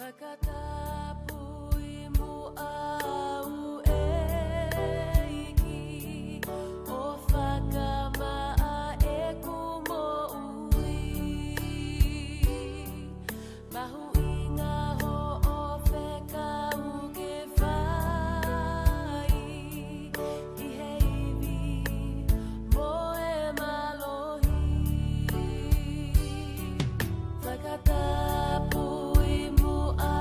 Whakatapu I mua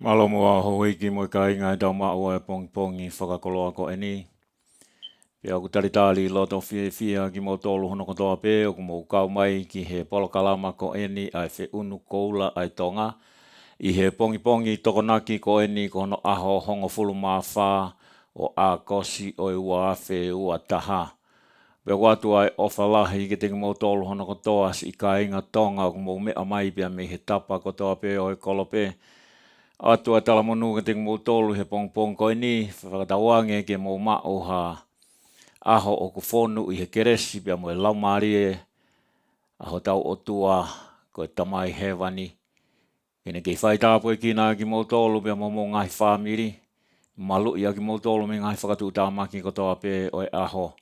Malo mua ho hiki mo ka inga e tau maa ua e pongi whakakoloa ko e ni. Pea ku tari loto fia ki mo tolu hono ko toa pe o ku mo kau mai ki he polokalama ko e ni ai whi unu koula ai tonga. I he pongi tokonaki ko e ni ko hono aho hongo fulu maa wha o a kosi o i ua awhi ua taha. Pea watu ai ofalahi ki tingi mo tolu hono ko toa si i ka inga tonga o ku mo mea mai pia me he tapa ko toa pe o i kolope. Atua tala monu ke ting mo tolu he pong ko ni whakatawange ke mo mao ha aho o ku fonu i he keresi pia mo e laumarie aho tau o tua ko e tamai hewani. Kene kei whai tāpoi kina ki mo tolu pia mo ngahi whamiri. Malu ia ki mo tolu me ngahi whakatu tāmaki ko toa pe o e aho.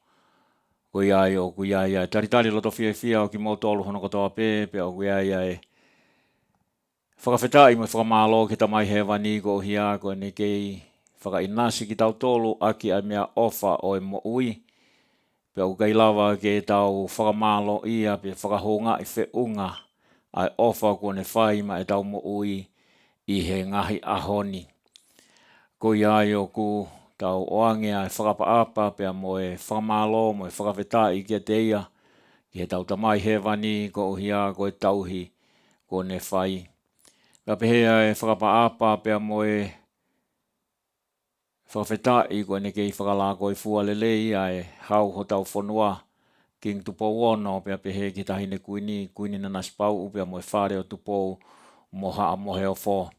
Ko iai o ku iai tari loto fia o ki mo tolu hono ko toa pe pia o ku iai whakawhetai mo whakamalo ki tamai hewani ko hia ko ne kei whakainasi ki tau tolu aki ai mea ofa o e mo ui. Pea u kei lawa ke tau whakamalo ia pe whakahonga i whiunga ai ofa ko ne whai ma e tau mo ui i he ngahi ahoni. Ko iai o ku tau oange ai whakapaapa pea mo e whakamalo mo e whakawhetai ki te ia ki he tau tamai hewani ko hia ko e tauhi ko ne whai. Ka pehea e whakapaapa pea mo e whakawhetai ko ne kei whakalako i fualelei ai hau ho tau whanua king tupo wono pea pehe ki tahine kuini na naspau pea mo e whare o tupo moha a mohe o fo.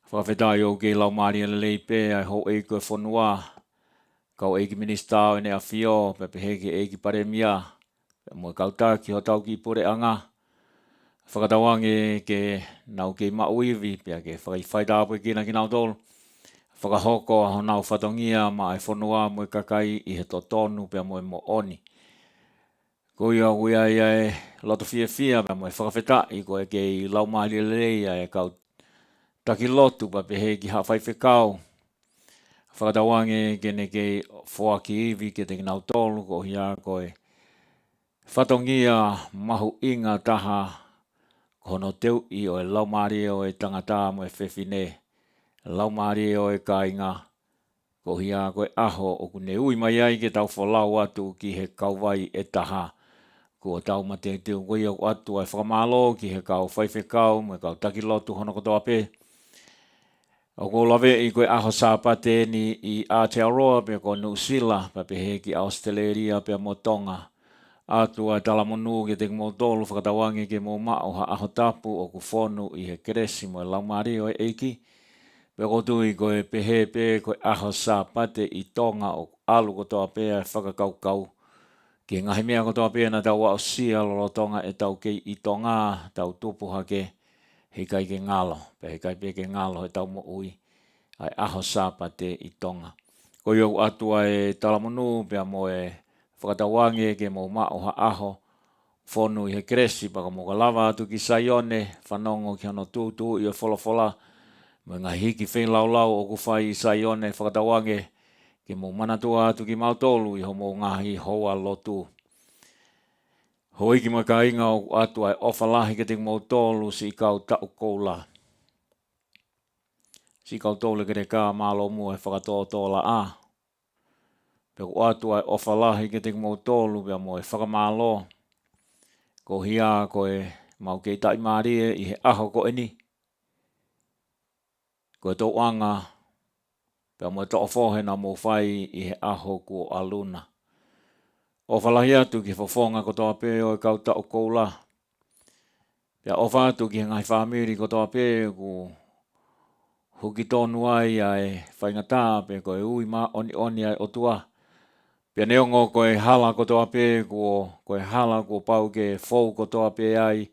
Whakawhetai o kei lau maari lelei pe ai ho eiko e whanua kau eiki minister o ne a fio pea pehe ki eiki paremia pea mo e kautaki ho tau ki pure anga. Whakatawange ke nau ke mauiwi pia ke whai tāpoi kina ki nau tolu. Whakahoko ho nau whatongia ma e whanua mo e kakai i he totonu pia mo e mo oni. Ko ia e loto fia pia mo e whakawhetai ko e kei laumari lelei e kau taki lotu pa pehe ki hawhai whekau. Whakatawange ke ne kei whoaki iwi ke te nau tolu ko hia ko e whatongia mahu inga taha kono teu i o e laumari o e tangata mo e whewhine. Laumari o e kainga. Ko hia koe aho o kune ui mai ai ke tau whalau atu ki he kauwai e taha. Ko tau mate teu koe au atu ai whakamalo ki he kau whaiwhekau mo e kau takilotu hono kotoa pe. O ko lawe i koe aho sāpate ni i Aotearoa pe ko Nusila pa pehe ki Australia pe mo Tonga. Atua tala monu ke te mo tolu whakatawange ke mo mao ha aho tapu o ku whonu i he keresi mo e laumari o e eiki. Pe kotui ko e pehe pe ko aho sāpate i tonga o alu kotoa pe e whakakaukau. Ke ngahi mea kotoa pe na tau wao sia lolo tonga e tau kei i tonga tau tupuha ke he kai ke ngalo. Pe he kai pe ke ngalo he tau mo ui ai aho sāpate i tonga. Ko iau atua e tala monu pe mo e whakatawange ke mo mao ha aho whonu i he kresi paka mo ka lava atu ki Saione whanongo ki ano tūtū i o wholafola mo ngā hiki wheng lau o ku whai i Saione whakatawange ke mo manatua atu ki Mautolu i ho mo ngahi hoa lotu. Hoi ki mo ka inga o atu ai ofalahi ke ting Mautolu si kau tau koula. Si kau tole ke te kā malo mua e whakatotola a. Pe ko atu ai ofalahi ke ting mo tolu pia mo e whakamalo. Ko hia ko e mau kei tai marie i he aho ko e ni. Ko e tau anga pia mo e tau whohe na mo whai i he aho ko aluna. Ofalahi atu ki whafonga ko toa pe o e kau tau koula. Pia ofa atu ki ngai whamiri ko toa pe ko huki tonu ai ai whaingata pe ko e ui ma oni ai o tua. Pia neongo koe hala ko toa pe koe hala ko pau ke fou ko toa pe ai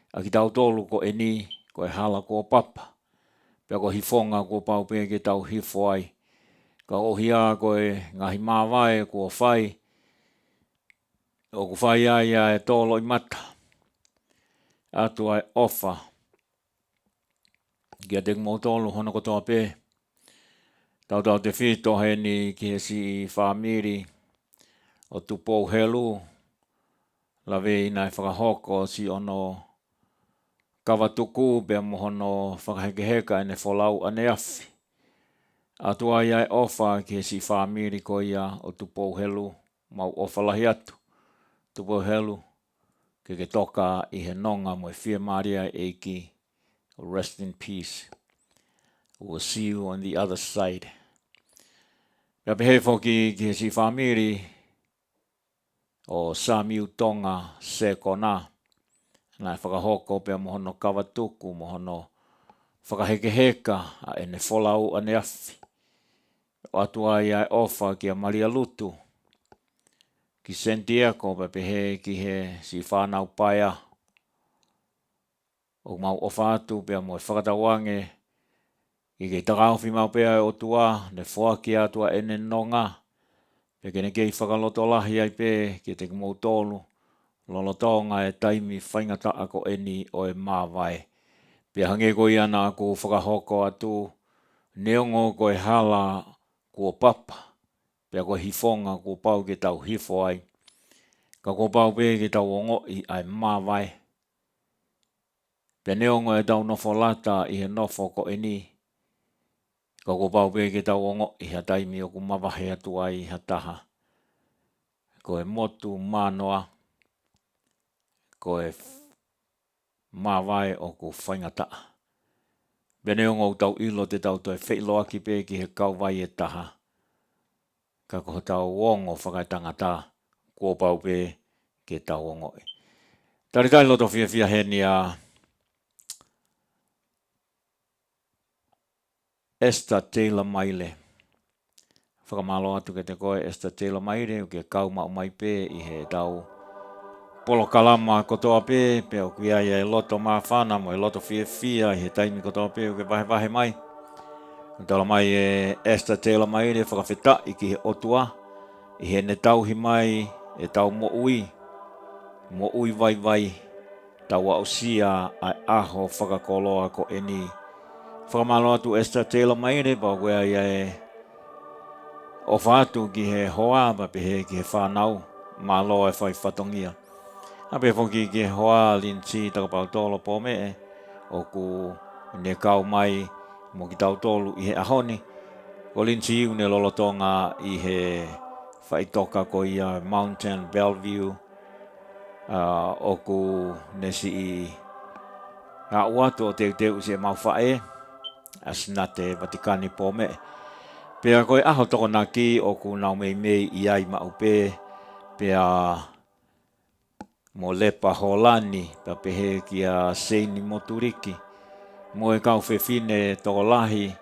a ki tau tolu ko e ni koe hala ko papa. Pia ko hifonga ko pau pe ke tau hifo ai. Ka ohia koe ngahi mawai ko whai. O ko whai ai e tolo i mata. Atu ai ofa. Kia te mo tolu hono ko toa pe. Tau te whito he ni ki he si whamiri. O tupo helu, la ve ina whakahoko si ono kawatuku pia mohono whakahekeheka ene wholau ane awhi. Atua iai ofa ki si whamiri ko ia o tupou helu mau ofa lahi atu. Tupou helu ke toka i he nonga mo e whia maria eiki. Rest in peace. We'll see you on the other side. Pia pehe whoki ki si whamiri o Samiu Tonga se kona. Nai whakahoko pia mohono kawatuku, mohono whakahekeheka a ene wholau ane awhi. O atua iai ofa ki a Maria Lutu. Ki Santiago pia pehe ki he si whanau paia. O mau ofa atu pia mo e whakatawange. I kei takawhi mau pia o tua, ne whoaki atua ene nonga. Pia kene kei whakaloto lahi ai pe ki te kumou tolu. Lolotonga e taimi whaingata ako eni o e mawai. Pia hange ko iana ako whakahoko atu. Neongo ko e hala kua papa. Pia ko hifonga ko pau ke tau hifo ai. Ka ko pau pe ke tau ongo i ai mawai. Pia neongo e tau nofo lata i he nofo ko eni. Ka ko pau pe ke tau ongo i ha taimi o ku mawahe atu ai ha taha. Ko e motu manoa. Ko e mawai o ku whaingata. Bene o tau ilo te tau toi whailoaki pe ki he kauwai e taha. Ka ko tau wongo whakaitangata. Kua pau pe ke tau wongo. Tari loto fia heni a Esther Taylor Maile. Whakamalo atu ke te koe Esther Taylor Maile. Ke kauma o mai pe i he tau polo kalama kotoa pe o kia e loto mawhana mo e loto fia i he taimi kotoa pe o ke vahe mai. Tala mai e Esther Taylor mai re whakawhita i ki he otua i he ne tauhi mai e tau mo ui vai tau au sia ai aho whakakoloa ko eni. Whakamalo atu Esther Taylor mai re pa wea ia e o whātu ki he hoa pa pehe ki he whanau malo e whai whatongia. Ape whoki ki hoa linti takapau tolo po me e o ku ne kau mai mo ki tau tolu i he ahoni. Ko linti une lolotonga i he whaitoka ko ia Mountain Bellevue. O ku nesi i a uato o teu si e mau whae. Asinate Vatikani po me. Pea koe aho toko nā ki o ku nau mei i ai mau pe. Pea mo lepa holani pa pehe ki a Seini Moturiki. Mo e kau whewhine toko lahi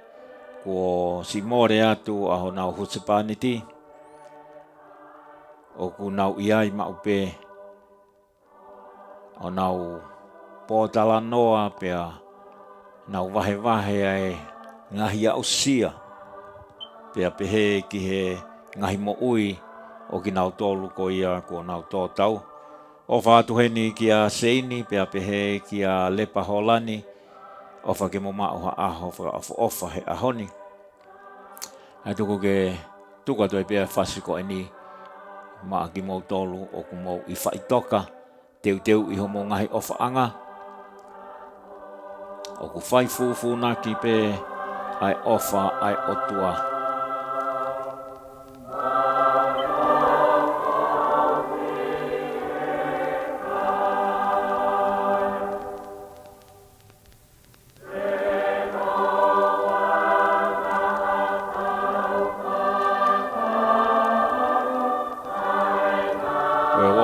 ko si more atu aho nau Hutsipaniti. O ku nau iai mau pe. O nau pōtala noa pea nau wahe ai ngahi au sia. Pea pehe ki he ngahi mo ui o ki nau tolu ko ia ko nau tōtau. O whātu heni ki a Seini, pia pehe ki a lepa holani, o whake mo mauha aho, ofa he ahoni. Ai tuku ke tuka toi pia whasiko eni, maa ki mau tolu o ku mau i whaitoka, teu i homo ngahi ofa anga. O ku whai fufu naki pe, ai ofa, ai otua.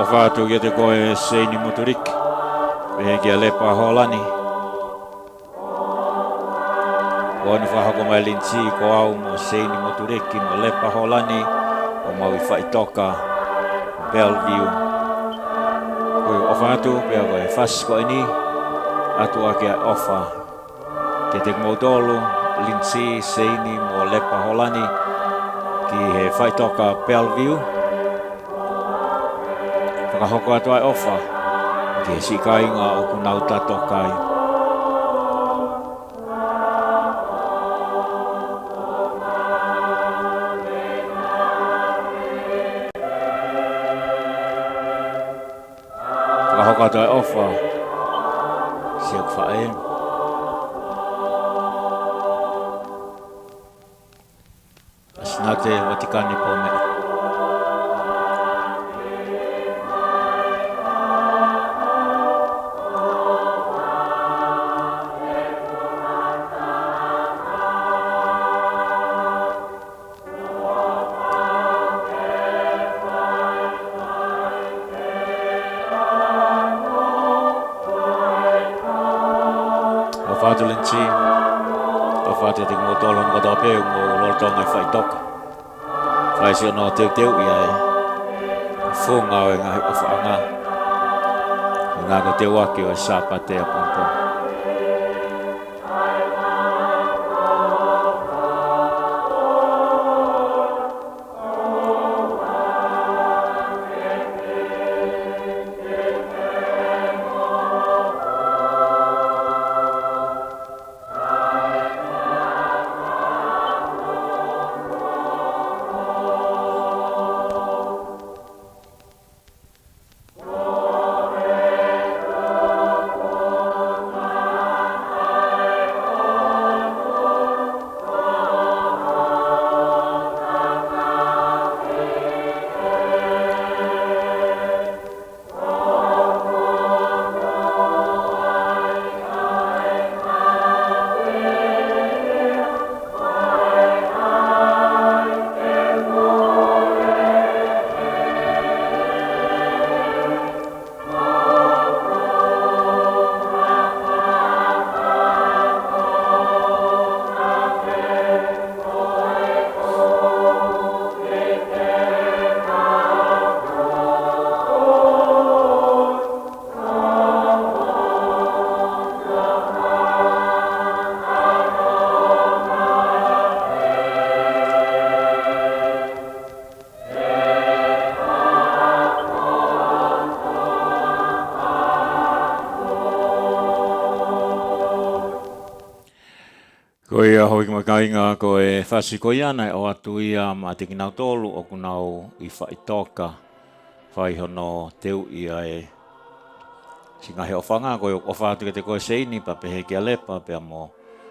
Whātu ki te koe Seini Moturiki, pehe ki a lepa holani. Ko ni whahako mai linti ko au mo Seini Moturiki mo lepa holani, o mau i whaitoka Bellevue. Koe o whātu, pehe koe whasko eni, atua ki a ofa. Ke te kumotolu, linti Seini mo lepa holani, ki he whaitoka Bellevue. Whakahoko atu ai ofa, ki he sikainga o ku nau tato kai. Whakahoko atu ai ofa, Siak whae. Asnate watikani po me. Whātulinti, whātia te ngō tōlon katoa pēu ngō lortonga i whaitok. Whaisi anō teu ia e whōngā o e ngahi o whaanga. Ngā ko te waki o e sāpate a pompong. Ko ia hoi makainga ko e whasi ko iana e o atu ia ma te kinau tolu o kunau I whaitoka whai hono teu ia e singahe o whanga ko o whātuka te koe seini pa pehe kia lepa pia mo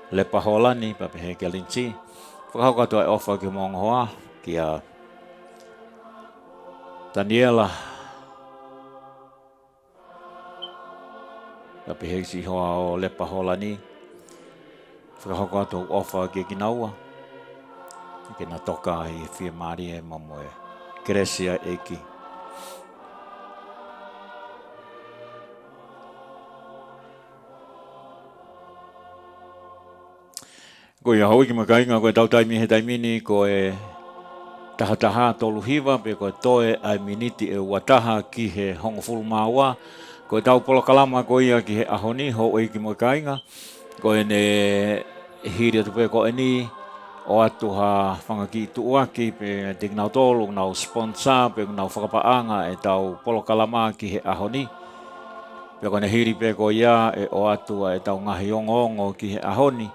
lepa holani pa pehe kia linti whakauka tua e ofa ki mongo hoa kia Daniela pa pehe si hoa o lepa holani whakahoko atu ofa ki kinaua. Ke na toka I whia maari e mamo e Grecia eki. Ko ia hoi ki makainga ko e tautaimi he taimini ko e tahataha tolu hiwa pe ko e toe ai miniti e wataha ki he hongofulu maua. Ko e tau polo kalama ko ia ki he ahoni hoi ki makainga. Ko e ne hiri atu pe ko e ni o atu ha whangaki tuuaki pe te nau tolu, nau sponsor, pe nau whakapaanga e tau polo kalama ki he ahoni. Pe ko ne hiri pe ko ia e o atu e tau ngahi ongo ki he ahoni.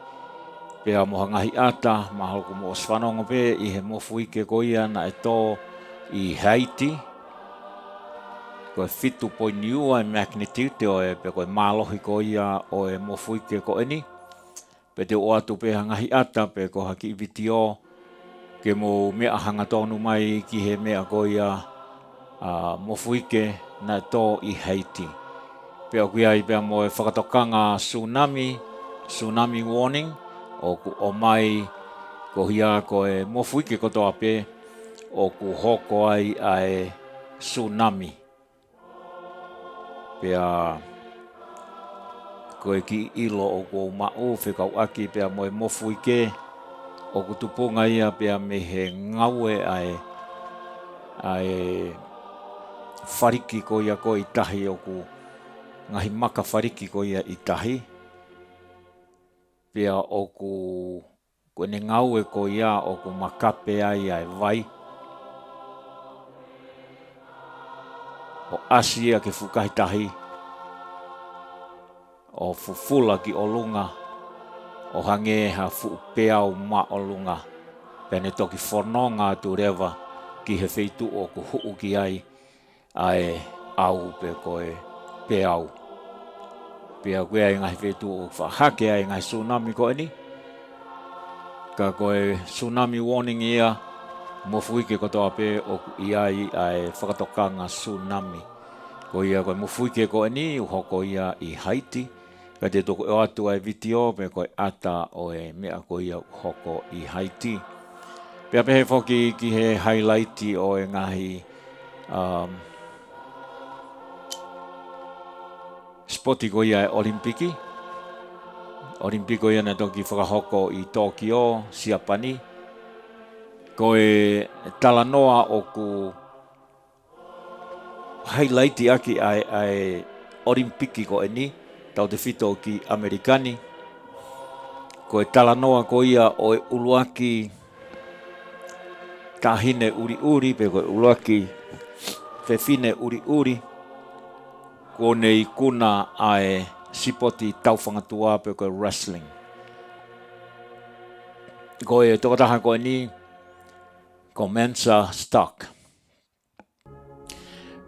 Pe a moha ngahi ata, mahalku mo swanongo pe I he mofuike ko ia na e tō I Haiti. Ko e 5.9 e magnitude o e pe ko e malohi ko ia o e mofuike ko e ni. Pe te o atu pe hangahi ata pe ko haki vitio ke mo mea hanga tonu mai ki he mea ko ia mofuike na tō I Haiti. Pe o kia I pe mo e whakatokanga tsunami warning o mai ko hia ko e mofuike ko toa pe o ku hoko ai ai tsunami. Pe ko e ki ilo o ko ma'u whikau aki pia mo e mofu ike o ku tupunga ia pia me he ngaue ai whariki ko ia ko I tahi o ku ngahi maka whariki ko ia I tahi. Pia o ku ne ngaue ko ia o ku makape ai vai. O asia ke fukahi tahi. O fufula ki o lunga, o hange ha fupeau ma o lunga, pene toki whanonga tu rewa ki he wheitu o ku huu ki ai au pe koe peau. Pia koe ai ngai whetu o whahake ai ngai tsunami koe ni. Ka koe tsunami warning ia, mofuike kotoa pe o iai ai whakatokanga tsunami. Ko ia koe mofuike koe ni uhoko ia I Haiti. Ka te toko o atu ai vitio pe koe ata o e mea koe ia uhoko I Haiti. Pea pehe whoki ki he highlighti o e ngahi spoti ko ia e Olimpiki. Olimpiko ia na toki whakahoko I Tokyo, Siapani. Ko e talanoa o ku highlighti aki ai Olimpiki ko e ni, tau te whito ki Amerikani. Ko e talanoa ko ia o e uluaki tahine uri, pe ko e uluaki whewhine uri. Ko nei kuna ai sipoti tauwhangatua pe ko wrestling. Ko e tokataha ko ni ko Mensa Stock.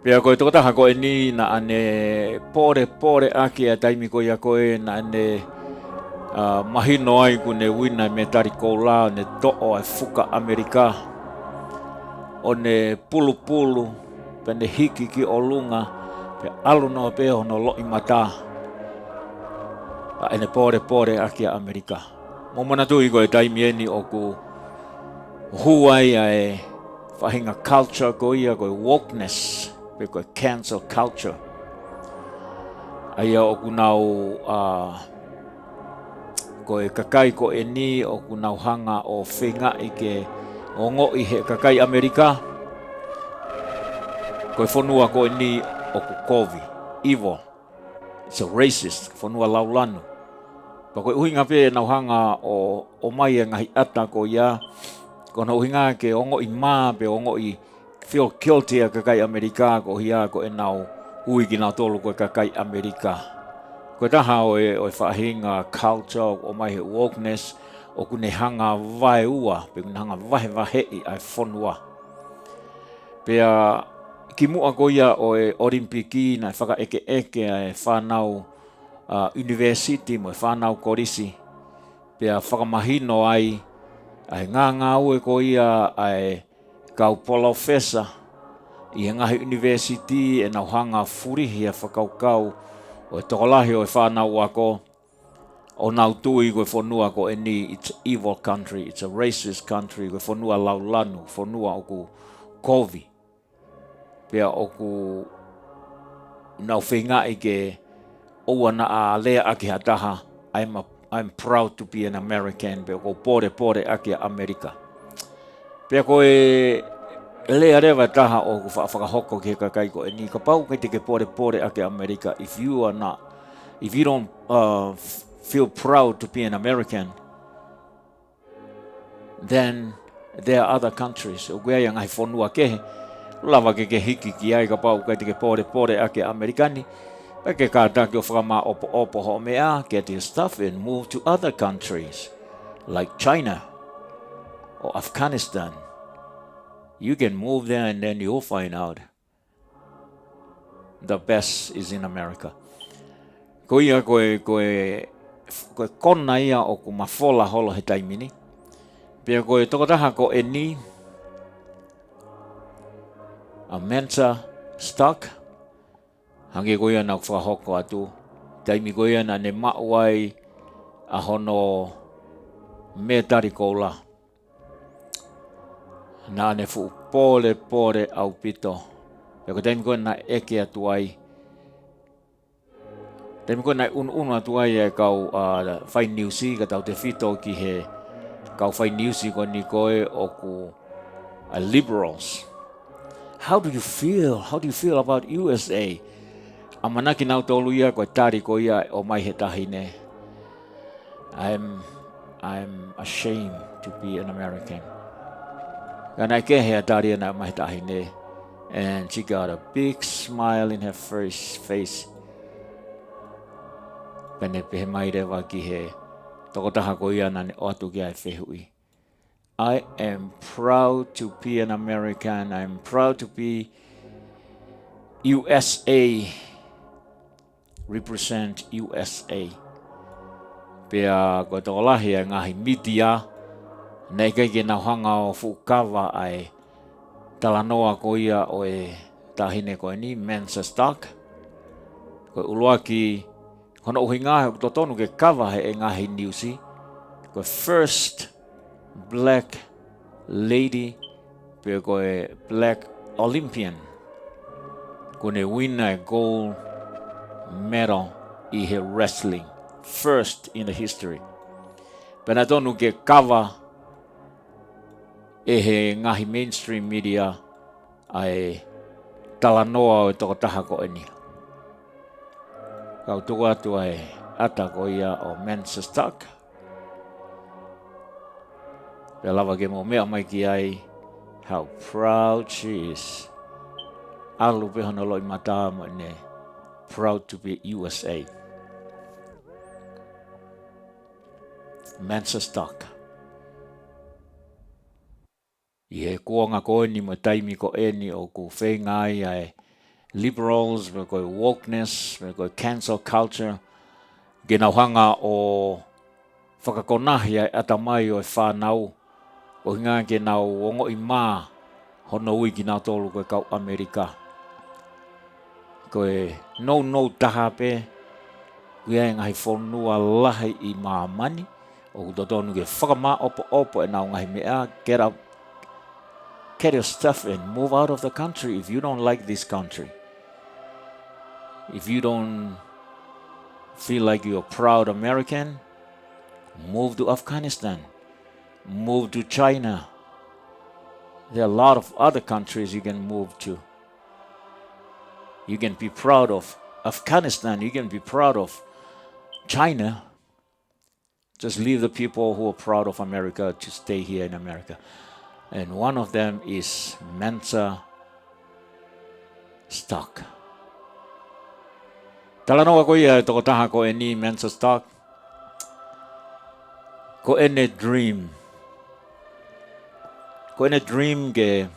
Pea ko e tokataha ko ni na ane pore aki a taimi ko ia koe na ane mahino ai kune wina me tari koula ne to'o ai fuka Amerika. O ne pulu pe ne hiki ki o lunga pe aluna o pe hono loi mata. Ene pore aki a Amerika. Momona tui ko e taimi eni o ku huai ai whahinga culture ko ia ko wokeness pe ko cancel culture. Aia o ku nau ko e kakai ko e ni o ku nau hanga o whinga I ke o ngoi he kakai Amerika. Ko e whonua ko e ni o ku kovi, evil. It's a racist, whonua laulanu. Pa koe uhinga pe nau hanga o mai e ngahi ata ko ia. Ko na uhinga ke ongo I maa pe ongo I feel guilty a kakai Amerika ko hia ko e nau hui ki nau tolu ko e kakai Amerika. Ko taha o e whahinga culture o mai he wokeness o kune hanga vai ua pe kune hanga vahe ai whonua. Pea ki mua ko ia o e Olimpiki na whaka eke ai whanau university mo e whanau korisi. Pea whakamahino ai ngā ue ko ia ai kau polofesa I ngahi university e nau hanga furihi a whakaukau o e tokolahi o e whanau ako o nau tui ko e whonua ko e ni it's evil country, it's a racist country ko e whonua laulanu, whonua o ku kovi. Pea o ku nau whinga I ke oua na a lea aki hataha I'm proud to be an American. Pea ko pore aki a Amerika. Pea ko e lea rewa taha o ku whakahoko ki he kakai ko e ni ka pau kei te ke pore aki a Amerika. If you don't feel proud to be an American, then there are other countries. O kuea ia ngai whonua kehe. Lava ke hiki ki ai ka pau kei te ke pore aki a Amerikani. Peke kāta ki o whakama opo ho mea, get your stuff and move to other countries, like China or Afghanistan. You can move there and then you'll find out the best is in America. Ko ia koe kona ia o ku mawhola holo he taimini. Pea koe tokotaha ko e ni a Mensa Stock. Hange ko ia na whahoko atu. Taimi ko ia na ne mauai a hono me tari koula. Na ne fu pole au pito. Pea ko taimi ko na eke atu ai. Taimi ko na unu atu ai e kau whai niusi ka tau te whito ki he kau whai niusi ko ni koe o ku liberals. How do you feel about USA? Amanaki nau tolu ia koe tari ko ia o mai he tahine. I'm ashamed to be an American. Kana ke he tari na mai tahine. And she got a big smile in her face. Pene pehe mai rewa ki he tokotaha ko ia na ne o atu ki ai whehui. I am proud to be an American. I'm proud to be USA represent USA. Pea koe tō lahi e ngahi media, nei kei nau hanga o fukawa ai talanoa ko ia o e tahine koe ni Mensa Stark. Koe uluaki hono uhi ngahi o tonu ke kawa he e ngahi niusi. Koe first black lady, pea koe black Olympian. Kone winner gold medal i he wrestling. First in the history. Pena tonu ke kawa e he ngahi mainstream media ai talanoa o toko taha ko eni. Kau tuku atu ai ata ko ia o Mensa Stark. Pea lava ke mo mea mai ki ai how proud she is. Alu pe hono loi mata mo ne. Proud to be USA. Mensa Stark. I he kuonga ko eni mo taimi ko eni o ku whengai ai liberals, me koe wokeness, me koe cancel culture. Genau hanga o whakakonahi ai atamai o e whanau. O hinga ke nau ongo i mā hono ui ki nau tolu koe kau Amerika. Koe no taha pe. Kuia e ngahi whonua lahi i mā mani. O kutotonu ke whakama opo e nau ngahi mea. Get your stuff and move out of the country if you don't like this country. If you don't feel like you're a proud American, move to Afghanistan. Move to China. There are a lot of other countries you can move to. You can be proud of Afghanistan. You can be proud of China. Just leave the people who are proud of America to stay here in America. And one of them is Mensa Stark. Talanoa ko ia toko taha ko e ni Mensa Stark. Ko ene dream. Ko ene dream ke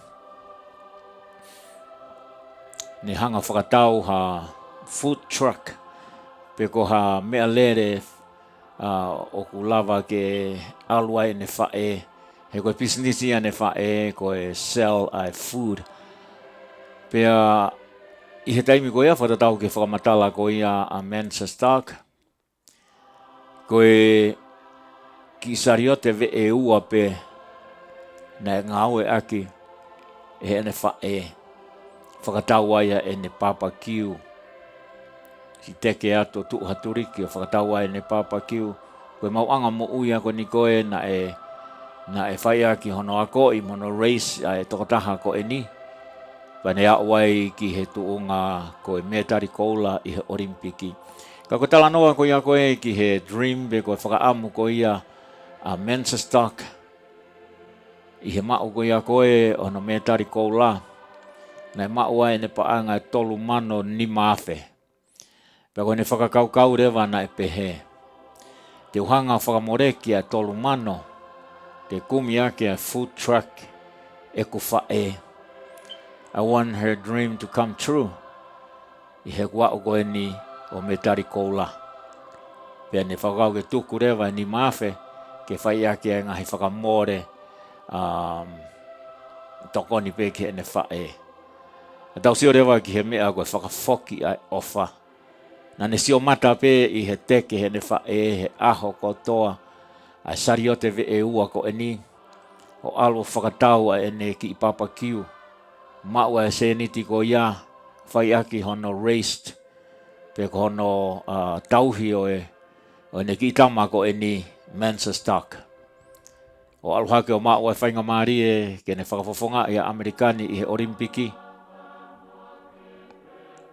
ni hanga whakatau ha food truck. Pe ko ha mea lere o ku lava ke alua e ne whae. He koe businessi ane whae koe sell food. Pea i he taimi ko ia whatatau ke whakamatala ko ia a Mensa Stark. Koe ki sariote ve e ua pe na ngau e aki e ane whae. Whakatau aia e ne Papa Kiu. Si teke ato tu haturiki o whakatau aia ne Papa Kiu. Koe mauanga mo uia ko ni koe na e whaia ki hono ako i mono race e tokotaha ko e ni. Pane awai ki he tuunga ko e metari koula i he Olimpiki. Ka ko tala noa ko ia koe ki he dream be ko whakaamu ko ia a Mensa Stark. I he mau ko ia koe ono metari koula. Nei mau ai ne paanga tolu mano ni mafe. Pe ko ne whakakaukau rewa na e pehe. Te uhanga whakamoreki a tolu mano. Te kumi ake a food truck e ku whae. I want her dream to come true. I he kua o koe ni o metari koula. Pea ne whakau ke tuku rewa ni mafe ke whai ake a ngahi whakamore toko ni peke e ne whae. A tau sio rewa ki he mea koe whakafoki ai ofa. Na ne sio mata pe i he teke he ne whae he aho kotoa. A sariote ve e ua ko e ni. O alo whakatau a ene ki i Papa Kiu. Maua e se niti ko ia. Whai aki hono raced. Pe ko hono tauhi o ene ki i tama ko e ni Mensa Stark. O alo hake o maua e whainga maari e ke ne whakafofonga i a Amerikani i he Olimpiki.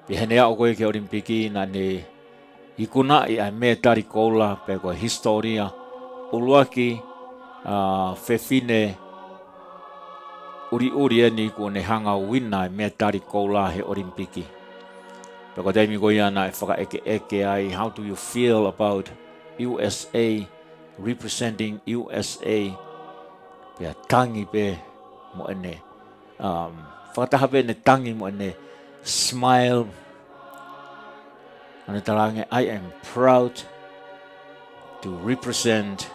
Pe hene au koe ke Olimpiki na ne ikuna i a metari koula pe ko historia. Uluaki whewhine uri e ni ko ne hanga wina me tari koula he Olimpiki. Peko teimi ko ia na e whaka eke ai, how do you feel about USA, representing USA? Pea tangi pe mo ene. Whakataha pe ne tangi mo ene smile Ana talange, I am proud to represent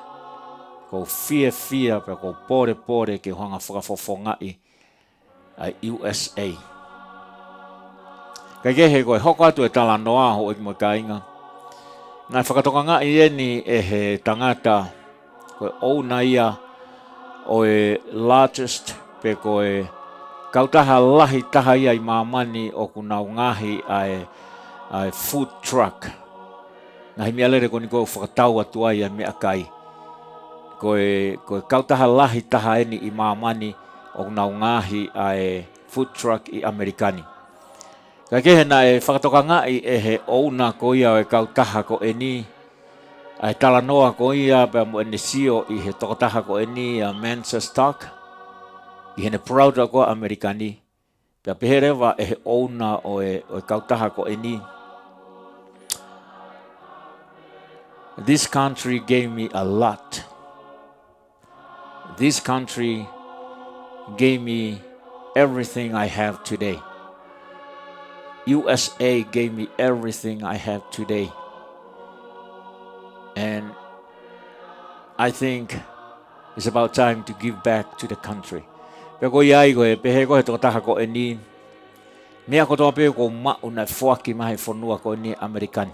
ko fia pe ko pore ke hanga whakafofongai ai USA. Kai he koe hoko atu e tala noa ho ik mo kainga. Nai whakatoka ngai eni e he tangata koe ouna ia o e largest pe koe kautaha lahi taha ia I mamani o kunau ngahi ai food truck. Ngahi mea lere koni koe whakatau atu ai a mea kai. Koe kautaha lahi taha eni I mamani o kunau ngahi ai food truck I Amerikani. Ka kehe na e whakatoka ngai e he ouna ko ia o e kautaha ko eni. Ai tala noa ko ia pe mo ene sio I he tokotaha ko eni a Mensa stock. I hene proud ko Amerikani. Pea peherewa e he ouna o e kautaha ko eni. This country gave me a lot. This country gave me everything I have today. USA gave me everything I have today. And I think it's about time to give back to the country. Pea ko iai koe, pehe koe tokotaha ko eni. Mea ko toa peo ko mau na whuaki mahi whanua ko eni Amerikani.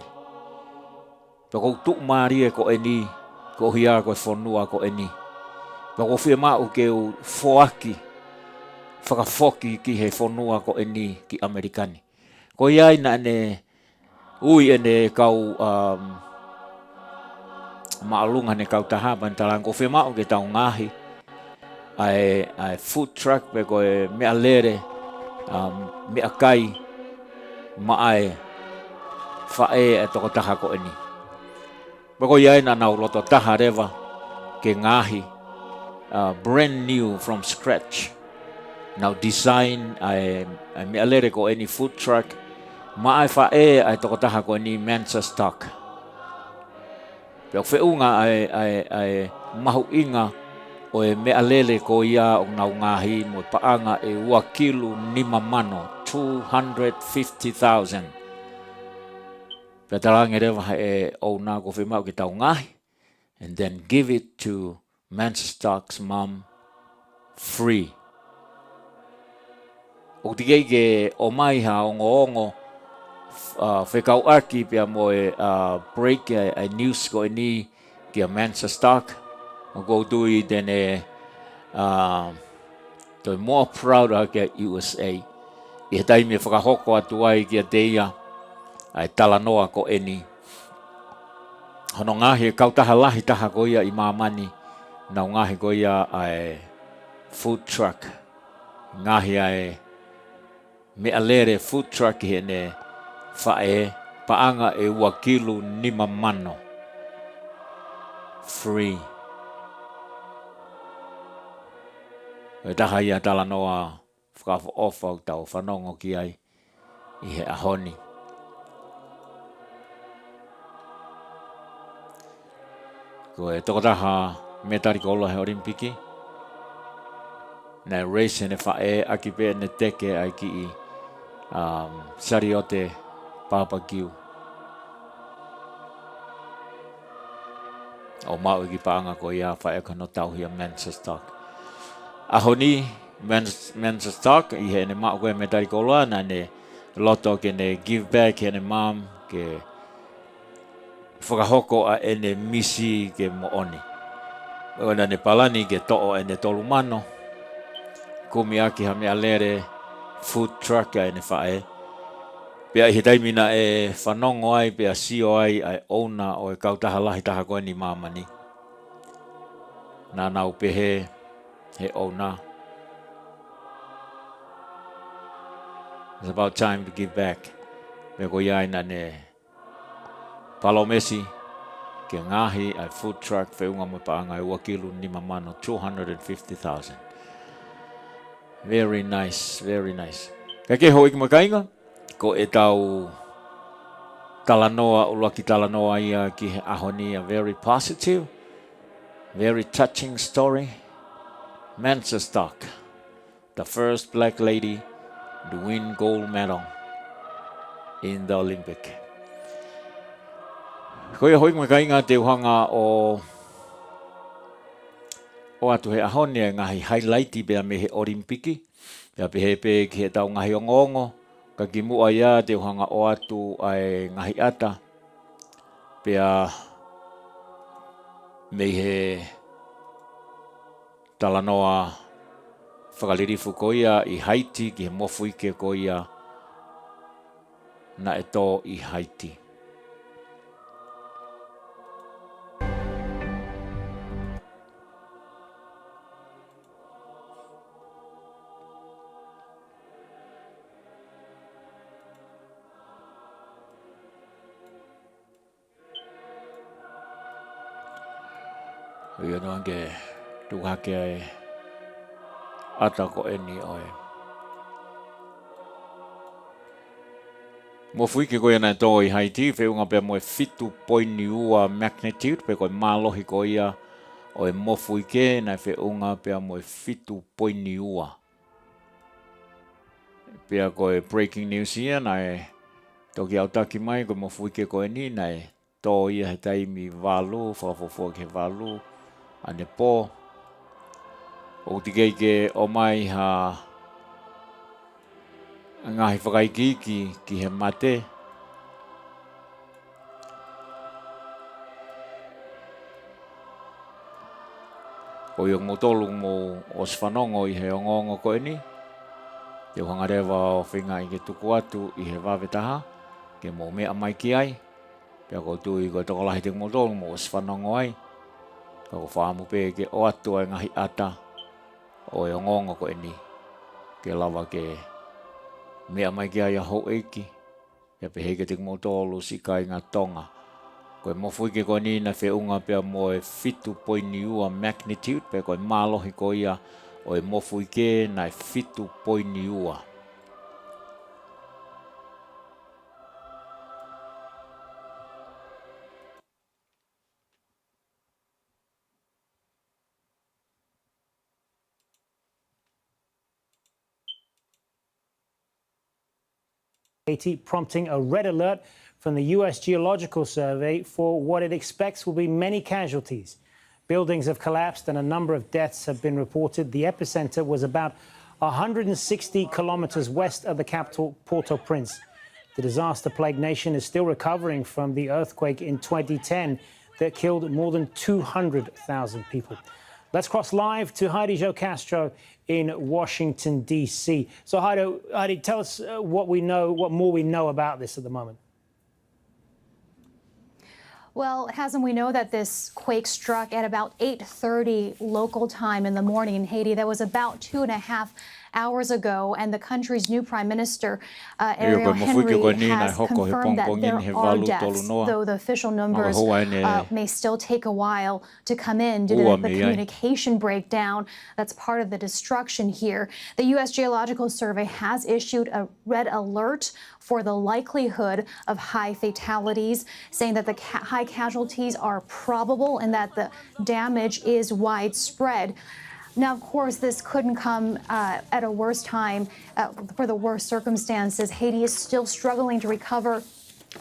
Pea ko tuk maari e ko eni, ko hia koe whanua ko eni. Pea ko whia mau ke u whuaki, whakafoki ki he whanua ko eni ki Amerikani. Ko iai na ene, ui ene kau maalunga ne kau taha bantalang ko whia mau ke tau ngahi. Ai food truck pe koe mea lere, mea kai, maae, whae e toko taha ko eni. Pako iai na nau loto taha rewa ke ngahi, brand new from scratch. Now design ai mea lere ko eni food truck, maae whae ai toko taha ko eni Mensa stock. Peo whiunga ai mahu inga o e mea lele ko ia o nau ngahi mo paanga e ua kilu nima mano, 250,000. Pea talange rewa e o nā ko whi mau ki tau ngahi, and then give it to Mensa Stock's mum free. O tikei ke o mai ha ongo whekau aki pia mo e break a news ko ni ki a Mensa Stock. O go tui tene toi more proud a ke USA. I he taimi e whakahoko atu ai ki a teia ai tala noa ko eni. Hono ngahi e kautaha lahi taha ko ia I mamani. Nau ngahi ko ia ai food truck. Ngahi ai mea lere food truck I hene whae paanga e ua kilu nima mano. Free. E taha ia tala noa whakafo ofa o tau whanongo ki ai I he ahoni. Ko e toko taha me tariko ola he Olimpiki. Nei race ne whae aki pe ne teke ai ki I Sariote Papakiu. O mau ki paanga ko ia whae kano tau hia Mensa Stock. Ahoni Mensa Stock I he ne mau koe me tariko ola na ne loto ke ne give back he ne mam ke whakahoko a ene misi ke mo oni. Ona ne palani ke to'o ene tolu mano. Kumi aki ha mea lere food truck a ene whae. Pea I he taimina e whanongo ai pea sio ai ouna o e kautaha lahi taha koe ni mamani. Nā nau pehe he ouna. It's about time to give back. Me ko iai na ne palomesi ke ngahi ai food truck whiunga mo paanga ua kilu nima mano 250,000. Very nice, very nice. Ka ke hoi ki makainga ko e tau talanoa ula ki talanoa ia ki he ahoni a very positive, very touching story. Mensa Stock, the first black lady to win gold medal in the Olympic. Koia hoi mai kainga te uhanga o atu he ahone ngahi highlighti bea me he Olimpiki. Pea pe he pe ki he tau ngahi ongongo. Ka ki mua ia te uhanga o atu ai ngahi ata. Pea me he talanoa whakalirifu koia i Haiti ki he mofu ike koia na e tō i Haiti. Ia noa ke tuhake ai ata ko eni oe. Mo fuike koia na tō i Haiti, whiunga pia moe 5.2 magnitude, pe koe mālohi koia oe mo fuike na whiunga pia moe 5.2. Pia koe breaking news ia na e toki au taki mai koe mo fuike koe ni na e tō ia he taimi walu, whakafofua ke walu, ane pō. O tikei ke o mai ha ngahi whakaikiki ki he mate. O iong motolu mo o swanongo i he ongongo koe ni. Te uhangarewa o whinga i ke tuku atu i he wawetaha. Ke mo mea mai ki ai. Pea ko tui koe tokolahi te motolu mo o swanongo ai. Ka ko whaamu pe ke o atu ai ngahi ata. O e ongongo koe ni. Ke lawa ke mea mai ki ai a ho eiki. Pea pe heke te motolu sika i ngā tonga. Koe mofu ike koe ni na whiunga pea moe 5.2 magnitude. Pea koe mālohi koe ia o e mofu ike na 5.2. Haiti, prompting a red alert from the U.S. Geological Survey for what it expects will be many casualties. Buildings have collapsed and a number of deaths have been reported. The epicenter was about 160 kilometers west of the capital, Port-au-Prince. The disaster-plagued nation is still recovering from the earthquake in 2010 that killed more than 200,000 people. Let's cross live to Heidi Jo Castro in Washington, D.C. So, Heidi, tell us what more we know about this at the moment. Well, Hassan, we know that this quake struck at about 8:30 local time in the morning in Haiti. That was about 2.5 hours ago, and the country's new prime minister, Ariel Henry, has confirmed that there are deaths, though the official numbers may still take a while to come in due to the communication breakdown that's part of the destruction here. The U.S. Geological Survey has issued a red alert for the likelihood of high fatalities, saying that the high casualties are probable and that the damage is widespread. Now, of course, this couldn't come at a worse time for the worst circumstances. Haiti is still struggling to recover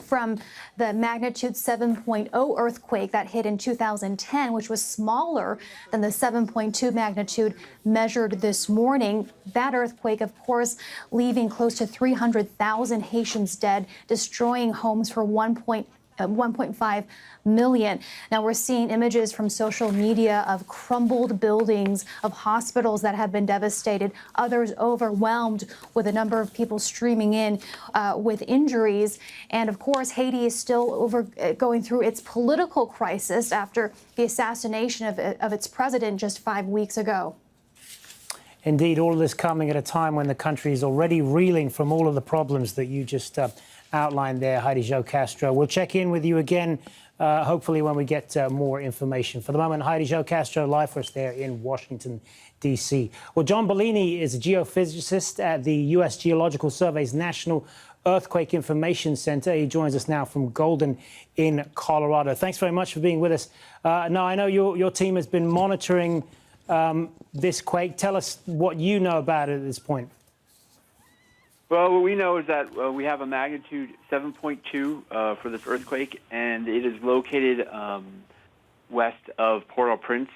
from the magnitude 7.0 earthquake that hit in 2010, which was smaller than the 7.2 magnitude measured this morning. That earthquake, of course, leaving close to 300,000 Haitians dead, destroying homes for 1.5 million. Now we're seeing images from social media of crumbled buildings, of hospitals that have been devastated, others overwhelmed with a number of people streaming in with injuries. And of course, Haiti is still going through its political crisis after the assassination of its president just 5 weeks ago. Indeed, all of this coming at a time when the country is already reeling from all of the problems that you just outlined there, Heidi Jo Castro. We'll check in with you again, hopefully when we get more information. For the moment, Heidi Jo Castro live for us there in Washington, D.C. Well, John Bellini is a geophysicist at the U.S. Geological Survey's National Earthquake Information Center. He joins us now from Golden in Colorado. Thanks very much for being with us. Now, I know your team has been monitoring this quake. Tell us what you know about it at this point. Well, what we know is that we have a magnitude 7.2 for this earthquake, and it is located west of Port-au-Prince,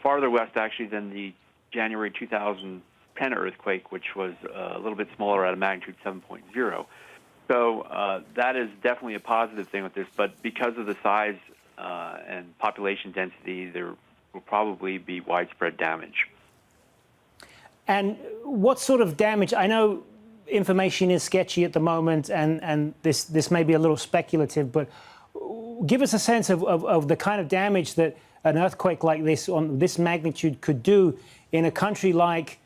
farther west actually than the January 2010 earthquake, which was a little bit smaller at a magnitude 7.0. So that is definitely a positive thing with this, but because of the size and population density, there will probably be widespread damage. And what sort of damage? I know information is sketchy at the moment, and this may be a little speculative, but give us a sense of the kind of damage that an earthquake like this on this magnitude could do in a country like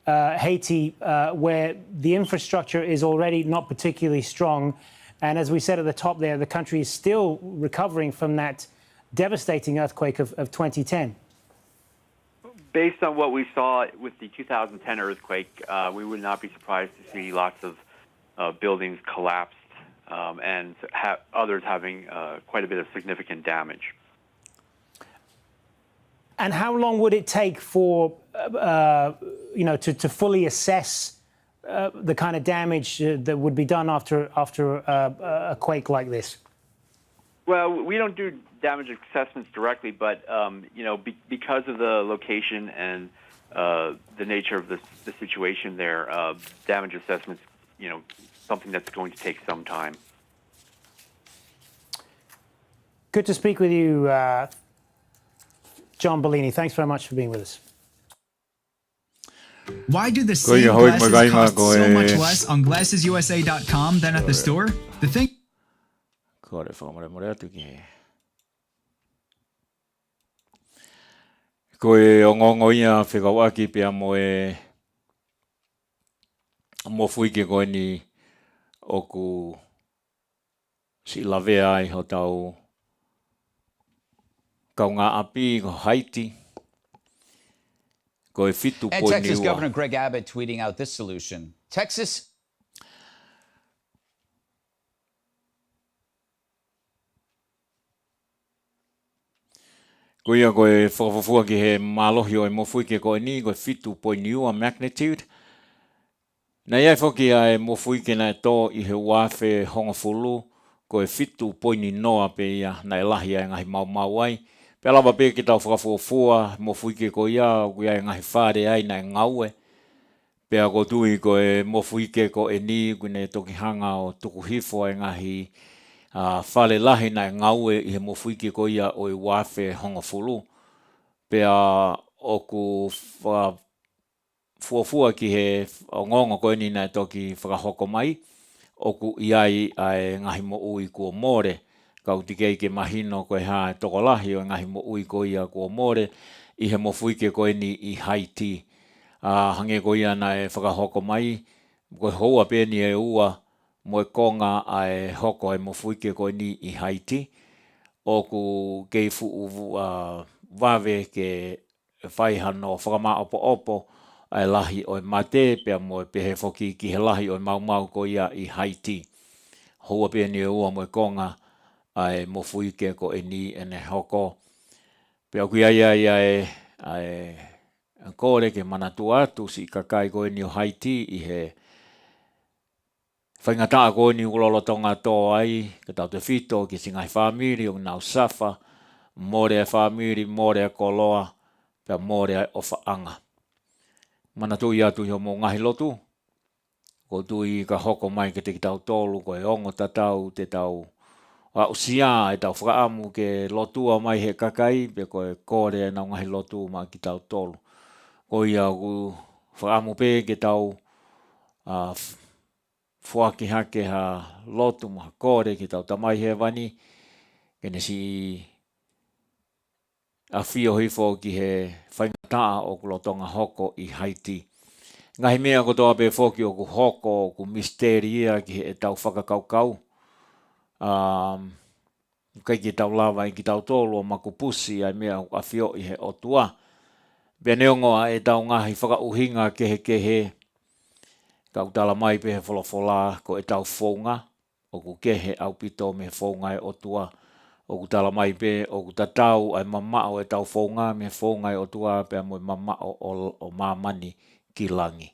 Haiti, where the infrastructure is already not particularly strong. And as we said at the top there, the country is still recovering from that devastating earthquake of 2010. Based on what we saw with the 2010 earthquake, we would not be surprised to see lots of buildings collapsed and others having quite a bit of significant damage. And how long would it take for to fully assess the kind of damage that would be done after a quake like this? Well, we don't do damage assessments directly, but because of the location and the nature of the situation there, damage assessments, something that's going to take some time. Good to speak with you, John Bellini. Thanks very much for being with us. Why do the same glasses cost so much less on glassesusa.com than at the store? The thing. Koe ongongo ia whikawaki pia mo fuike koe ni oku si lawe ai ho tau kaunga api ko Haiti. Koe fitu and koe Texas niua. Governor Greg Abbott tweeting out this solution. Texas. Koia koe whakawhafua ki he malohi o e mofuike koe ni koe fitu poi niua magnitude. Na iai whoki ai mofuike na e tō i he wafe hongafulu koe fitu poi ni noa pe ia na e lahi ai ngahi mau ai. Pe alawa pe ki tau whakafuafua mofuike koe ia kui ai ngahi whare ai na e ngaue. Pe a ko tui koe mofuike koe ni kui ne toki hanga o tuku hifo ai ngahi whale lahi na ngaue i he mofuike ko ia o i wafe hongafulu. Pea oku fuafua ki he ngongo koe ni na toki whakahoko mai. Oku iai ai ngahi mo ui kua more. Kau tikei ke mahino koe ha toko lahi o ngahi mo ui ko ia kua more. I he mofuike koe ni i Haiti. Hange ko ia na e whakahoko mai. Koe hoa peni e ua. Moe konga ai hoko e mofuike koe ni i Haiti. Oku kei fuu wawe ke whaihano whakama opo ai lahi o mate pia moe pehe whoki ki he lahi o mau ko ia i Haiti. Hoa pia ni ua moe konga ai mofuike koe ni ene hoko. Pia kui ai kore ke manatu atu si kakai koe ni o Haiti i he whaingataa koe ni ulolotonga tō ai, ka tau te whito ki singai whamiri o nau safa, more a whamiri, more a koloa, pia more a ofaanga. Mana tui atu hio mō ngahi lotu, ko tui ka hoko mai ke te ki tau tōlu, ko e ongo tatau te tau a usia e tau whakaamu ke lotua mai he kakai, pe ko e kore e nau ngahi lotu mai ki tau tōlu. Ko ia ku whakaamu pe ke tau fuaki hake ha lotu maha kore ki tau tamai he wani. Kene si a whio hifo ki he whaingataa o kulotonga hoko i Haiti. Ngahi mea ko toa pe whoki o ku hoko o ku misteria ki he tau whakakaukau. Kai ki tau lawa i ki tau tōlu o maku pusi ai mea a whio i he otua. Pea neongoa e tau ngahi whakauhinga kehe. Kau tala mai pe he wholofola ko e tau whaunga, o ku kehe au pito me whaunga e otua. O ku tala mai pe o ku tatau ai mamao e tau whaunga me whaunga e otua pe mo mamao o mamani ki langi.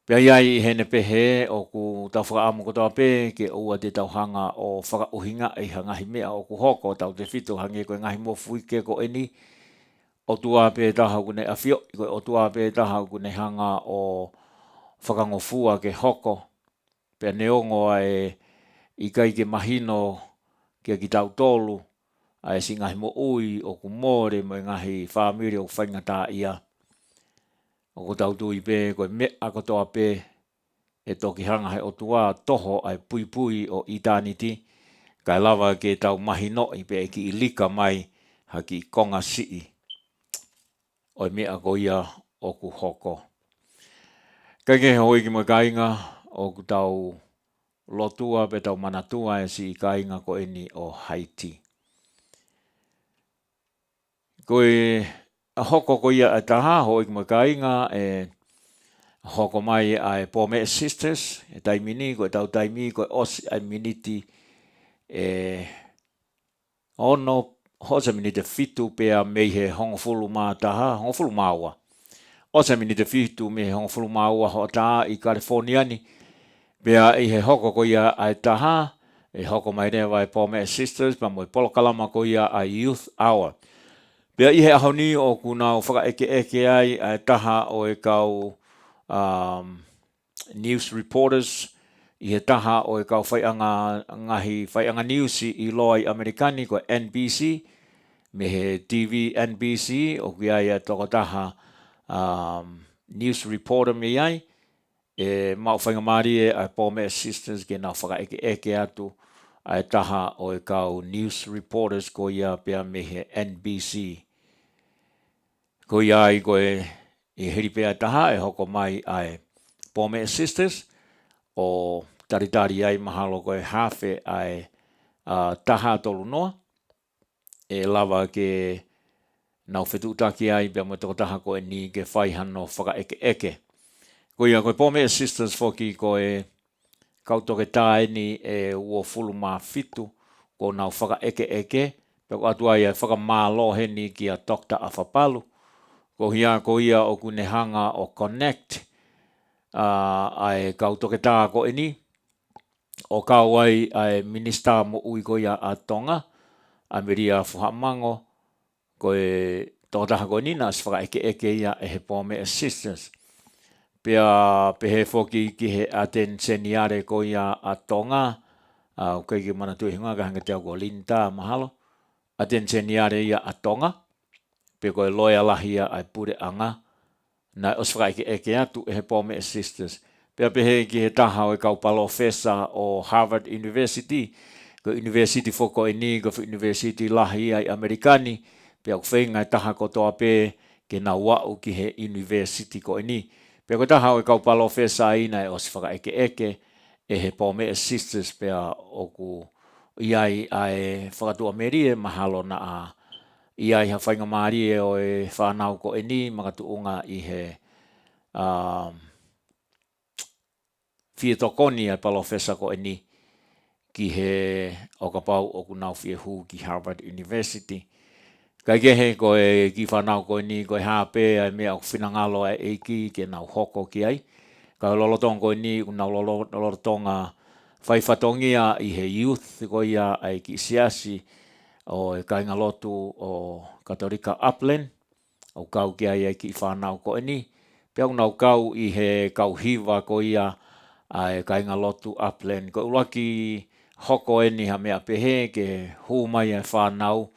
Pea iai hene pehe o ku tau whakaamu ko tau pe ke ua te tau hanga o whakauhinga e hangahi mea o ku hoko tau te whito hange koe ngahi mo fuike ko eni o tua pe taha kune awhio koe o tua pe taha kune hanga o whakangofua ke hoko pea neongo ai i kai ke mahino ke ki tau tolu ai si ngahi mo ui o ku mōre mo ngahi whamiri o whaingata ia o ko tau tui pe koe me ako toa pe e toki hanga he o tua toho ai pui pui o eternity kai lava ke tau mahino i pe ki ilika mai ha ki konga sii o me ako ia o ku hoko kai ke hoi ki mo kainga o ku tau lotua pe tau manatua e si kainga ko eni o Haiti koe a hoko ko ia a taha hoi ki mo kainga e hoko mai ai Pome Sisters e taimini ko tau taimi ko os ai miniti e ono hosa minite fitu pe a mei he hongofulu ma taha hongofulu maua osa minite fitu me hongofulu maua ho taha i California ni pe a i he hoko ko ia ai taha e hoko mai ne vai Pome Sisters pa mo polokalama ko ia ai Youth Hour pe i he ahoni o kuna whaka eke ai ai taha o e kau news reporters i he taha o e kau whaianga ngahi whaianga news i loa i Amerikani ko NBC me he TV NBC o ki ai toko taha news reporter me ai e mau whainga maari e ai Pome Sisters ke nau whaka eke atu ai taha o e kau news reporters ko ia pia me he NBC ko ia i koe i hiri pia taha e hoko mai ai Pome Sisters o taritari ai mahalo koe hawhe ai taha tolu noa e lava ke nau whetu utaki ai pia mo toko taha koe ni ke whaihano whaka eke. Ko ia koe Pome Sisters foki koe kautoke tae ni e ua fulu maa fitu ko nau whaka eke pia ko atua ia whaka maa lo heni ki a Dr. Afapalu ko ia o kune hanga o Connect ai kautoke tā ko eni o kauai ai minista mo ui ko ia a Tonga a meria fuhamango ko e tōtaha ko ni na swaka eke ia e he Pome Sisters pia pehe foki ki he atenseniare ko ia a Tonga o kai ki mana tui hinga ka hanga te ko linta mahalo atenseniare ia a Tonga pe ko e loya lahia ai pure anga na oswaka eke atu e he Pome Sisters pia pehe ki he taha o e kau palofesa o Harvard University ko university foko e ni ko university lahi ai Amerikani pia ko whenga e taha ko toa pe ke na wau ki he university ko e ni pia ko taha o e kau palofesa ina e oswaka eke e he Pome Sisters pia o ku iai ai whakatua merie mahalo na a iai ha whainga maari e o e whanau ko e ni makatuunga i he Fietokoni ai palofesa ko e ni ki he o ka pau o kunau fie hu ki Harvard University. Kai kehe ko e ki whanau ko e ni ko e hape ai mea o whinangalo ai eiki ke nau hoko ki ai. Ka lolotonga ko e ni kunau lolotonga whaifatongia i he youth ko ia ai ki siasi o e kainga lotu o Katorika Upland o kau ki ai ki whanau ko e ni. Pea unau kau i he kau hiva ko ia ai kainga lotu Upland ko ulaki hoko e ni ha mea pehe ke hu mai e whanau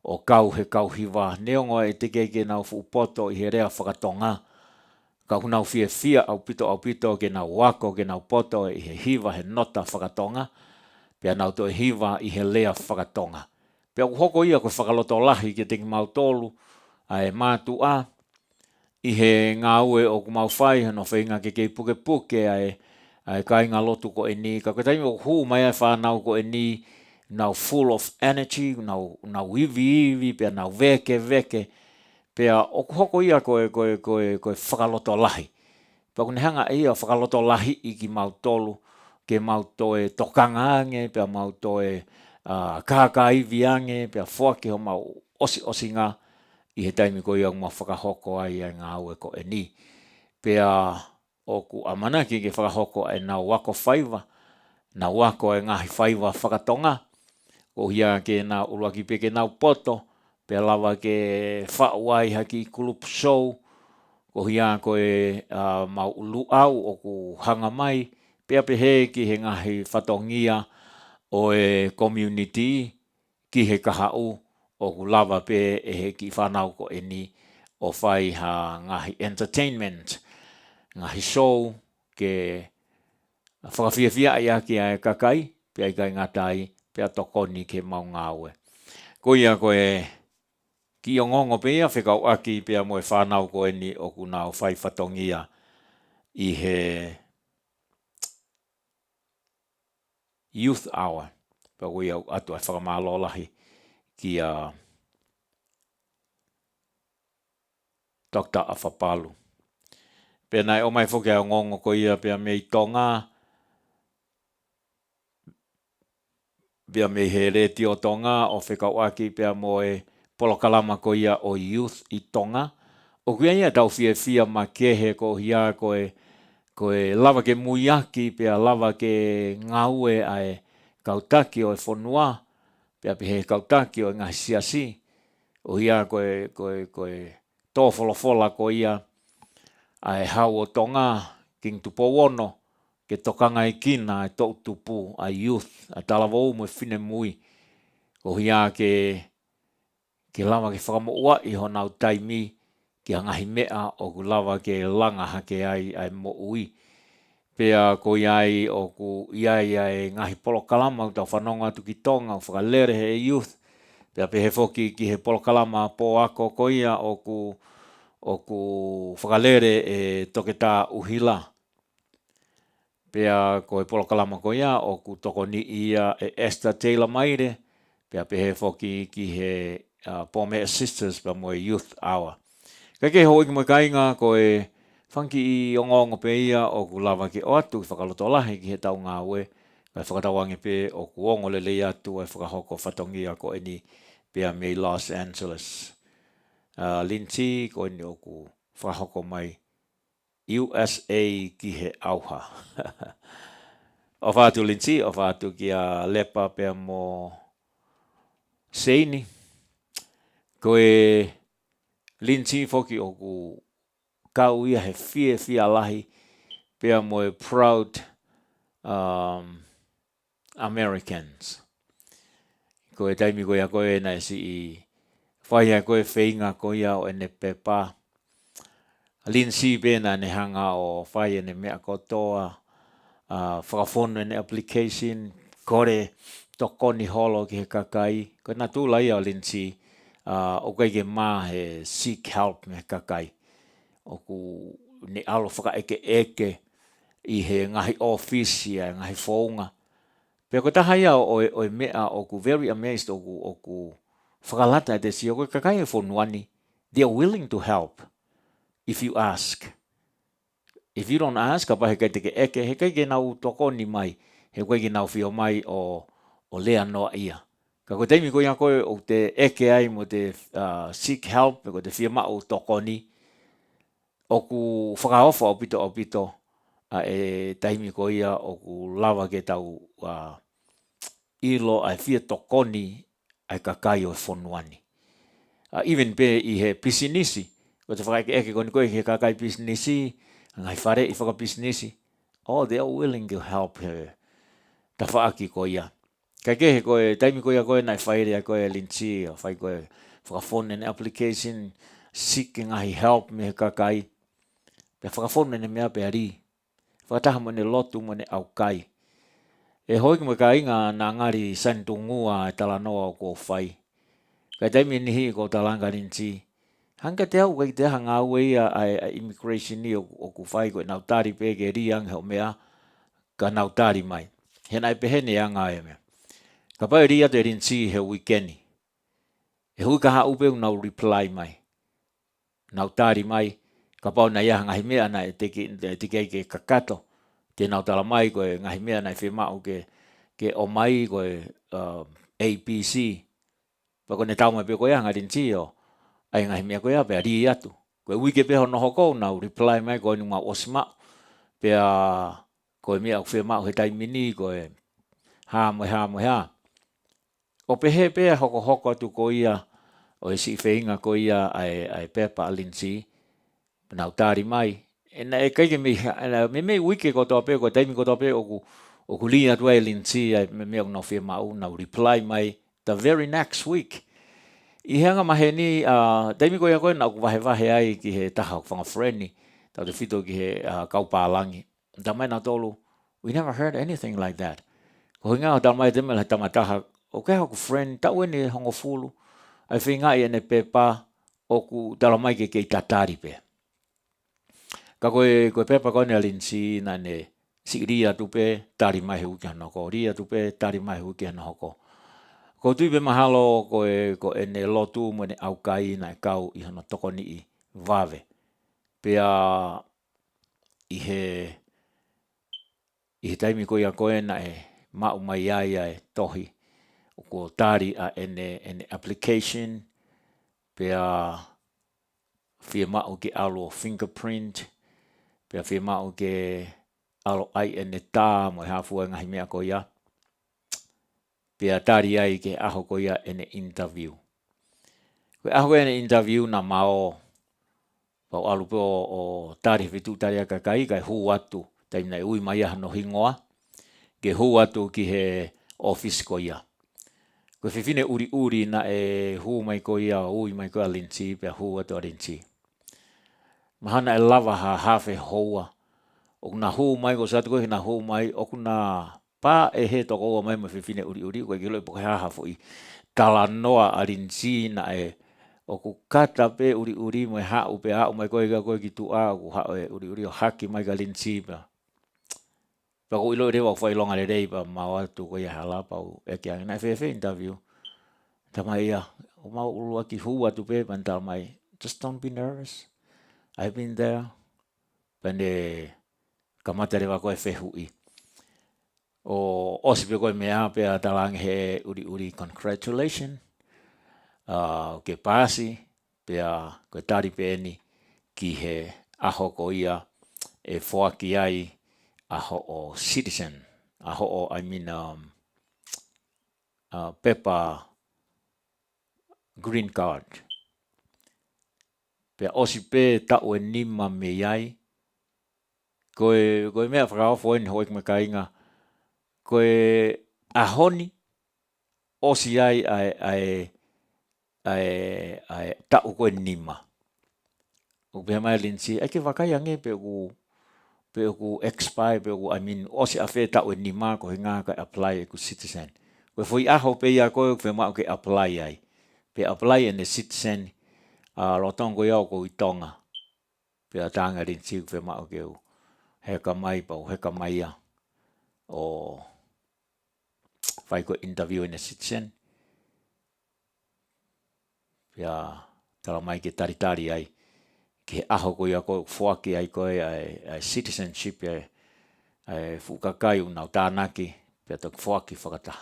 o kau he kau hiva neongo e teke ke nau fupoto i he rea whakatonga ka hunau fia au pito ke nau wako ke nau poto i he hiva he nota whakatonga pea nau to e hiva i he lea whakatonga pea hoko ia ko whakaloto lahi ke teki mau tolu ai mātu a i he ngā ue o kumau whai no whainga ke puke ai kainga lotu ko e ni ka taimi o hu mai ai whanau ko e ni now full of energy now ivi pe now veke pe o hoko ia ko whakaloto lahi pa kune hanga ia whakaloto lahi i ki mau tolu ke mau toe tokanga ange pe mau toe kaka ivi ange pe whake ho mau osi nga i he taimi ko ia ngā whakahoko ai ngā ue ko e ni pe o ku amana ki ke whakahoko e nā wako whaiva, nā wako e ngahi whaiva whakatonga, o hia ke nā uruaki peke nā poto, pe lawa ke whauai haki kulup show, ko hia ko e mau ulu au o ku hanga mai, pea pehe ki he ngahi whatongia o e community ki he kahau o ku lava pe e he ki whanau ko e ni o whai ha ngahi entertainment, ngahi show ke whakawhiawhia ai aki ai kakai, pe ai kai ngatai, pe a tokoni ke mau ngāwe. Ko ia ko e ki o ngongo pe ia whekau aki pe a moe whanau ko e ni o ku nāo whai whatongia i he youth hour. Pa ui au atu ai whakamālolahi ki a Dr. Afapalu. Pēnā o mai whoke au ngongo ko ia pēr mei tonga, pēr mei he reti o tonga, o whekau aki pēr moe polokalama ko ia o youth i tonga. O kuia ia tau fia ma kehe ko hia ko e lava ke muiaki, pēr lava ke ngaue ai kautaki o e whonua, pēr pehe kautaki o e ngahi siasi, o hia ko e tō wholofola ko ia, ai hau o tonga, king tupo wono, ke tokanga i kina, ai tō tupu, ai youth, ai talawau mo e whine mui, ko hia ke lava ke whakamo ua i honau taimi, ki ngahi mea o ku lava ke langa hake ai mo ui. Pea ko iai o ku iai ngahi polo kalama, o tau whanonga tu ki tonga, o whakalere he youth, pea pe he whoki ki he polo kalama po ako ko ia o ku whakalere e toke tā uhila. Pea ko e polo kalama ko ia o ku toko ni ia e Esther Taylor Maire, pea pe he whoki ki he Pomea Sisters pa mo e youth hour. Kake hoi ki mo kainga ko e whanki i ongongo pe ia o ku lava ki o atu, whakaloto lahi ki he tau ngā ue, kai whakatawangi pe o ku ongo lele atu e whakahoko whatongia ko e ni pea mei Los Angeles. Linti ko e ni o ku whakahoko mai USA ki he auha. O whātu Linti, o whātu ki a lepa pea mo Seini, ko e Linti foki o ku kau ia he fia lahi pea mo e proud Americans. Ko e taimi ko ia ko e na si i whaia ko e whainga ko ia o ene pepa. Linsi pēna ne hanga o whaia ne mea kotoa, whakafono ene application, kore tokoni holo ki he kakai. Ko nā tūla ia o Linsi, o kai ke mā he seek help me kakai. O ku ni alo whaka eke i he ngahi ofisi a ngahi whaunga. Pea ko taha ia o e mea o ku very amazed o ku whakalata e te si o ku kakai e whonuani. They are willing to help if you ask. If you don't ask, ka pahe kai te ke eke, he kai ke nau tokoni mai, he kai ke nau whio mai o lea noa ia. Ka koe teimi ko ia koe o te eke ai mo te seek help, ko te whio mao tokoni, o ku whakaofa o pito, e taimi ko ia o ku lawa ke tau ilo ai whia tokoni ai kakai o whonuani. Even pe i he pisinisi, ko te whakaike eke koni koe he kakai pisinisi, ngai whare i whakapisinisi, they are willing to help her. Ta whaaki ko ia. Kai kehe koe, taimi ko ia koe nai whaere a koe Linti, o whai koe whakafone an application, seeking ngai help me he kakai, pe whakafone ne mea pe ari, whakataha mo ne lotu mo ne au kai. E hoi ki mo ka inga nā ngari santungua e tala noa o ko whai. Kai taimi nihi ko talanga Linti, hanga te au kai te hanga au ia a immigration ni o ku whai koe nautari pe ke riang heo mea, ka nautari mai. Hena e pehene anga e mea. Ka pai ria te Linti he weekendi. E hui ka hau peu nau reply mai. Nautari mai, ka pau na ia ngahi mea na e teke ke kakato. Te nautala mai koe ngahi mea na e whemau ke o mai koe APC. Pa kone tau mai pe koe anga Linti o, ai ngahi mea koe ape a ri atu. Koe wike peho noho kou nau reply mai koe nunga osma. pea koe mea o whea mau he taimini koe ha ha. O pehe pea hoko atu ko ia o e si whainga ko ia ai pepa alinsi nau tari mai. E na e kaike me wike ko toa pe ko taimi ko toa pe o ku lia tu ai linsi ai me o no whea mau nau reply mai the very next week. I hanga mahe ni taimi ko ia koe na ku wahe ai ki he taha o whanga freni tau te whito ki he kaupālangi. Tamai na tolu, we never heard anything like that. Ko hinga o tamai te mele tamataha o ke haku friend tau ene hongo fulu ai whinga i ene pepa o ku talamai ke kei tatari pe. Ka koe pepa kone alinsi na ne si ria tupe tari mai huki hana hoko. Ria tupe tari mai huki hana hoko. Ko tui pe mahalo ko ene lotu mo ene aukai na e kau i hana tokoni i vave. Pea i he taimi ko ia koe na e mau mai ai e tohi. Ko tari a ene application pea fia mau ke alo fingerprint pea fia mau ke alo ai ene tā mo hafua ngahi mea ko ia pea tari ai ke aho ko ia ene interview ko aho ene interview na mao pau alu po o tari fitu tari a kakai kai hu atu taimna e ui mai no hingoa ke hu atu ki he office ko ia. Ko whiwhine uri na e hu mai ko ia ui mai ko a linsi pia hu atu a linsi. Mahana e lava hawhe hoa. O kuna hu mai ko satu koe na hu mai o kuna pa e he toko o mai ma whiwhine uri ko e kilo e poke haha fui. Tala noa a linsi na e o ku kata pe uri mo e hau pe hau mai koe ka koe ki tu a ku hau e uri o haki mai ka linsi pia. Pa ko ilo rewa fai longa le rei pa mawa tu ko ia hala pa e kia na fefe interview. Tama ia o mau ulua ki hua tu pe pantal mai. Just don't be nervous. I've been there. Pande kamata rewa ko e fehui. O osipe ko mea pe talang he uri congratulations. Ke pasi pe ko tari pe ni ki he aho ko ia e foaki ai aho o citizen, aho o, pepa green card. Pe osi pe tau e nima me iai, koe mea whakao foen hoek me kainga, koe ahoni osi ai tau koe nima. O pe mai linsi, ake wakai ange pe ku expire pe ku osi afe tau e nima ko hinga ka apply ku citizen. Ko foi aho pe ia ko fe ma ke apply ai. Pe apply en citizen lotong ko ia ko itonga. Pe atanga linsi fe ma ke he ka mai pa he ka mai ia. O fai ko interview en citizen. Ya tala mai ke tari ai. Ke aho ko ia ko fuaki ai ko ai citizenship ai fukakai una tanaki pe to fuaki fakata.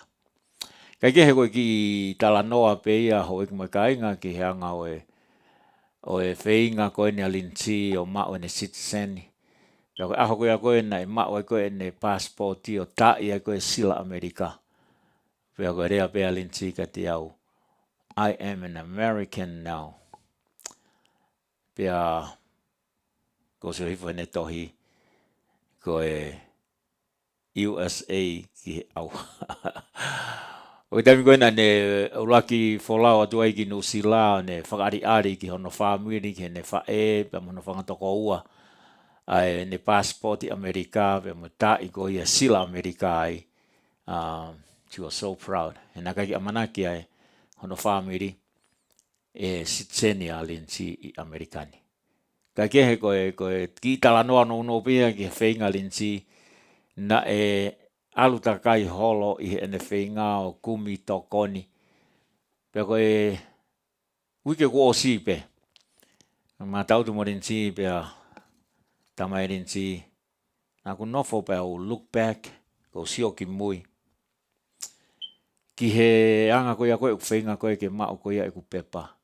Kai ke he ko ki tala noa pe ia ho ek mai kainga ki hanga o e feinga ko ne alinsi o ma o ne citizen. Pe ko aho ko ia ko na ma o ko ne passport o ta ia ko sila Amerika. Pe ko rea pe alinsi ka ti au. I am an American now. Pea ko se hifo ne tohi ko e USA ki au. O tami ko na ne ulaki folao atu ai ki no sila ne whakari ki hono whamiri ki ne whae pe mono whangatoko ua. Ai ne passport Amerika pe mo tai ko ia sila Amerika ai. She was so proud. E naka ki amanaki ai hono whamiri e sitseni alinsi i Amerikani. Ka kehe koe ki tala noa no pia ki whainga linsi na e aluta kai holo i ene whainga o kumi tokoni. Pea koe wike ko o sipe. Ma tautu mo linsi pea tamai linsi. Na ku nofo pea o look back ko sio ki mui. Ki he anga koe a koe u whainga koe ke mao koe a ku pepa.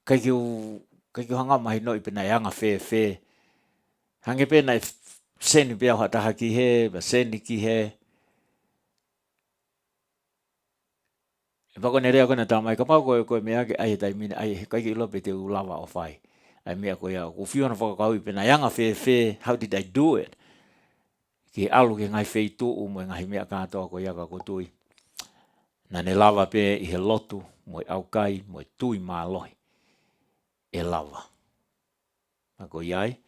Kai ki hanga mahi no i pena anga fe Hange pena e seni pia hataha ki he, ba seni ki he. E wako ne rea kona tamai, ka pau koe mea ke ai tai mine, ai kai ki lope te ulawa o whai. Ai mea koe au, ko whiona whakakau i pena, yanga whe, how did I do it? Ki alu ke ngai whei tu umo e ngahi mea kātoa ko iaga ko tui. Na ne lava pe i he lotu, mo i au kai, mo i tui mālohi. E lava. Ako iai.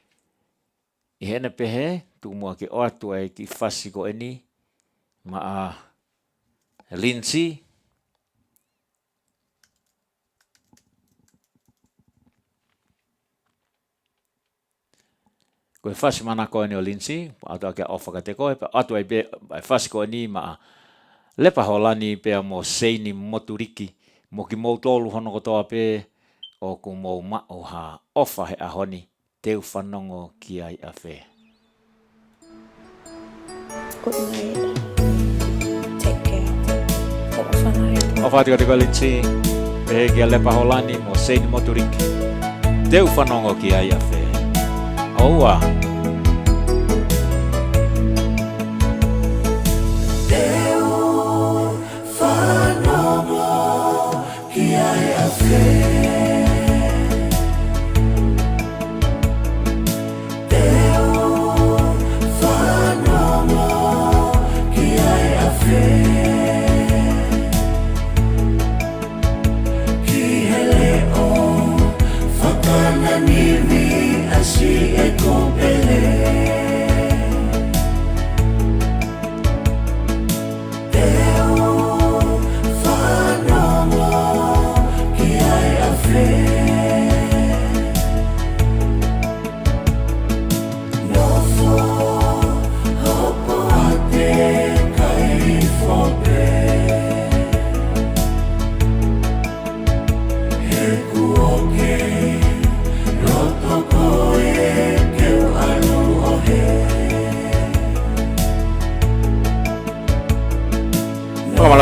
I hene pehe, tu mua ke oatua e ki whasi ko eni, ma a Lindsay. Ko e whasi mana ko eni o Lindsay, atua ke ofa ka te koe, atua e whasi ko eni ma a lepa holani pe mo seini moturiki, mo ki mou tolu hono ko toa pe, o ku mou mao ha ofa he ahoni, teu whanongo ki ai a whea. Good night. Take care. Ofa tika tika Lindsay, pehe ki a lepa holani mo seini moturiki, teu whanongo ki ai a whea. Oua.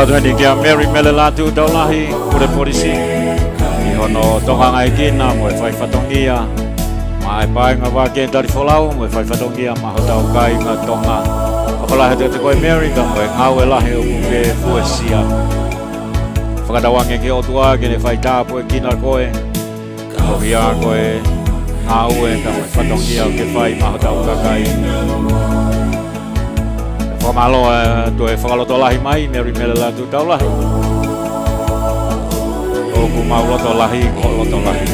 Tuani kia Mary Melelatu taulahi ure polisi i hono tonga ngai kina mo e whai whatongia ma e pai ngā wāke tari wholau mo e whai whatongia ma ho tau kai ngā tonga whakalahe te koe Mary ka mo e ngau e lahe o kuke fuesia whakatawange ki o tua ke ne whai tāpu e kina koe o hia koe ngau e ka mo e whatongia o ke whai ma ho tau kakai Whamalo to e whakaloto lahi mai, Mary Melelatu tau lahi. O ku mau loto lahi, ko loto lahi.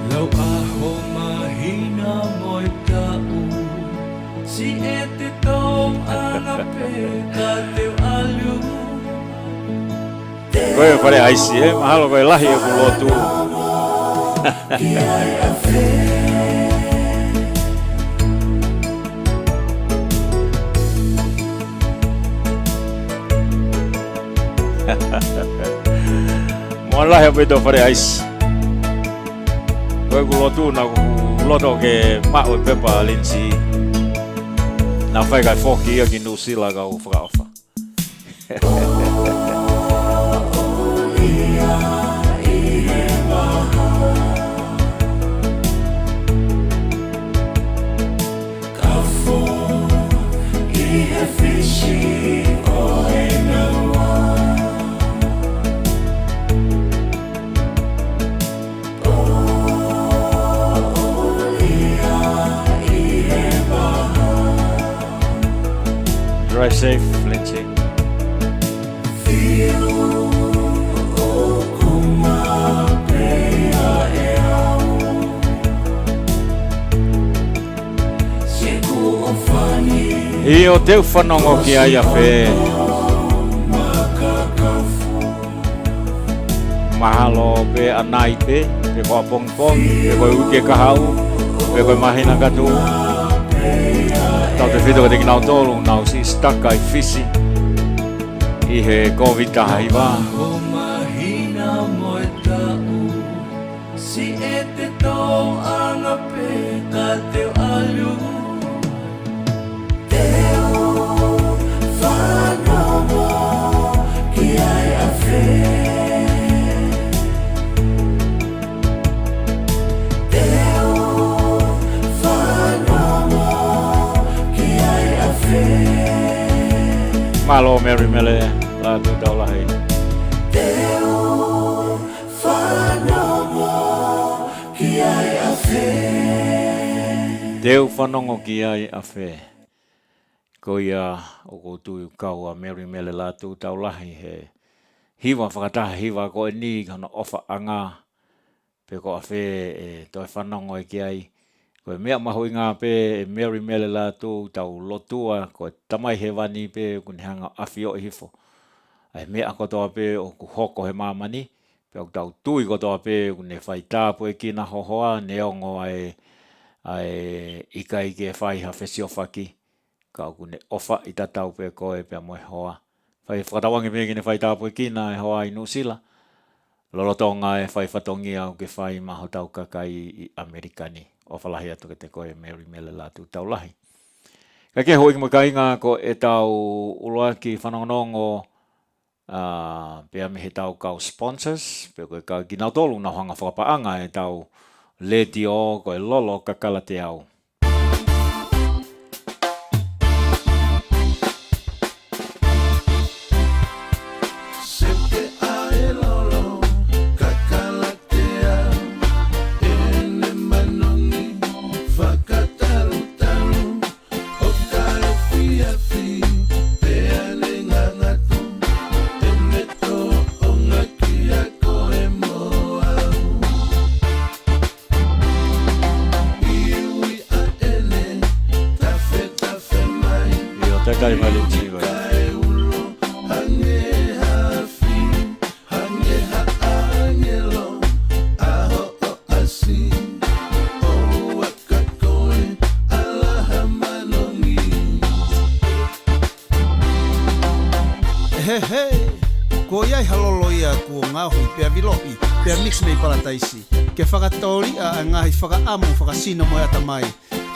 Lau aho mahina moi tau, si e te tong anga pe ka teu alu. Koe whare aisi mahalo koe lahi e ku lotu. Mola he bedo fare ice. Koe ku lotu na ku loto ke mao e pepa Lindsay. Na whai kai whoki ia ki nusila ka u whakaofa. Drive safe, Lindsay. I o teu whanongo ki ai a whē. Mahalo pe anai pe koa pong pong, pe koe uke kahau, pe koe mahina katu. Tau te whito ka te kinau tolu, nau si staka I whisi. I he COVID tahi wā. Si e te tō anga pe ka teu alu. Malo Mary Mele la tu taulahi. Deo whanongo ki ai a whe. Deu whanongo ki ai a whe. Ko ia o koutu kau a Mary Mele la tu taulahi he. Hiwa whakataha hiwa ko e ni kana ofa anga. Pe ko a whe e toi whanongo e ki ai. Ko e mea mahui ngā pe e Mary Mele la tu tau lotua. Ko e tamai he wani pe kuni hanga awhio e hifo. Ai mea kotoa pe o ku hoko he mamani. Pe o tau tui kotoa pe kune whai tāpu e kina hohoa. Neongo ai ika ike e whai ha whesio whaki. Ka kune ofa i tatau pe koe pe moe hoa. Whai whakatawangi pe kine whai tāpu e kina e hoa i Nusila. Lolotonga e whai whatongi au ke whai maho tau kakai i Amerikani. O whalahi atu ke te koe Mary Mele la tu tau lahi. Ka ke hoi ki mo kainga ko e tau uloaki whanongonongo pea me he tau kau sponsors. Pea koe ka ginau tolu na hanga whakapaanga e tau le dio ko e lolo kakala te au. Ke whakatauri a ngahi whakaamu whakasino mo ata mai.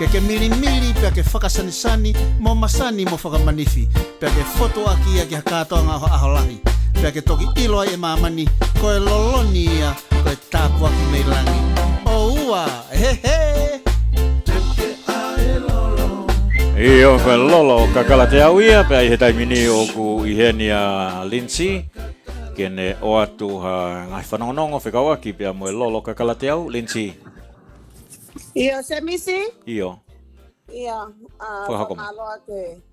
Ke miri pia ke whakasanisani mo masani mo whakamanifi. Pia ke foto aki a ke hakatoa ngā aholahi. Pia ke toki ilo ai e mamani koe loloni ia koe tāpu aki mei langi. O ua, he he! Io koe lolo kakala te au ia pia i he taimini o ku ihenia Lindsay. Kene o atu ha ngai whanongonongo whikawaki pia moe lolo kakala te au, Lindsay. Io, se misi? Io. Io, whakakoma. whakaloa ke.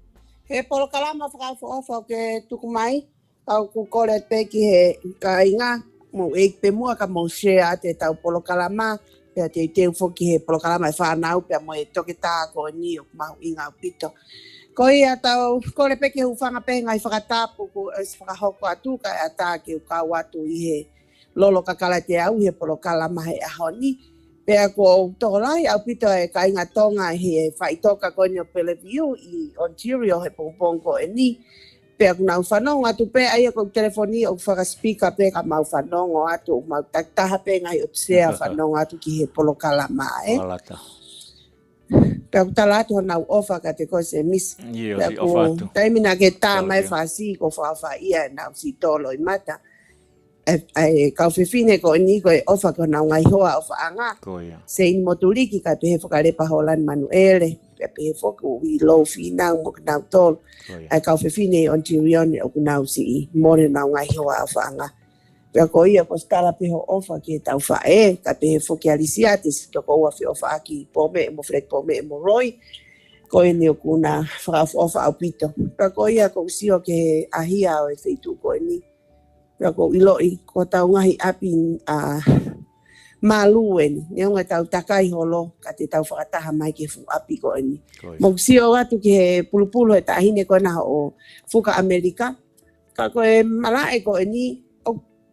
He polokalama whakawha ke tukumai. Tau ku kore peki he ka inga. Mo eik pe mua ka mo share te tau polokalama. Pia te teu whoki he polokalama e whanau. Pia mo e toke tā ko ni o mahu inga o pito. Ko ia tau kore peke hu whanga penga i whakatapu ku es whakahoko atu ka e ata ke u kau atu i he lolo kakala te au he polokalama he ahoni. Pea ko tolai au pito e ka inga tonga he whaitoka koni o Bellevue i Ontario he pongpongo e ni. Pea ku nau whanongo atu pea ia ko telefoni o whakaspeaker pe ka mau whanongo atu mau taktaha penga i o tsea whanongo atu ki he polokalama e. Walata. Pea ku talatu nau ofa ka te koe se mis. Io, si ofa atu. Taimina ke tā mai whasi ko whawha ia nau si tolo i mata. E kau whiwhine ko ni ko e ofa ko nau ngai hoa o whaanga. Ko ia. Se in moturiki ka pehe whakarepa holan manuele. Pea pehe whoku i lo whinau mo nau tolo. E kau whiwhine i Ontario o nau si i more nau ngai hoa o whaanga. Pea ko ia ko stala peho ofa ki tau whae. Ka pehe whoki alisiatis. Toko ua whi ofa aki pome e mo Fred pome e mo Roy. Ko e ni o kuna whakaofa au pito. Pea ko ia ko usio ke ahia o e wheitu ko e ni. Pea ko iloi ko tau ngahi api malu e ni. Neo ngai tau takai holo ka te tau whakataha mai ke fu api ko e ni. Mo usio atu ke he pulupulu e tahine ko na o fuka Amerika. Ka ko e malae ko e ni.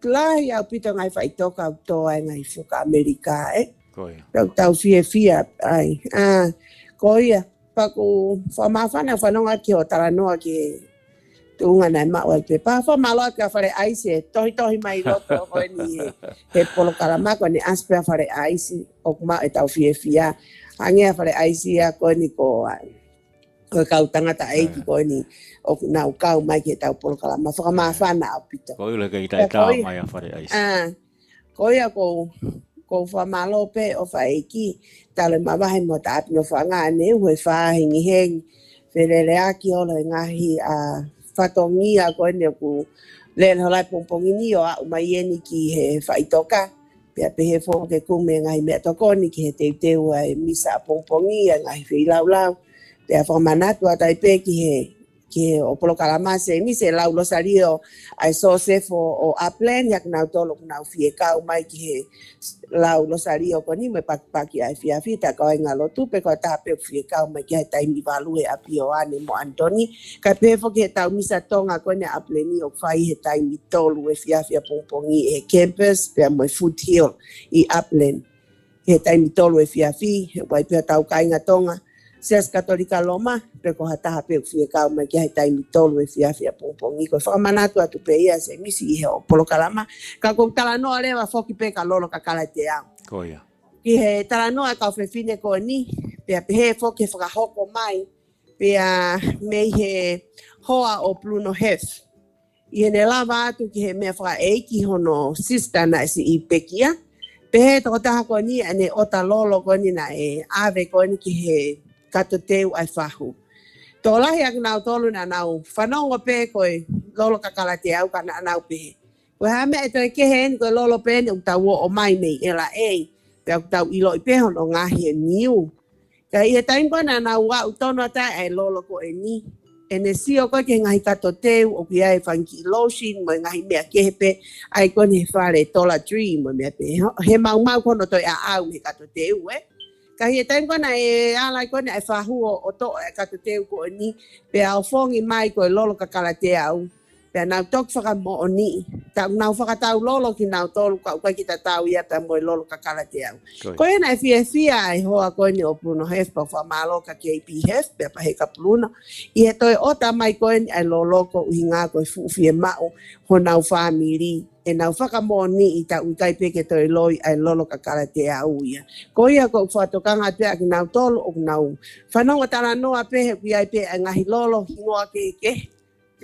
Lahi au pito ngai whaitoka au toa ngai fuka Amerika e. Ko ia. Pea tau fia ai. Ko ia. Paku whamawhana whanonga ki o taranoa ki tuunga nei maua pe pa whamaloa ki a whare aisi tohi mai roto o ni he polokalama ko ni aspea whare aisi o kuma e tau fia hange a whare aisi a ko ni ko kau tangata eiki ko ni o nau kau mai ki tau polokalama whamawhana au pito ko ule ke itai tā mai a whare aisi ko ia ko whamalo pe o whaeki tale mawahe mo ta apino whanga ne ue whahingi hengi wherere aki olo ngahi whatongia ko ne ku le halai pongpongi ni o a mai ni ki he whaitoka. Pea pehe fo ke kume ngai mea toko ni ki he teu ai misa pongpongi ngai whi lau. Pea whamanatu a tai pe ki he o polo kalamase mi se lau losario ai so se fo o upland yak nau tolo nau fie kau mai ki he lau losario ko ni me paki ai fia fita ko ai ngalo tu pe ko ta pe fie kau mai ki tai mi value a pio ane mo Antoni ka pe fo ke tau misa tonga ko ne apleni o fai he tai mi tolu e fia pongpongi e campus pe mo foothill I upland he tai mi tolu e fia wai pe tau kai nga tonga Sias Katolika Loma, pe ko hataha pe fie kau mai ki hai tai mitolu e fia pongpongi ko whamanatu atu pe ia se misi I he o polo kalama. Ka kou talanoa lewa foki pe ka lolo ka kala te au. Koia. Ki he talanoa kau whewhine ko ni, pe he foki whakahoko mai, pe mei he hoa o Pluno Hef. I he ne lava atu ki he mea whaka eiki hono sista na isi I pekia. Pe he toko taha ko ni ane ota lolo ko ni na e ave ko ni ki he kato teu ai whahu. Tō lahi ak nau tolu na nau whanongo pe koe lolo kakala te au ka na nau pehe. Koe hame e toi kehen koe lolo pe ni tau o mai mei e la e. Pe au tau ilo I peho no ngahi e niu. Ka I he taim koe na nau wa utono ata e lolo ko e ni. E ne sio koe ke ngahi kato teu o ki ai whanki lotion mo ngahi mea kehepe ai koe ni he whare tola tree mo mea pe. He mau kono toi a au he kato teu Ka hia taim kona e alai kona e whahu o to e kato teu ko ni pe au fongi mai ko e lolo kakala te au. Pe nau tok whaka mo o ni. Ta nau whakatau lolo ki nau tolu ka ukai ki ta tau ia pe mo e lolo kakala te au. Ko e na e fia e hoa koe ni o Pluno Hef pa whamalo ka KP Hef pe pa he ka Pluno. I he toi ota mai koe ni e lolo ko uhinga ko e fuufie mau ho nau whamiri. E nau whakamoni I ta ukai peke toi loi ai lolo kakala te au ia. Ko ia ko whatokanga te aki nau tolo o nau. Whanonga tala noa pehe ki ai pe a ngahi lolo hingoa ke.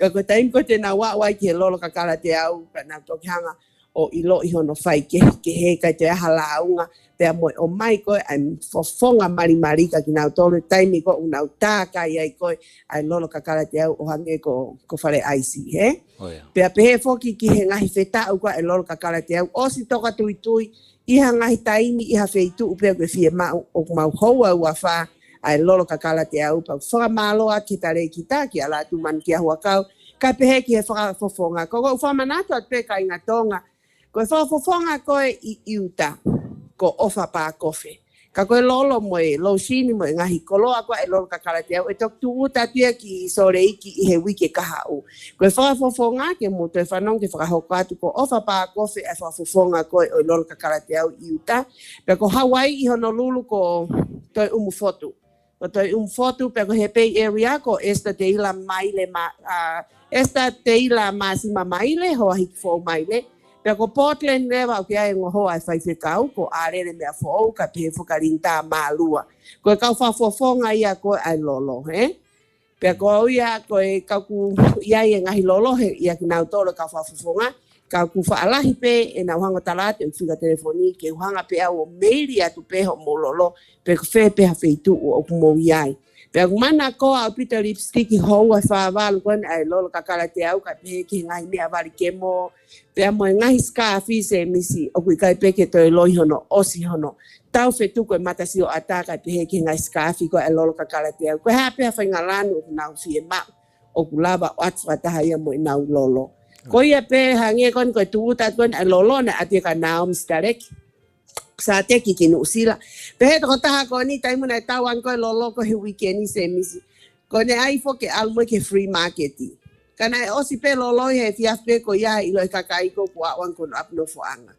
Ko taim ko te nau wai ki he lolo kakala te au pa nau toki hanga o ilo I hono whai ke he kai te aha launga. Pea moe o mai koe ai fofonga marimarika ki nau tolo taimi ko unau tāka I ai koe ai lolo kakala te au o hange ko whare aisi he. Pea pehe foki ki he ngahi whetau koe ai lolo kakala te au. Osi toka tui iha ngahi taimi iha wheitu upea koe fie mau o mau houa ua wha ai lolo kakala te au. Pau whakamaloa ki tare ki tā ki ala tu man ki ahua kau. Ka pehe ki he whakafofonga. Ko whamanatu at pe ka inga tonga. Koe whakafofonga koe I iuta. Ko ofa pa kofe. Ka koe lolo moe loshini moe ngahi koloa koe e lolo kakala te au. E tok tu uta tia ki sore iki I he wike kaha u. Koe whakafofonga ke mo te whanong ke whakahoko atu ko ofa pa kofe e whakafofonga koe o lolo kakala te au I uta. Pe ko Hawaii I Honolulu ko toi umufotu. Ko toi umufotu pe ko he Bay Area ko esta te ila maile esta te ila masima maile hoa hiki fo maile. Pea ko Portland lewa o ke ai ngoho ai whaiwhekau ko arere mea fōu ka pehe whakarinta mālua. Ko e kau whafofonga ia ko ai lolo, he? Pea ko au ia ko e kau ku iai e ngahi lolo he ia ki nau tolo kau whafofonga. Kau ku whaalahi pe e nau hanga talate o whiga telefoni ke uhanga pe au o meiri atu peho mo lolo pe ko whee peha wheitu o kumo iai. Pea kumana ko au pita lipstick I hou ai whaavalu kone ai lolo kakala te au ka pehe ki ngai mea wali kemo. Pea moe ngahi scarfi se misi o kui kai peke toi loi hono osi hono. Tau whetu koe matasi o ataka pehe ki ngai scarfi ko ai lolo kakala te au. Koe haa peha whaingalanu o kunau fie mau o kulava o atu wataha ia moe nau lolo. Ko ia pe hange kon koe tuutat kon ai lolo na ati ka naom stareki. Sa te ki ki nuusila. Pehe toko taha ko ni taimu na tauan koe lolo ko he weekend se misi. Ko ne ai fo ke almo ke free marketi. Kana e osi pe lolo he fiaf pe ko ia ilo kakai ko kuawan ko apno fo anga.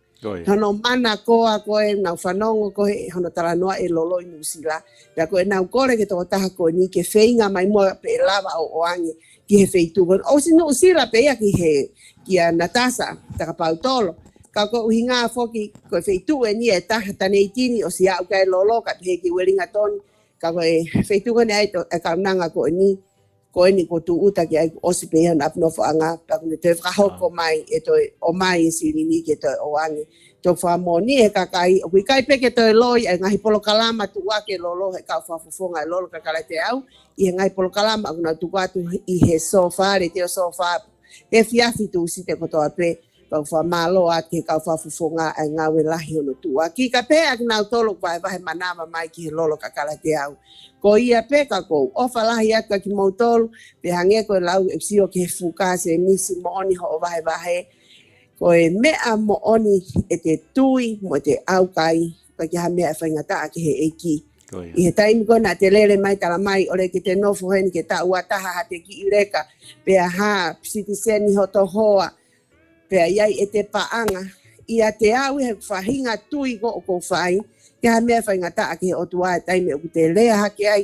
Hono mana ko a ko e na whanongo ko he hono talanoa e lolo I nuusila. Pea ko e nau kore ke toko taha ko ni ke whainga mai mua pe lava o oange ki he wheitu. Osi nuusila pe ia ki he ki a Natasa takapau tolo. Ka ko uhinga foki ko feitu e ni e taha tanei tini o si au kai lolo ka pehe ki Wellington toni. Ka ko e feitu ko ne ai to e kaunanga ko ni ko tu uta ki ai osi pehe na apno whaanga. Pa ko ne te whakahoko mai e toi o mai e sirini ke toi o ange. to fa moni e kakai o kai peke to loi e ngai polo kalama tu ake lolo he ka fa fofonga lolo ka kala te au i ngai polo kalama una tu atu i he sofa le te sofa e fiafi tu si te koto ape ka fa malo ake ka fa fofonga e ngawe lahi no tu aki ka pe ak na tolo pa va he manama mai ki lolo ka kala te au ko ia pe ka ko o fa lahi aka ki mo tolo pe hange ko lau e si o ke fuka se nisi mo oni ho va he ko e mea mo oni e te tui mo te aukai pa ki ha mea whaingata ki he eki. I he taimi kona te lele mai tala mai ore ki te nofo heni ke ta uataha ha te ki ireka pea ha citizen hoto hoa pea iai e te paanga ia te au he whahinga tui ko o ko whai ki ha mea whaingata ki he otua e taimi o te lea hake ai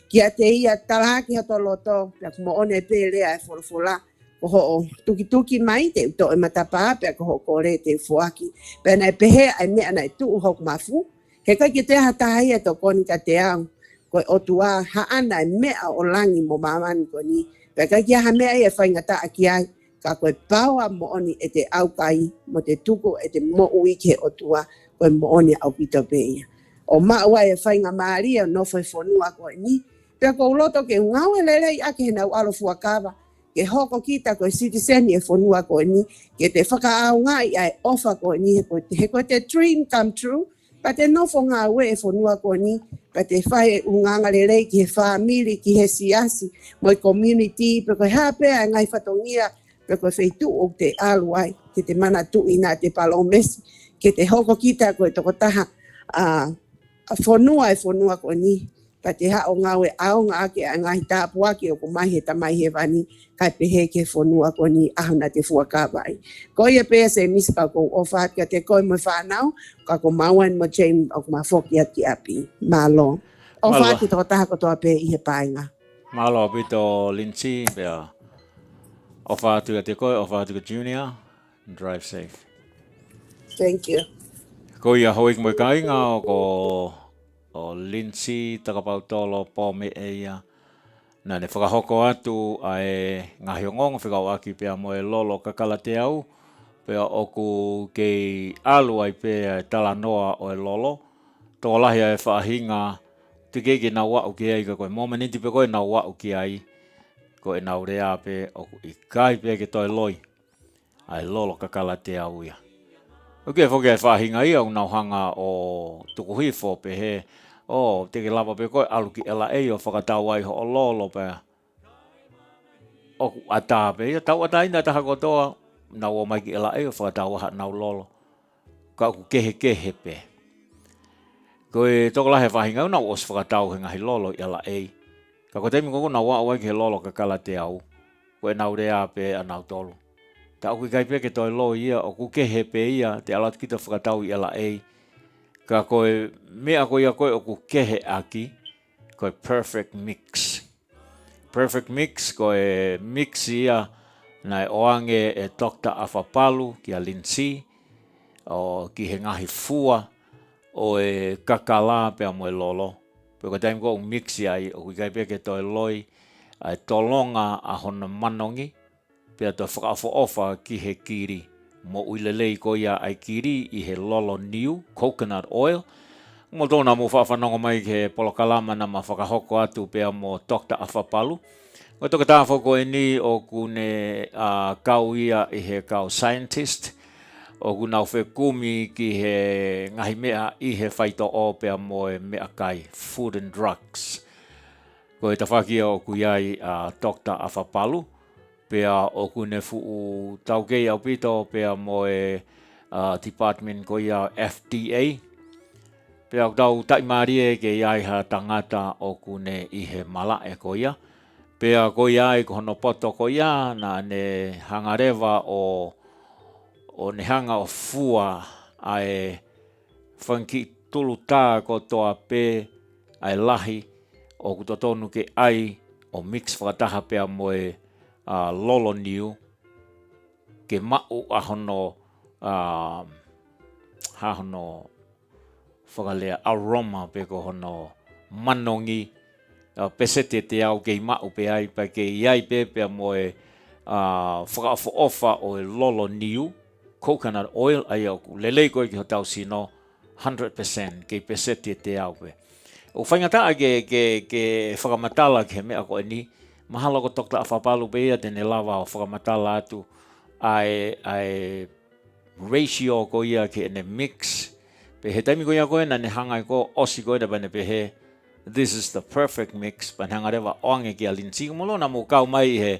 ki a te ia tala haki hoto loto pea mo one pe lea e wholofola ho tuki mai te to e matapa pe ko kore te fuaki pe na pehe ai me ana tu ho mafu he ka ki te hata ai to koni ka te au ko o tua ha ana me o langi mo maman ko ni pe ka ki ha me ai e fainga ta aki ai ka ko pawa mo oni e te au kai mo te tuko e te mo uike o tua ko mo oni au pito pe o ma wa e fainga maria no foi fonua ko ni pe ko loto ke ngawe lele ake na alo fuakava ke hoko kita ko citizen e fonua ko ni ke te whakaau ngai ai ofa ko ni he ko te dream come true pa te nofo ngā we e fonua ko ni pa te whae unganga lelei ki he family ki he siasi mo i community pe ko hapea ngai whatongia pe ko wheitu o te alu ai ke te mana tu ina te palomesi ke te hoko kita ko e toko taha fonua e fonua ko ni pa te hao ngawe au ngā ke a ngai tāpua ke o ko mai he tamai he wani kai pehe ke fonua ko ni ahuna te fuakawai. Ko ia pea se mispa ko o whaat ka te koe mo whanau, ka ko mawan mo chain o ko mafoki ati api. Malo. O whaat ki toko taha ko toa pe i he painga. Malo pito Lindsay, pea o whaatu ka te koe, o whaatu ka junior, drive safe. Thank you. Ko ia hoik mo kainga o ko o Lindsay takapau tolo po me eia. Na ne whakahoko atu ai ngahi o ngongo whikau aki pia mo e lolo kakala te au. Pia oku kei alu ai pia tala noa o e lolo. Tō lahi ai whaahinga te keiki nau wau ki ai ka koe momeniti pe koe nau wau ki ai. Ko e nau rea pe oku i kai pia ke toi loi. Ai lolo kakala te au ia. Oke whoke ai whaahinga ia o nau hanga o tukuhifo pe he. O, te ke lapa pe koe alu ki ela ei o whakatau ai ho o lolo pe. O ata pe, ia tau ata ina taha kotoa, nau o mai ki ela ei o whakatau aha nau lolo. Ka ku kehe pe. Koe toko lahe whahinga nau os whakatau he ngahi lolo i ela ei. Ka ko teimi koko nau wau ai ki he lolo ka kala te au. Koe nau rea pe a nau tolu. Ta au ki kai pe ke toi lo ia, o ku kehe pe ia, te alat kita whakatau i ela ei. Ka koe mea koe ia koe o ku kehe aki, koe perfect mix. Perfect mix, koe mix ia nai oange e Dr. Afapalu ki a Lindsay, o ki he ngahi fua, o e kakala pea mo e lolo. Pea koe taim ko mix ia i, o kui kai pea ke toi loi, ai tolonga a hona manongi, pea toi whakaafo ofa ki he kiri. Mo uilelei ko ia ai kiri i he lolo niu, coconut oil. Mo tōna mo whawhanonga mai ke polokalama na ma whakahoko atu pea mo Dr. Afapalu. Ko toka tāwhoko e ni o kune kau ia i he kau scientist. O kunau whekumi ki he ngahi mea i he whaito o pea mo e mea kai, food and drugs. Ko e tawhakia o kuiai Dr. Afapalu. Pea o kune fuu taukei au pito pea mo e department ko ia FDA. Pea tau taimarie ke iai ha tangata o kune i he mala e ko ia. Pea ko iai ko hono poto ko ia na ne hangarewa o ne hanga o fua ai whanki tulu tā ko toa pe ai lahi o kutotonu ke ai o mix whakataha pea mo e lolo niu ke mau ahono hahono whakalea aroma pe ko hono manongi pesete te au ke mau pe ai pa ke iai pe pea mo e whakaafo ofa o e lolo niu coconut oil ai o ku lelei koe ki ho tau sino 100% ke peseti te au pe. O whaingata ke whakamatala ke mea koe ni, mahalo ko tokta a whapalu pe ia tene lava o whakamatala atu ai ratio ko ia ke ene mix. Pe he taimi ko ia koe na ne hangai ko osi koe da bane pe he, this is the perfect mix, pan hanga rewa oange ki a linsi. Molo na mo kau mai he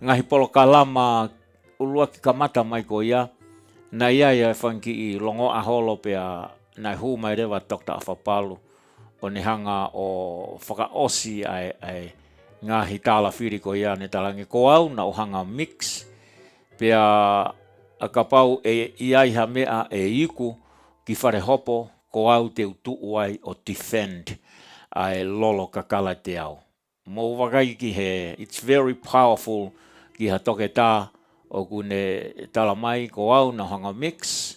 ngahi polo kalama ulua ki kamata mai ko ia, na ia whanki i longo a holo pe a nai hu mai rewa tokta a whapalu. O ne hanga o whakaosi ai ngahi tala whiri ko ia ne talangi ko au na o hanga mix. Pe a kapau iaiha mea iku ki whare hopo ko au te utu uai o defend ai lolo kakala te au. Mo wakai ki he, it's very powerful ki ha toke tā o kune tala mai ko au na hanga mix.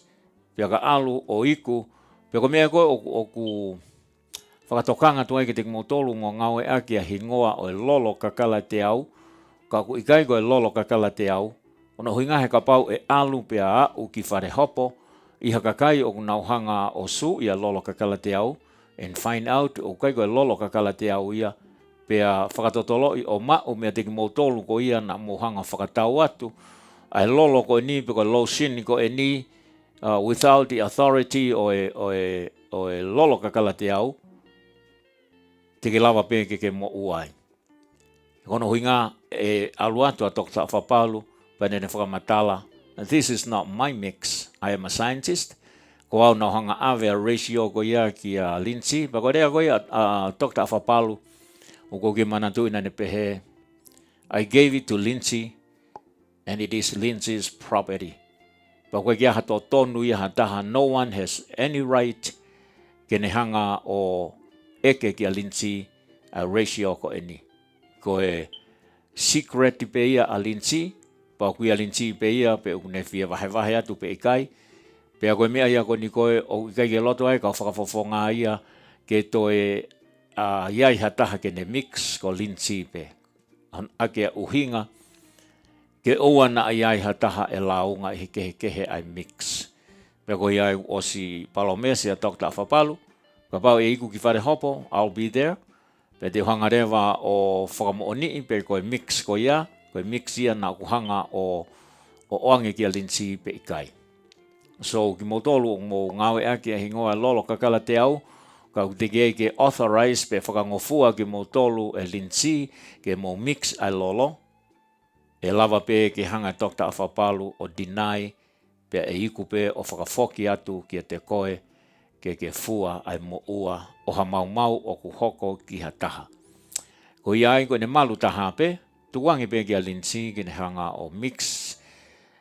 Pe ka alu o iku, pe ko mea koe o ku whakatokanga tuai ki te kumotolu ngō ngaue aki a hingoa o lolo kakala te au. Ka ku ikai koe lolo kakala te au. Ona hui ngahe ka pau alu pe a au ki whare hopo. Iha kakai o kunauhanga o su ia lolo kakala te au. And find out o kai koe lolo kakala te au ia. Pe a whakatotolo i o mao mea te kumotolu ko ia na mohanga whakatau atu. Ai lolo ko ni pe ko low sin ko ni without the authority o lolo kakala te au. Te ke lava pe ke mo uai. Kono hui ngā alu atu a tokta whapalu, pane ne whakamatala. This is not my mix. I am a scientist. Ko au na hanga ave a ratio ko ia ki a linsi. Pa ko rea ko ia tokta whapalu. O ko ke manatu ina ne pehe. I gave it to Lindsay and it is Lindsay's property. Pa ko kia hato tonu ia hataha. No one has any right ke ne hanga o eke ki a Lindsay a ratio ko eni. Ko secret pe ia a Lindsay. Pa kui a Lindsay pe ia pe ukune fia vahe atu pe ikai. Pe a koe mea ia ko ni koe o ikai ke loto ai ka whakafofonga ia ke toe iai hataha ke ne mix ko Lindsay pe. Ake a uhinga ke oua na iai hataha e launga i kehe ai mix. Pe ko iai osi palomese a tokta whapalu. Ka pau e iku ki whare hopo, I'll be there. Pe te hangarewa o whakamooni pe koe mix ko ia. Koe mix ia na kuhanga o oange ki a Lindsay pe ikai. So ki motolu mo ngawe ake a hingoa lolo kakala te au. Ka uteke ke authorize pe whakangofua ki motolu e Lindsay ke mo mix ai lolo. E lava pe ke hanga tokta a whapalu o deny pe e iku pe o whakafoki atu ki a te koe ke fua ai mo ua o ha mau o ku hoko ki ha taha. Ko iai ko ne malu taha pe, tuwangi pe ki a Lindsay ki ne hanga o mix.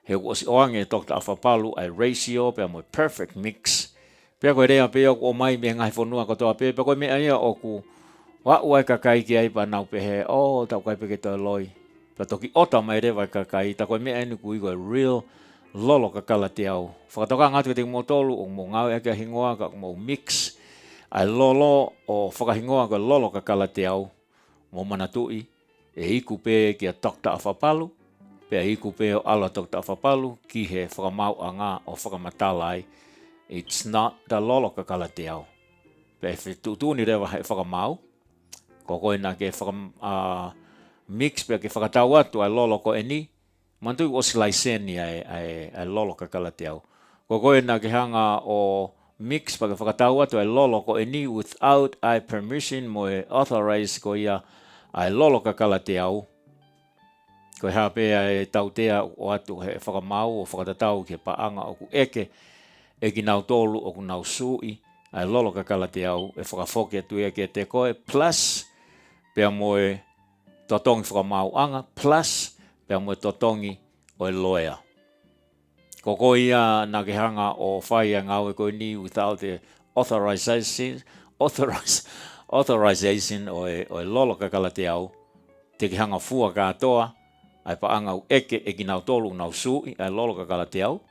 He osi oange tokta a whapalu ai ratio pe a mo perfect mix. Pe ko rea pe o mai me ngai fonua ko toa pe ko me ia o ku wa uai kakai ki ai pa nau pe he tau kai pe ke to loi. Pa toki ota mai rewa kakai ta ko me enu ku i ko real lolo kakala te au. Whakatoka ngātu te motolu o mo ngau eke hingoa ka mo mix. Ai lolo o whakahingoa ka lolo kakala te au. Mo manatui e iku pe ki a tokta a whapalu. Pe a iku pe o ala tokta a whapalu ki he whakamau a ngā o whakamatalai. It's not the lolo kakala te au. Pe e tūtūni rewa he whakamau. Ko koe na ke mix pe ke whakatau atu ai lolo ko eni. Mantu o silaiseni ai lolo kakala te au. Ko koe na ke hanga o mix pa ke whakatau atu ai lolo ko eni without ai permission mo e authorize ko ia ai lolo kakala te au. Ko hea pe ai tautea o atu he whakamau o whakatatau ke paanga o ku eke e ki nau tolu o ku nau sui ai lolo kakala te au e whakafoke atu e ke te koe plus pe a moe totongi whakamau anga plus pe a moe totongi o e loea. Ko ia na ke hanga o whai a ngau e koe ni without the authorization o e lolo kakala te au. Te ke hanga fua katoa ai paanga u eke e ki nau tolu nau sui ai lolo kakala te au.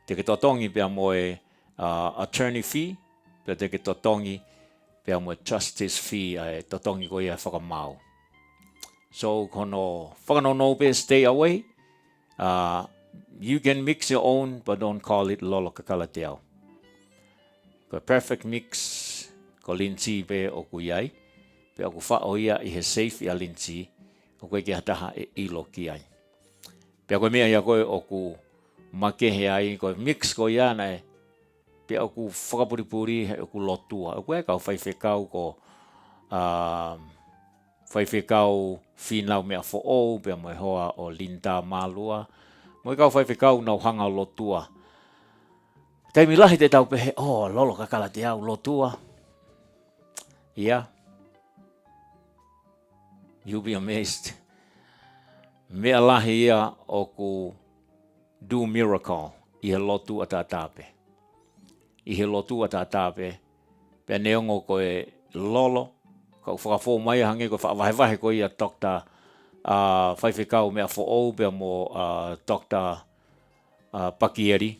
Te ke totongi pe a moe attorney fee, pe te ke totongi pe a moe justice fee ai totongi ko ia whakamau. So kono whakanono pe stay away. You can mix your own, but don't call it lolo kakala te au. Ko perfect mix, ko linsi pe o kuyai, pe o kufa o ia I he safe I a linsi, o koe ke hataha e ilo ki ai. Pe koe mea ia koe o ku makehe ai, koe mix ko ia na e, pe o ku whakapuripuri he o ku lotua. O koe kau whaiwhekau ko whaiwhekau whinau mea fo'ou, pe moe hoa o linta malua, moe kau whaiwhekau nau hanga o lotua. Taimi lahi te tau pehe, lolo kakala te au lotua. Yeah. You'll be amazed. Mea lahi ia o ku do miracle I he lotu a tātāpe. I he lotu a tātāpe, pe neongo koe lolo, kau whakafo mai hange koe whaawahewahe koe ia Dr. Whaiwhekau mea fo'ou pia mo Dr. Pakieri,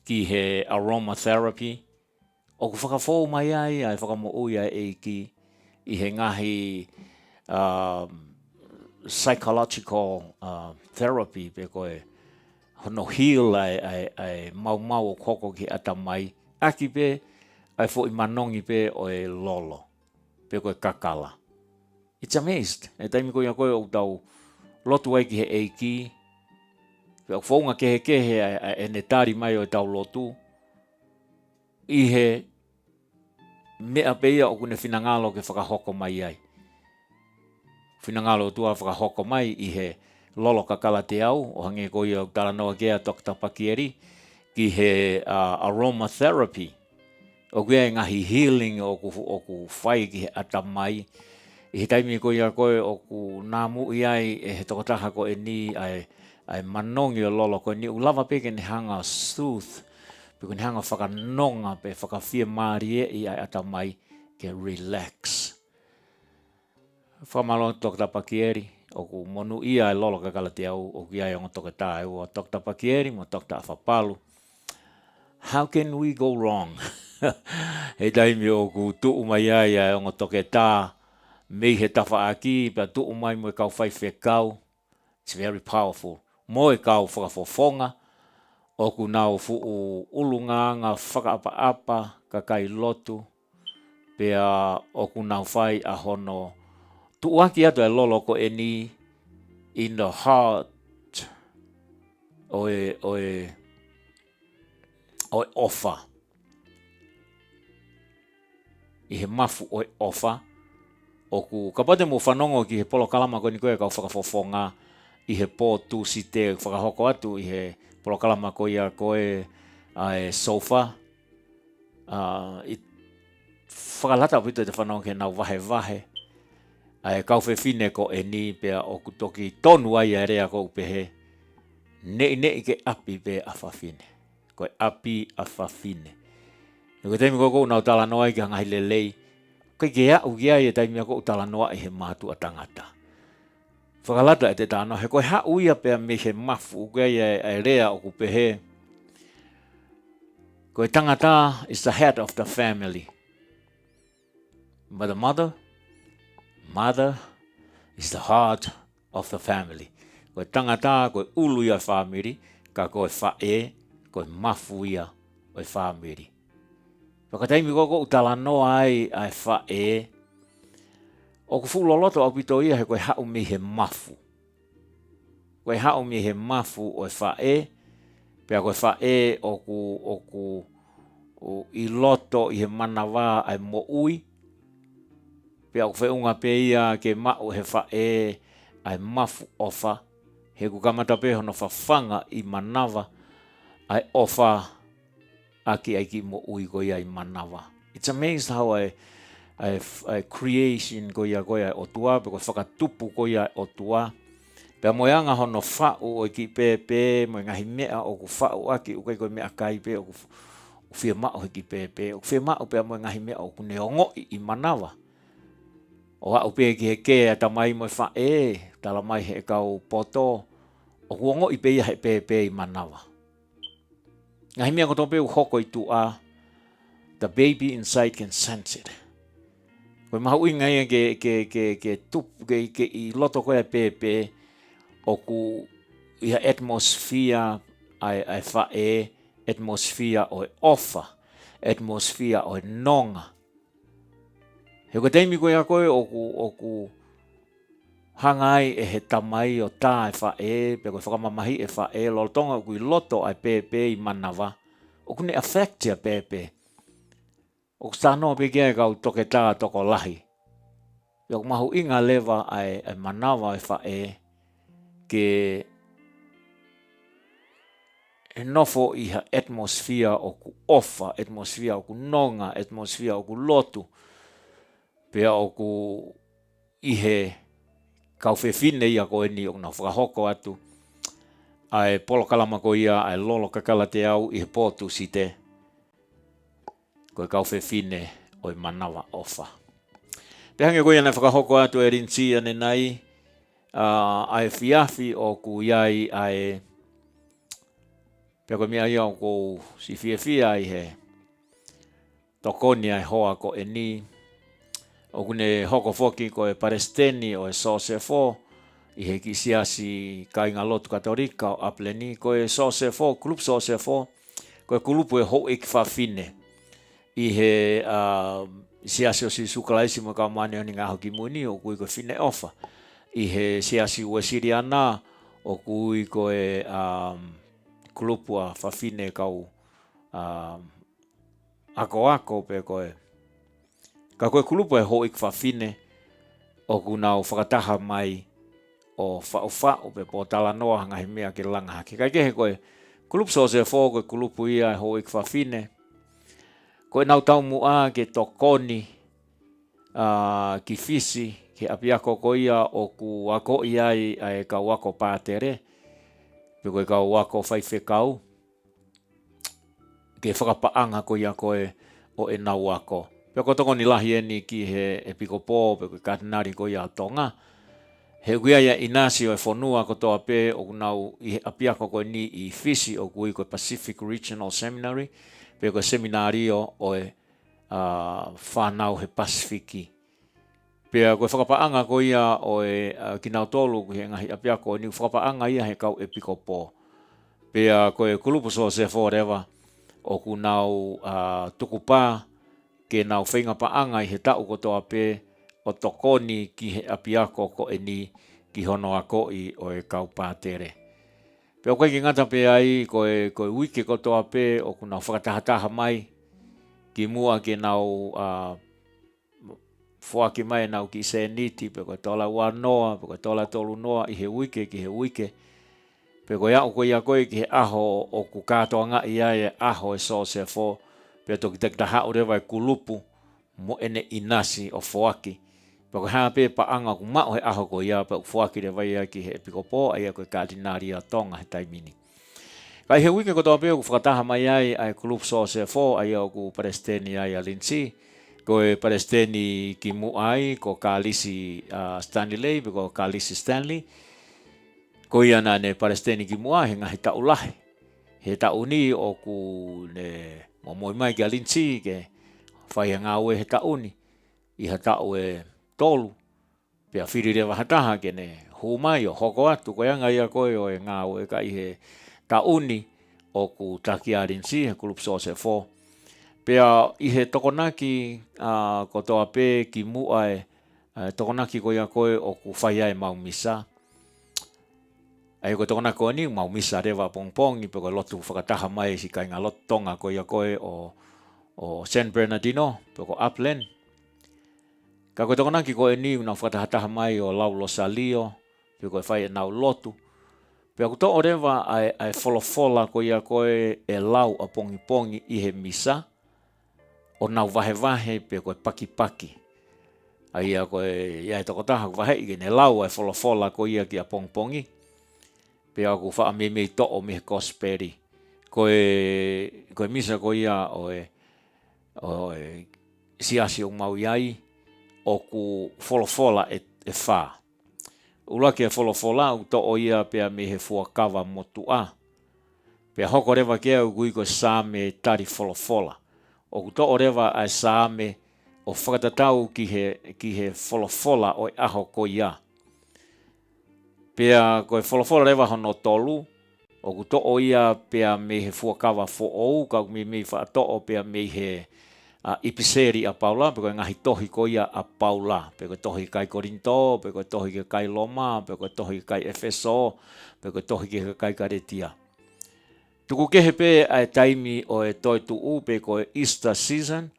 ki he aromatherapy. O ku whakafo mai ai whakamo ui ai e ki I he ngahi psychological therapy pe koe hono heal ai mau o koko ki ata mai. Aki pe ai fo I manongi pe o e lolo. Pe koe kakala. It's amazed. E taimi koe koe o tau lotu ai ki he eiki. Pe o whaunga kehe e ne tari mai o tau lotu. I he mea peia o kune whinangalo ke whakahoko mai ai. Whinangalo tua whakahoko mai I he lolo kakala te au. O hange koe o taranoa kea Dr. Pakieri. Ki he aromatherapy. O kua ngahi healing o ku whai ki he ata mai. I he taimi koe o ku nāmu I ai e he tokotaha ko e ni ai manongi o lolo ko ni ulava peke ni hanga sooth. Peko ni hanga whakanonga pe whakawhia marie I ai ata mai ke relax. Whamalon Dr. Pakieri o ku monu I ai lolo kakala te au o ki ai o toke tae o Dr. Pakieri mo Dr. Afapalu. How can we go wrong? He taimi o ku tuu mai ai o toke tā, mei he tafa aki, pa tuu mai mo e kau whaiwhekau. It's very powerful. Mo e kau whakafofonga, o ku nau fuu ulunganga whakaapa-apa, kakai lotu, pea o ku nau whai a hono. Tuu aki atu e lolo ko e ni, in the heart, o ofa. I he mafu o ofa, o ku kapate mo whanongo ki he polo kalama koe ni koe kau whakafofonga, I he pō tu si te whakahoko atu, I he polo kalama koe a koe ai sofa, I whakalata pito te whanongo ke nau wahe, ai kau whine ko e ni pea o ku toki tonu ai a rea ko upehe, nei ke api pe a whawhine, koe api a whawhine. Ko taimi ko nau tala noa I ki hangahi lelei. Koe ke au ki ai e taimi ko tala noa I he mātu a tangata. Whakalata e te tāno. He koe hau ia pia me he mafu. Koe ai rea o kupehe. Koe tangata is the head of the family. But the mother is the heart of the family. Koe tangata, koe ulu ia family. Ka koe whae, koe mafu ia o family. Whakataimi koko utala noa ai whae. O ku fuloloto au pito ia he koe hau mi he mafu. Koe hau mi he mafu o whae. Pea koe whae o ku I loto I he manawa ai mo ui. Pea o whiunga pe ia ke mau he whae ai mafu ofa. He ku kamata pe hono whawhanga I manawa ai ofa. Aki aiki mo ui ko ia I manawa. It's amazed how I creation ko ia o tua, pe ko whakatupu ko ia o tua. Pea moeanga hono whau o ki pepe, mo ngahi mea o ku whau aki, ukai ko mea kai pe, o ku whia mao ki pepe, o ku whia mao pea mo ngahi mea o ku neongo I manawa. O hau pe ki he kea tamai mo whae, tala mai he kau poto, o ku ongo I pe ia he pepe I manawa. Ngahi mea koto pe u hoko I tua, the baby inside can sense it. Koe mahu I ngai ke tupu, ke I loto koe pepe, o ku ia atmosphere ai whae, atmosphere o ofa, atmosphere o nonga. He ko teimi koe a koe oku hangai e he tamai o tā e whae, pe koe whakamamahi e whae, lolotonga o kui loto ai pepe i manawa, o kune affectia pepe. O stano pe kia e kau toke tā toko lahi. Pe o mahu inga lewa ai manawa e whae, ke e nofo i ha atmosphere o ku ofa, atmosphere o ku nonga, atmosphere o ku lotu, pea o ku ihe kau whewhine ia ko eni o nga whakahoko atu, ai polo kalama ko ia, ai lolo kakala te au i he pōtu si te, koe kau whewhine o i manawa ofa. Pe hange koe ana whakahoko atu e rinsi ane nei, ai whiawhi o ku iai ai, pe koe mea ia o ku si whiawhia i he, tokoni ai hoa ko eni, o kune hoko foki ko e Palestini o e Sosefo, i he kisiasi kainga lotu katorika o Apleni, ko e Sosefo, kulupu Sosefo, ko e kulupu e ho ik whawhine, i he siasi o si sukalaisi mo ka mane o ni ngā hoki muni, o kui ko whine ofa, i he siasi ue Siriana, o kui ko e kulupu a whawhine kau ako pe ko e ka koe kulupu e hoik whawhine o kunau whakataha mai o whao pe po tala noa ngahi mea ke langa haki. Kai kehe koe kulupu so se fō koe kulupu ia e hoik whawhine. Koe nau tau mua ke tokoni ki fisi ke apiako ko ia o ku wako iai ai ka wako pātere. Pe koe ka wako whaiwhekau ke whakapaanga ko ia koe o e nau wako. Pea ko toko ni lahi eni ki he e piko pō, pe koe katinari ko ia tonga. He kuia ia inasi o e whonua ko toa pē o kunau i apiako koe ni i fisi o kui koe Pacific Regional Seminary, pe koe seminario o e whanau he Pasifiki. Pea koe whakapaanga ko ia o e kinau tolu he ngahi apiako ni whakapaanga ia he kau e piko pō. Pea koe kulupu so se forever o kunau tukupā, ke nau whainga paanga i he tau ko toa pē o tokoni ki he apiako ko e ni ki hono ako i o e kau pātere. Pea koe ki ngata pē ai koe wike ko toa pē o ku nau whakatahataha mai ki mua ke nau whuaki mai nau ki se niti pe koe tola wanoa, pe koe tola tolu noa i he wike ki he wike. Pe koe au koe ia koe ki he aho o ku katoa nga i ai e aho e so se fo. Pea toki takitaha o rewa e kulupu mo ene inasi o whuaki. Pea koe haa pē paanga ku mao he aho ko ia pa whuaki rewa ia ki he epikopo ai a koe katinari a tonga he taimini. Kai he wike ko toa pē ku whakataha mai ai ai kulupu so se fo ai au ku Palestini ai a linsi. Koe Palestini ki mu ai ko Kalisi Stanley Lei, pe ko Kalisi Stanley. Ko ia na ne Palestini ki mu ai ngahi tau lahi. He tau ni o ku ne moi mai ki alinsi ke whai ngā ue he tauni i ha tau e tolu pia whiri rewa hataha ke ne humai o hoko atu ko anga ia koe o e ngā ue ka i he tauni o ku taki alinsi he kulupu so se fo pia i he tokonaki ko toa pē ki mua e tokonaki ko ia koe o ku whai ai mau misa ai ko tokona ko ni mau misa rewa pongpong i pe ko lotu whakataha mai si kai ngā lotu tonga ko ia koe o San Bernardino pe ko Upland. Ka ko tokona ki ko ni una whakataha mai o lau Losalio pe ko whai e nau lotu. Pe ko to o rewa ai wholofola ko ia koe e lau a pongi i he misa o nau vahe pe ko paki. Ai ia koe ia e tokotaha ko vahe i ne lau ai wholofola ko ia ki a pongi. Pe aku wha me to o me kosperi. Koe misa ko ia o e siasi o mau iai o ku wholofola e wha. Ula ke wholofola u to o ia pea me he fuakawa motu a. Pea hoko rewa ke au gui ko sāme tari wholofola. O ku to o rewa ai sāme o whakatatau ki he wholofola o e aho ko ia. Pea koe wholofola rewa hono tolu, o ku to'o ia pea me he fuakawa fo'ou, ka mi wha to'o pea me he ipiseri a Paula, pe koe ngahi tohi ko ia a Paula, pe koe tohi kai Korinto, pe koe tohi ke kai Loma, pe koe tohi kai Efeso, pe koe tohi ke kai Karetia. Tuku kehe pe ai taimi o e toi tuu pe koe Easter season,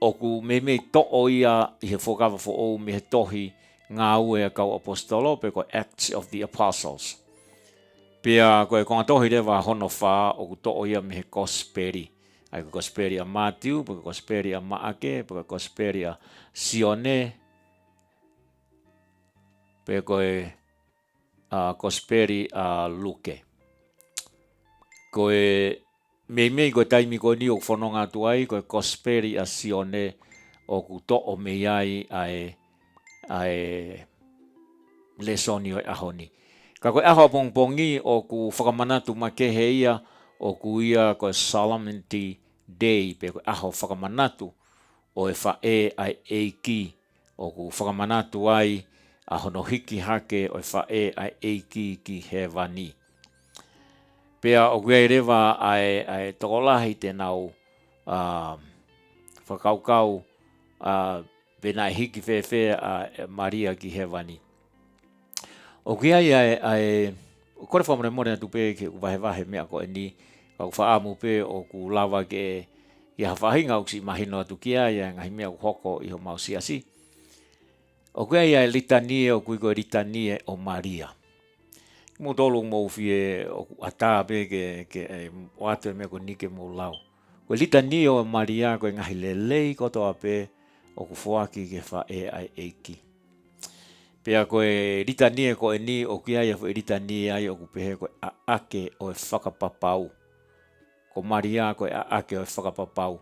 o ku me to'o ia i he fuakawa fo'ou me he tohi ngā ue a kau apostolo, pe koe Acts of the Apostles. Pea koe konga tohi rewa hono wha o ku to'o ia me he Gosperi. Ai ko Gosperi a Matthew, pe ko Gosperi a Maake, pe ko Gosperi a Sione, pe koe Gosperi a Luke. Koe mei koe taimi koe ni o whanonga tuai, koe Gosperi a Sione o ku to'o me iai ai lesoni o ahoni. Ka koe aho pongpongi o ku whakamanatu makehe ia o ku ia koe Solemnity Day pe koe aho whakamanatu o e whae ai eiki o ku whakamanatu ai ahono hiki hake o e whae ai eiki ki he wani. Pea o kuei rewa ai tokolahi te nau whakaukau Bena hiki fe a Maria ki he wani. O kia ai kore whamare more na tupe ke wahe mea ko e ni kau whaamu pe o ku lawa ke i hawhahinga uksi mahino atu kia ia ngahi mea hoko i ho mausiasi. O kia ai litanie o kui koe litanie o Maria. Mo tolu mo fie o ata pe ke o atu mea ko nike mo lau. Ko litanie o Maria ko ngahi lelei kotoa pe o ku fuaki ke whae ai eiki. Pea koe ritanie ko e ni o kia ia fo ritanie ai o ku pehe koe a ake o e whakapapau. Ko Maria koe a ake o e whakapapau.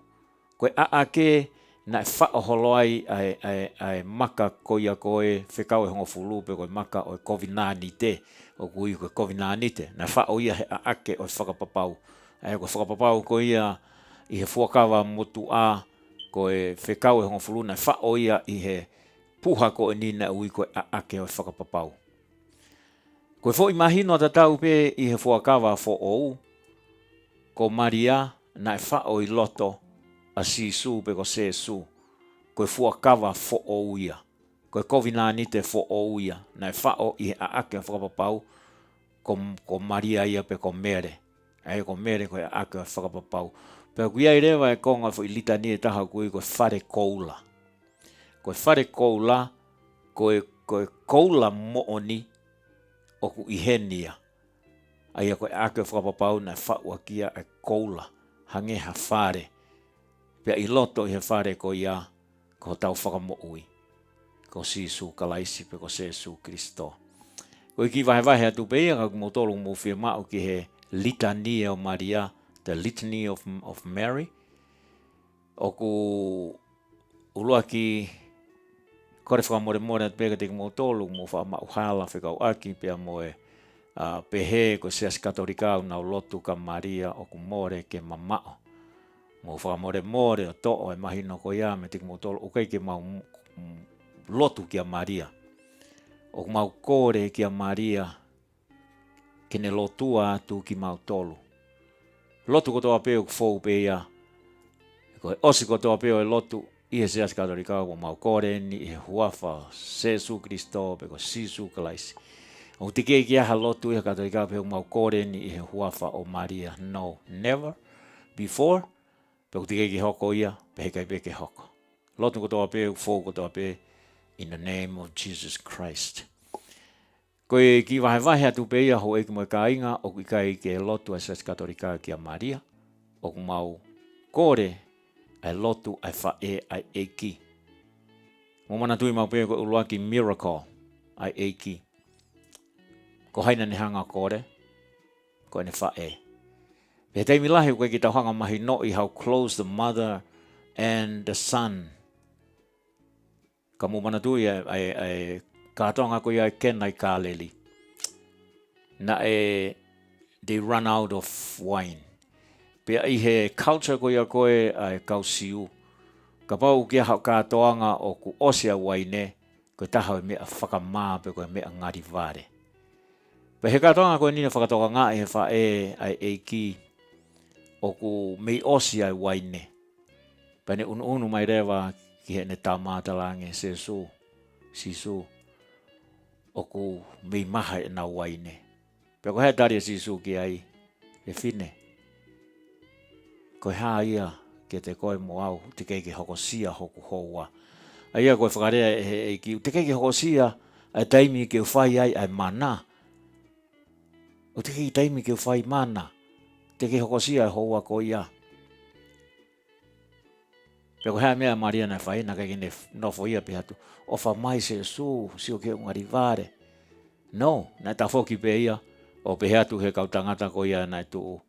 Koe a ake na e whaoholo ai maka koia koe whekau e hongo fulu pe koe maka o e kovinani te. O kui koe kovinani te. Na whao ia he a ake o e whakapapau. Ai koe whakapapau ko ia i he fuakawa motu a koe whekau e hongo fulu na whao ia i he puha ko e nina ui koe a ake o e whakapapau. Koe fo imahino tatau pe i he fuakawa fo ou, ko Maria na e whao i loto a sisu pe ko sesu, koe fuakawa fo ou ia, koe kovinani te fo ou ia, na e whao i he a ake o whakapapau, ko Maria ia pe ko mere, ai ko mere koe a ake o whakapapau. Pea kuia i rewa e konga fo i litani e taha kui koe whare koula. Koe whare koula, koe koula mooni o ku ihenia. Aia koe ake whakapapau na whaua kia e koula, hange ha whare. Pea i loto i he whare ko ia, ko tau whakamoui. Ko Sisu kalaisi pe ko Sesu Kristo. Koe ki vahe atu pe ia, kau motolu mo whia mao ki he litania o Maria, the Litany of Mary. O ku ulua ki kore whakamore at peka te mo tolu mo whaamauhala whekau aki pia mo e pehe ko seas katorikau nau lotu ka Maria o ku more ke mamao. Mo whakamore o to'o e mahino ko ia me te mo tolu ukai ke mau lotu kia Maria. O ku mau kore kia Maria kene lotua atu ki mau tolu. Lotu ko toa peo ku fou pe ia. Ko osi ko toa peo e lotu i he seas katorikau ko mau kore ni i he huafa Sesu Kristo pe ko Sisu kalaisi. O te kei kia ha lotu i he katorikau peo mau kore ni i he huafa o Maria. No, never before. Pe ko te kei ki hoko ia, pe he kai pe ke hoko. Lotu ko toa peo, fou ko toa peo, in the name of Jesus Christ. Koe ki vahe atu pe ia ho eki mo e ka inga o ki kai ke lotu a seas katorikau kia Maria. O ku mau kore ai lotu ai whae ai eiki. Mo mana tui mau pēko ulua ki miracle ai eiki. Ko haina ni hanga kore, ko ne whae. Pea teimi lahi koe ki tau hanga mahi no i how close the mother and the son. Ka mo mana tui ai kātonga koe ai kenai kāleli. Na they run out of wine. Pea i he culture koe ai kausiu. Ka pau kia hau kātoanga o ku osea waine, Koe taha mea whakamā pe koe mea ngari vare. Pe he katoanga koe nina whakatoka ngā he wha ai eiki o ku mei osi ai waine. Pane unu mai rewa ki he ne tā mātalange se su, sisu. O ku mei maha e nā waine. Pe ko hea taria sisu ki ai e whine. Koe haa ia ke te koe mo au, te keiki hokosia hoku hoa. Aia koe whakarea e ki, te keiki hokosia ai taimi ke whai ai mana. O te keiki taimi ke whai mana. Te keiki hokosia e hoa ko ia. Pe ko hea mea maria na whai, na keiki ne nofo ia pe hatu. O wha mai se su, sio ke ungari vare. No, na ta whoki pe ia, o pe hatu he kau tangata ko ia na tu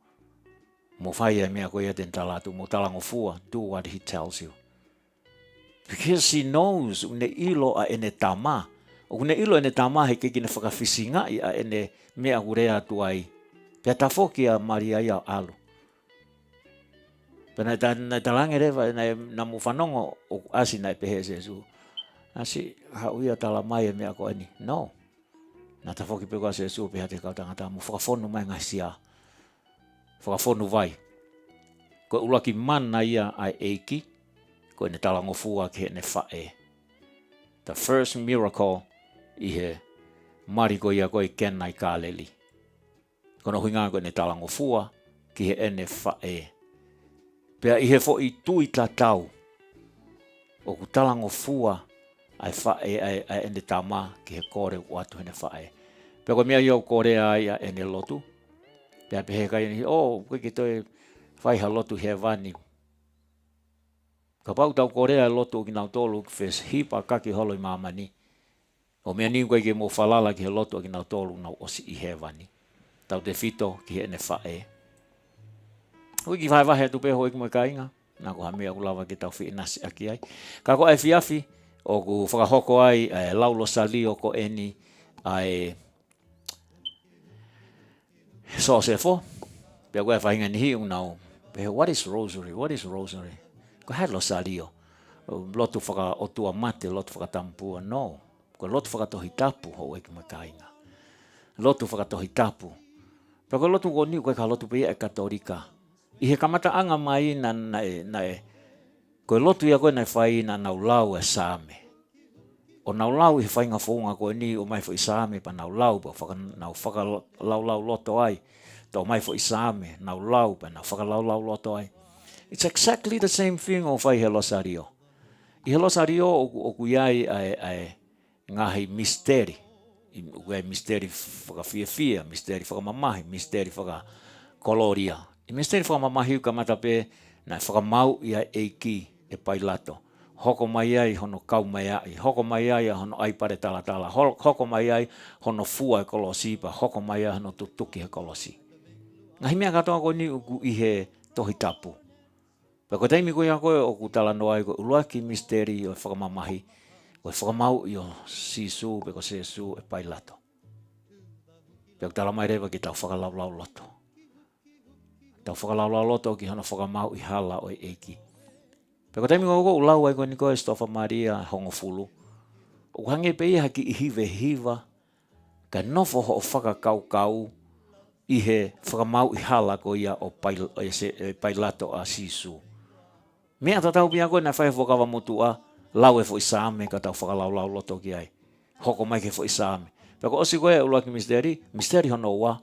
mo whai e mea ko ia ten talatu, mo talango fua, do what he tells you. Because he knows une ilo a ene tama. O une ilo ene tama he keiki ne whakawhisinga i a ene mea hurea tu ai. Pea ta whoki a maria ia alu. Pena ta lange rewa na mu whanongo o asi na pehe se su. Asi hauia tala mai e mea ko ani. No. Na ta whoki pe koa se su peha te kautangata mu whakawhonu mai ngai sia. Whakawhonu vai. Ko ulaki mana ia ai eiki. Ko ne talango fua ki he ne whae. The first miracle i he mari ko ia koe kenai kāleli. Kono huinga ko ne talango fua ki he ene whae. Pea i he fo i tui ta tau. O ku talango fua ai whae ai ene tama ki he kore watu hene whae. Pea ko mea iau kore ai a ene lotu. Pea pehe kai ni, koe ki toi whaiha lotu he vani. Ka pau tau korea lotu ki nau tolu ki whes hipa kaki holo i mamani. O mea ni koe ki mo whalala ki he lotu ki nau tolu nau osi i he vani. Tau te fito ki he ene whae. Ui ki whaiwahe tu peho iki mo ka inga. Nā ko hamea ulawa ki tau whi nasi aki ai. Ka ko ai fiafi o ku whakahoko ai laulo sali o ko eni ai so se fo. Pea koe whainga ni hi unau. Peho, what is rosary? What is rosary? Ko hai lo salio. Lotu whaka otua mate, lotu whaka tampua. No. Ko lotu whaka tohi tapu ho eki mai kainga. Lotu whaka tohi tapu. Pea ko lotu ko niu koe ka lotu pe ia e katolika. I he kamata anga mai na koe lotu ia koe nai whai na nau lau e same. O nau lau i he whainga whaunga koe ni o mai fo i same pa nau lau pa nau whaka lau loto ai. Tau mai fo i same, nau lau pa nau whaka lau loto ai. It's exactly the same thing o whai he losario. I he losario o kuiai ai ngahi misteri. Uai misteri whakawhiawhia, misteri whakamamahi, misteri whakakoloria. I misteri whakamamahi uka matape na whakamau ia eiki e pailato. Hoko mai ai hono kau mai ai. Hoko mai ai hono aipare tala. Hoko mai ai hono fua e kolosi pa. Hoko mai ai hono tutuki he kolosi. Ngahi mea katoa koe ni uku i he tohi tapu. Pea ko taimi koe a koe o ku tala noa koe uluaki misteri o whakamamahi. Koe whakamau i o sisu pe ko sesu e pailato. Pea ko tala mai rewa ki tau whakalaulau loto. Tau whakalaulau loto ki hana whakamau i hala o eiki. Pea ko taimi koe ulau ai koe ni koe Stofa Maria hongo fulu. O hange pe ia haki i hive hiva. Ka nofo ho o whakakau i he whakamau i hala ko ia o pailato a sisu. Mea tatau pia koe na whai whakawa mutua, lau e fo i same ka tau whakalaulau loto ki ai. Hoko mai ke fo i same. Pea ko osi koe ula ki misteri hono ua,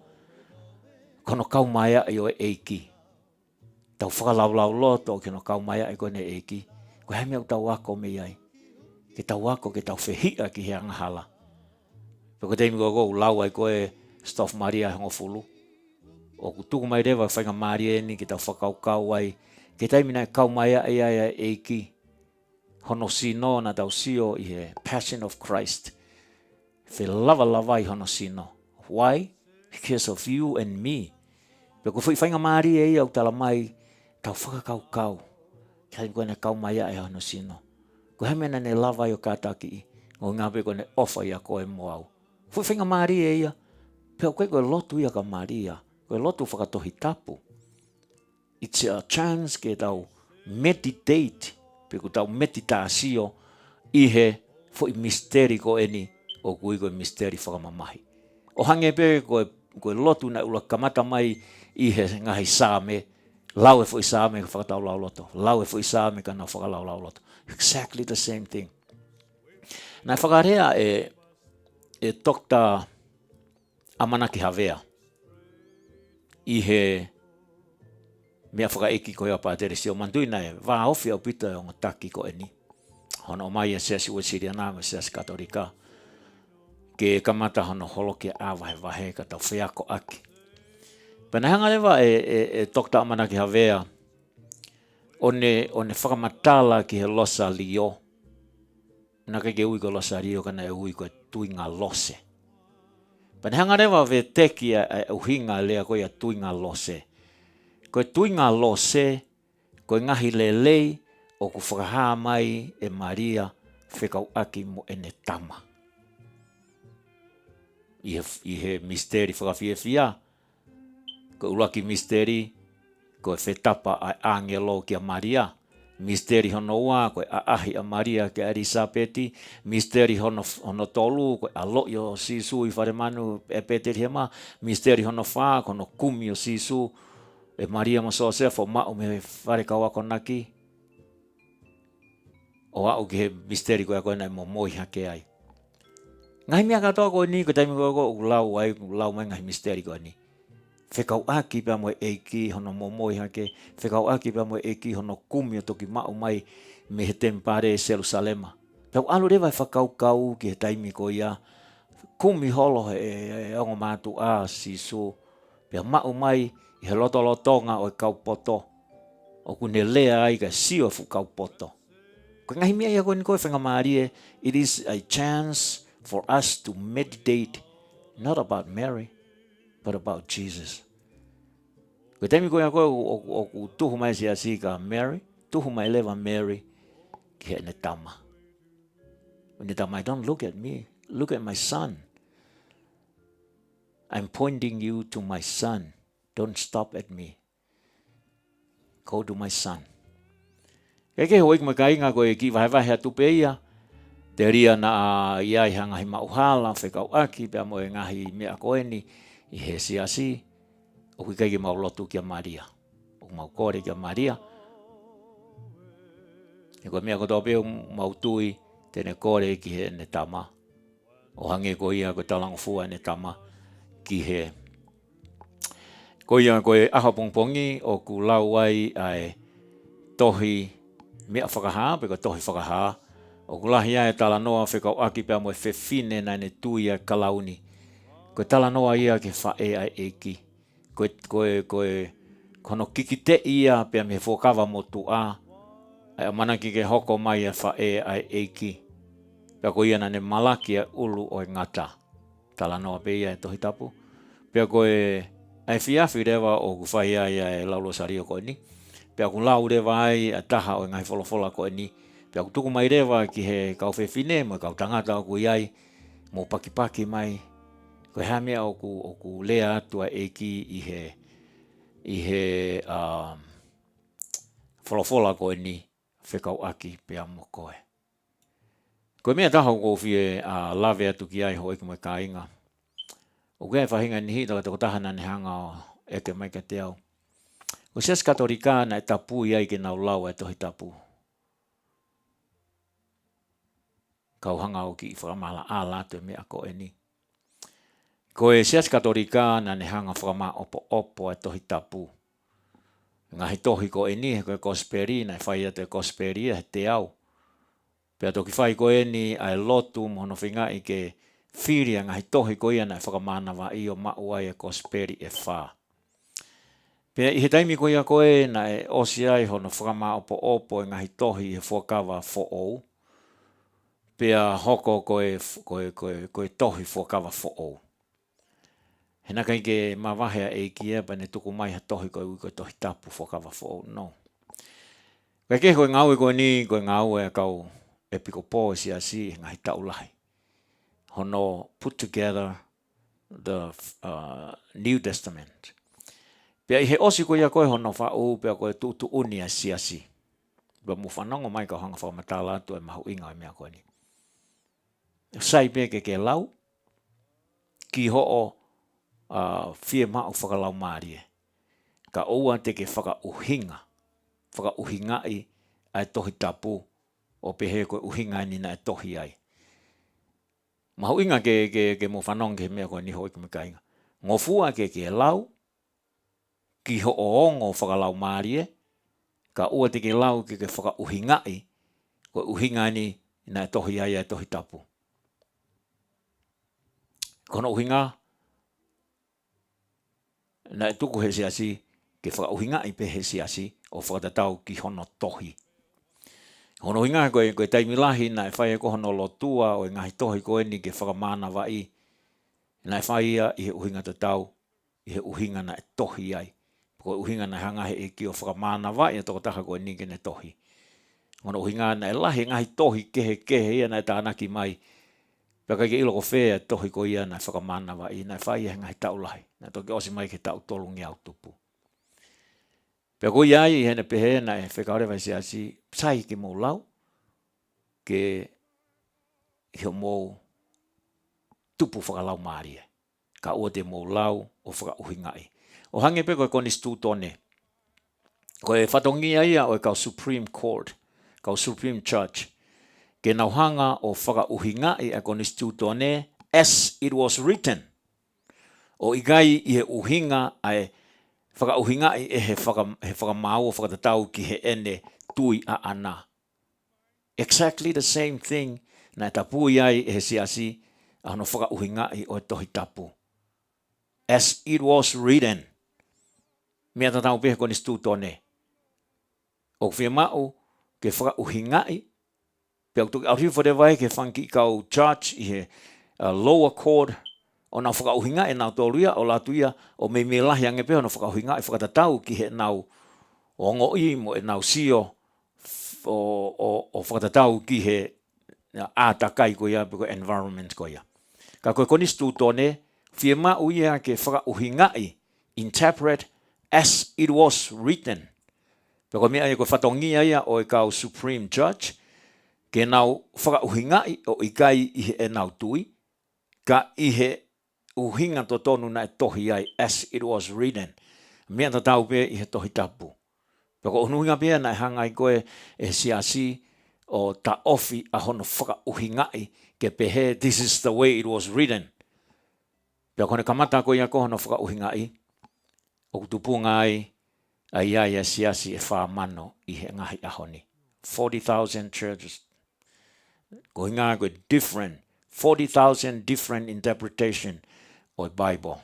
kono kau maia i o eiki. Tau whakalaulau loto ki no kau maia i koe ne eiki. Koe hei mea tau wako me ai. Ke tau wako ke tau whehia ki he angahala. Pea ko teimi koe lau ai koe Stofa Maria hongo fulu. O ku tuku mai rewa whainga maria ni ki tau whakaukau ai. Ke taimi nai kau mai ai eiki. Hono sino na tau sio i he Passion of Christ. Whe lava i hono sino. Why? Because of you and me. Pea ko whainga maria i au tala mai tau whakaukau. Ke taimi koe na kau mai ai hono sino. Ko hemena ne lava i o kātaki i. Ngo ngā pe koe ne ofa i a koe mo au. Whainga maria i a. Pea koe lotu i a ka maria. Koe lotu whakatohi tapu. It's a chance ke tau meditate, pe ku tau meditasio i he fo I misteri ko eni o kui ko misteri whakamamahi. O hange pe ko lotu na ula kamata mai I he ngahi sāme, lau e fo I sāme ka whakatau lau loto, lau e fo I sāme ka na whakalau lau loto. Exactly the same thing. Nai whakarea e Dr. Amanaki Havea I he mea whakaeki ko ia pātere si o manduina e wā ofi au pita e o ngataki ko eni. Hono mai e seasi ua siri ananga seasi katolika. Ke kamata hono holoki awahe wahe ka tau whiako aki. Pena hanga lewa e Dr. Amanaki Havea one whakamatala ki he losa lio. Na ke ui ko losa rio kana e ui ko tuinga lose. Pena hanga lewa ve teki e uhinga lea ko ia tuinga lose. Ko tuinga lose ko ngahi lelei o ku whakahaa mai e Maria whekau aki mo ene tama. I he misteri whakawhiawhia. Ko ulaki misteri ko e whetapa ai angelo ki a Maria. Misteri hono ua ko e aahi a Maria ki a Elisabeti. Misteri hono tolu ko e aloi o sisu I wharemanu e Peteri hema. Misteri hono wha ko no kumi o sisu e Maria masosea fo mao me whare kawako naki. O au ki he misteri ko e koe nai mo moi hake ai. Ngahi mea katoa ko ni, ko taimi ko ulau ai, ulau mai ngahi misteri ko ni. Whekau aki pia mo eiki hono mo moi hake, whekau aki pia mo eiki hono kumi o toki mao mai me he tempare Jerusalema. Pau alu rewa e whakau kau ki he taimi ko ia, kumi holo e ongo mātu a sisu, pia mao mai I he lotolotonga o e kau poto, o kune lea ai ka sio fu kau poto. Ko ngahi mea ia koe ni koe whangamarie, it is a chance for us to meditate not about Mary, but about Jesus. Ko temi koe koe o tuhu mai si asika Mary, tuhu mai lewa Mary, ki he ne tama. Ne tama, don't look at me, look at my son. I'm pointing you to my son. Don't stop at me. Go to my son. Keke hoi kuma kainga koe ki wahewahe atu pe ia. Te ria na ia I hangahi mauhala, whekau aki, pia mo e ngahi mea koe ni, I he siasi, o kui kaiki mau lotu ki a Maria. O mau kore ki a Maria. E koe mea koto peo mau tui, tene kore ki he ne tama. O hange ko ia koe talango fua ne tama, ki he. Ko ia koe aha pongpongi, o ku lau ai ai tohi mea whakaha, pe ko tohi whakaha, o kulahi ia e tala noa whekau aki pia mo e whewhine na ne tui a kalauni. Koe tala noa ia ke whae ai eki. Koe kono kikite ia pia me whokawa mo tu a. Ai amanaki ke hoko mai a whae ai eki. Pia ko ia na ne malaki a ulu o e ngata. Tala noa pe ia e tohi tapu. Pia koe ai whiawhi rewa o ku whai ai e laulo sario koe ni. Pia ku lau rewa ai a taha o e ngai wholofola koe ni. Pia ku tuku mai rewa ki he kau whewhine, mo kau tangata o ku iai, mo pakipaki mai. Koe hamea o ku lea atua eki I he wholofola koe ni, whekau aki pia mo koe. Koe mea taha ko whie lawe atu ki ai ho eki mai ka inga. O kea whahinga ni hita ko tahana ni hanga o eke mai ka te au. Ko sias katorika na e tapu iai ke nau lau e tohi tapu. Kau hanga o ki I whakamala a lato e mea ko e ni. Ko e sias katorika na ne hanga whakama opo e tohi tapu. Ngahi tohi ko e ni, ko e kosperi, na e whai atu e kosperi e te au. Pea toki whai ko e ni a e lotu mohono whinga I ke whiria ngahi tohi ko ia na e whakamana wa I o mau ai e kosperi e wha. Pea I he taimi ko ia ko e na e osi ai hono whakama opo e ngahi tohi e whakawa fo'ou. Pea hoko koe tohi whakawa fo'ou. Hena kai ke mawahea e kia pa ne tuku mai ha tohi koe tohi tapu whakawa fo'ou. No. Kai ke koe ngau e koe ni, koe ngau e kau e piko pō si asi ngahi taulahi. Hono put together the New Testament. Pea I he osi ko ia koe hono wha'u, pea koe tutu unia siasi. Pea mu whanongo mai ka hanga whakamatala atu e mahu inga e mea koe ni. sai pe ke lau ki ho fie ma o whakalau maari ka oua te ke whakauhinga i ai tohi tapu o pehe koe uhinga ni na tohi ai. Mahu inga ke mo whanong ke mea koe ni hoi kumikainga. Ngō fua ke lau, ki ho o ngō whakalau maari ka ua te ke lau ke whakauhinga i koe uhinga ni na tohi ai ai tohi tapu. Kono uhinga, na tuku he siasi ke whakauhinga i pe he siasi o whakatatau ki hono tohi. Hono hinga koe taimilahi na whai ko hono lotua o ngahi tohi koe ni ke whakamana wai. Na whai ia i he uhinga tatau, i he uhinga na tohi ai. Koe uhinga na hanga he ki o whakamana wai a toko taka koe ni ke ne tohi. Hono uhinga na lahi ngahi tohi kehe ia na tānaki mai. Paka ke ilo ko whea tohi ko ia na whakamana wai. Na whai ia ngahi tau lahi. Na toki osi mai ke tau tolungi au tupu. Pea ko ia i hene pehe na e whekaurewa siasi sai ke mō lau ke heo mō tupu whakalau maari. Ka ua te mō lau o whakauhingai. O hange pe koe konis tū tone. Koe whatongia ia o kau Supreme Court, kau Supreme Church. Ke nauhanga o whakauhingai a konis tū tone as it was written. O igai i he uhinga ai whakauhingai e he whakamau o whakatatau ki he ene tui a ana. Exactly the same thing na tapu iai e he siasi a hono whakauhingai o tohi tapu. As it was written. Mea tatau pehe konis tū tone. O whia mau ke whakauhingai. Pea tuki au hiu whare ke whanki kau church i he lower court. O nau whakauhingai nau tōruia o latuia o me lahi ange pehe no whakauhingai whakatatau ki he nau o ngoi mo e nau sio o whakatatau ki he ātakai ko ia peko environment ko ia. Ka koe konis tū tone, whia mau ia ke whakauhingai interpret as it was written. Peko mea ia koe whatongia ia o e kau Supreme Judge, ke nau whakauhingai o ikai i he e nau tui, ka i he uhinga to tonu na e tohi ai as it was written. Mea tatau pe i he tohi tapu. Peko unuhinga pia na e hangai koe e siasi o ta ofi a hono whakauhingai ke pehe this is the way it was written. Peko kone kamata koe ia ko hono whakauhingai o kutupunga ai a ia siasi e whamano i he ngahi ahoni. 40,000 churches. Ko hinga koe different. 40,000 different interpretation o Bible.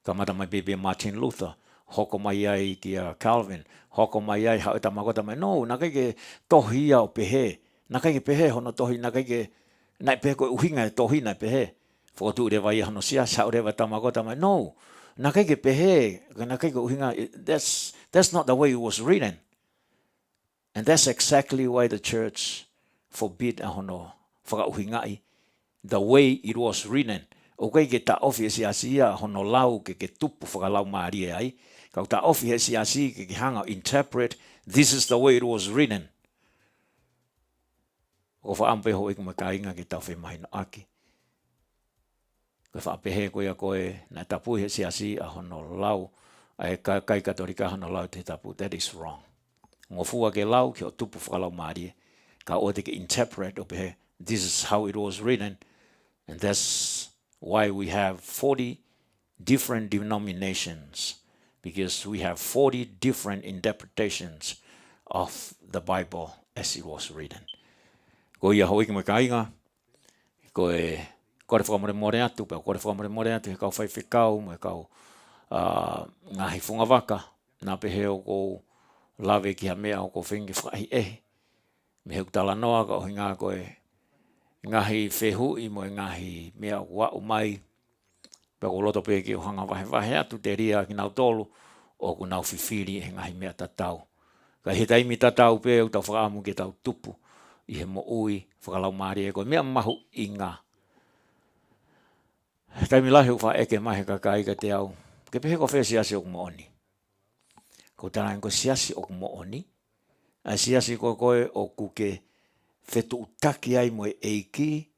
Kamata mai bebe Martin Luther. Hoko mai ai kia Calvin. Hoko mai ai hao tamakota mai. No, na ke tohi au pehe. Na ke pehe hono tohi. Na ke na pehe koe uhinga e tohi na pehe. Fotu rewa ia hono sia. Sao rewa tamakota mai. No, na ke pehe. Na ke uhinga. That's not the way it was written. And that's exactly why the church forbid a hono whakauhingai the way it was written. O kei ke ta ofi e siasia hono lau ke tupu whakalau maari ai. Kau ta ofi e siasi ke hanga interpret this is the way it was written. O whaampe ho iku makainga ke tau whemahina aki. Koe whaapehe koe a koe na tapu he siasi a hono lau. Ai kai katorika hono lau te tapu. That is wrong. Ngō fua ke lau ke o tupu whakalau maari. Ka o te ke interpret o pehe. This is how it was written. And that's why we have 40 different denominations. Because we have 40 different interpretations of the Bible as it was written. Ko ia hoi ki mo kainga. Ko e kore whakamore atu. Pea kore whakamore atu. He kau whai whikau. Mo he kau ngahi whunga waka. Nā pehe o ko lawe ki ha mea o ko whingi whahi ehe. Me heu tala noa ka o hinga koe ngahi whehu i mo ngahi mea wau mai. Pea ko loto pe ki o hanga wahe atu te ria ki nau tolu o ku nau whiwhiri he ngahi mea tatau. Ka he taimi tatau pe o tau whakaamu ke tau tupu i he mo ui whakalau maari e koe mea mahu i ngā. Taimi lahi u wha eke mahe ka kaika te au. Ke pehe ko whea siasi o ku mo oni. Ko tana ko siasi o ku mo oni. A siasi koe o kuke whetu utaki ai mo e eiki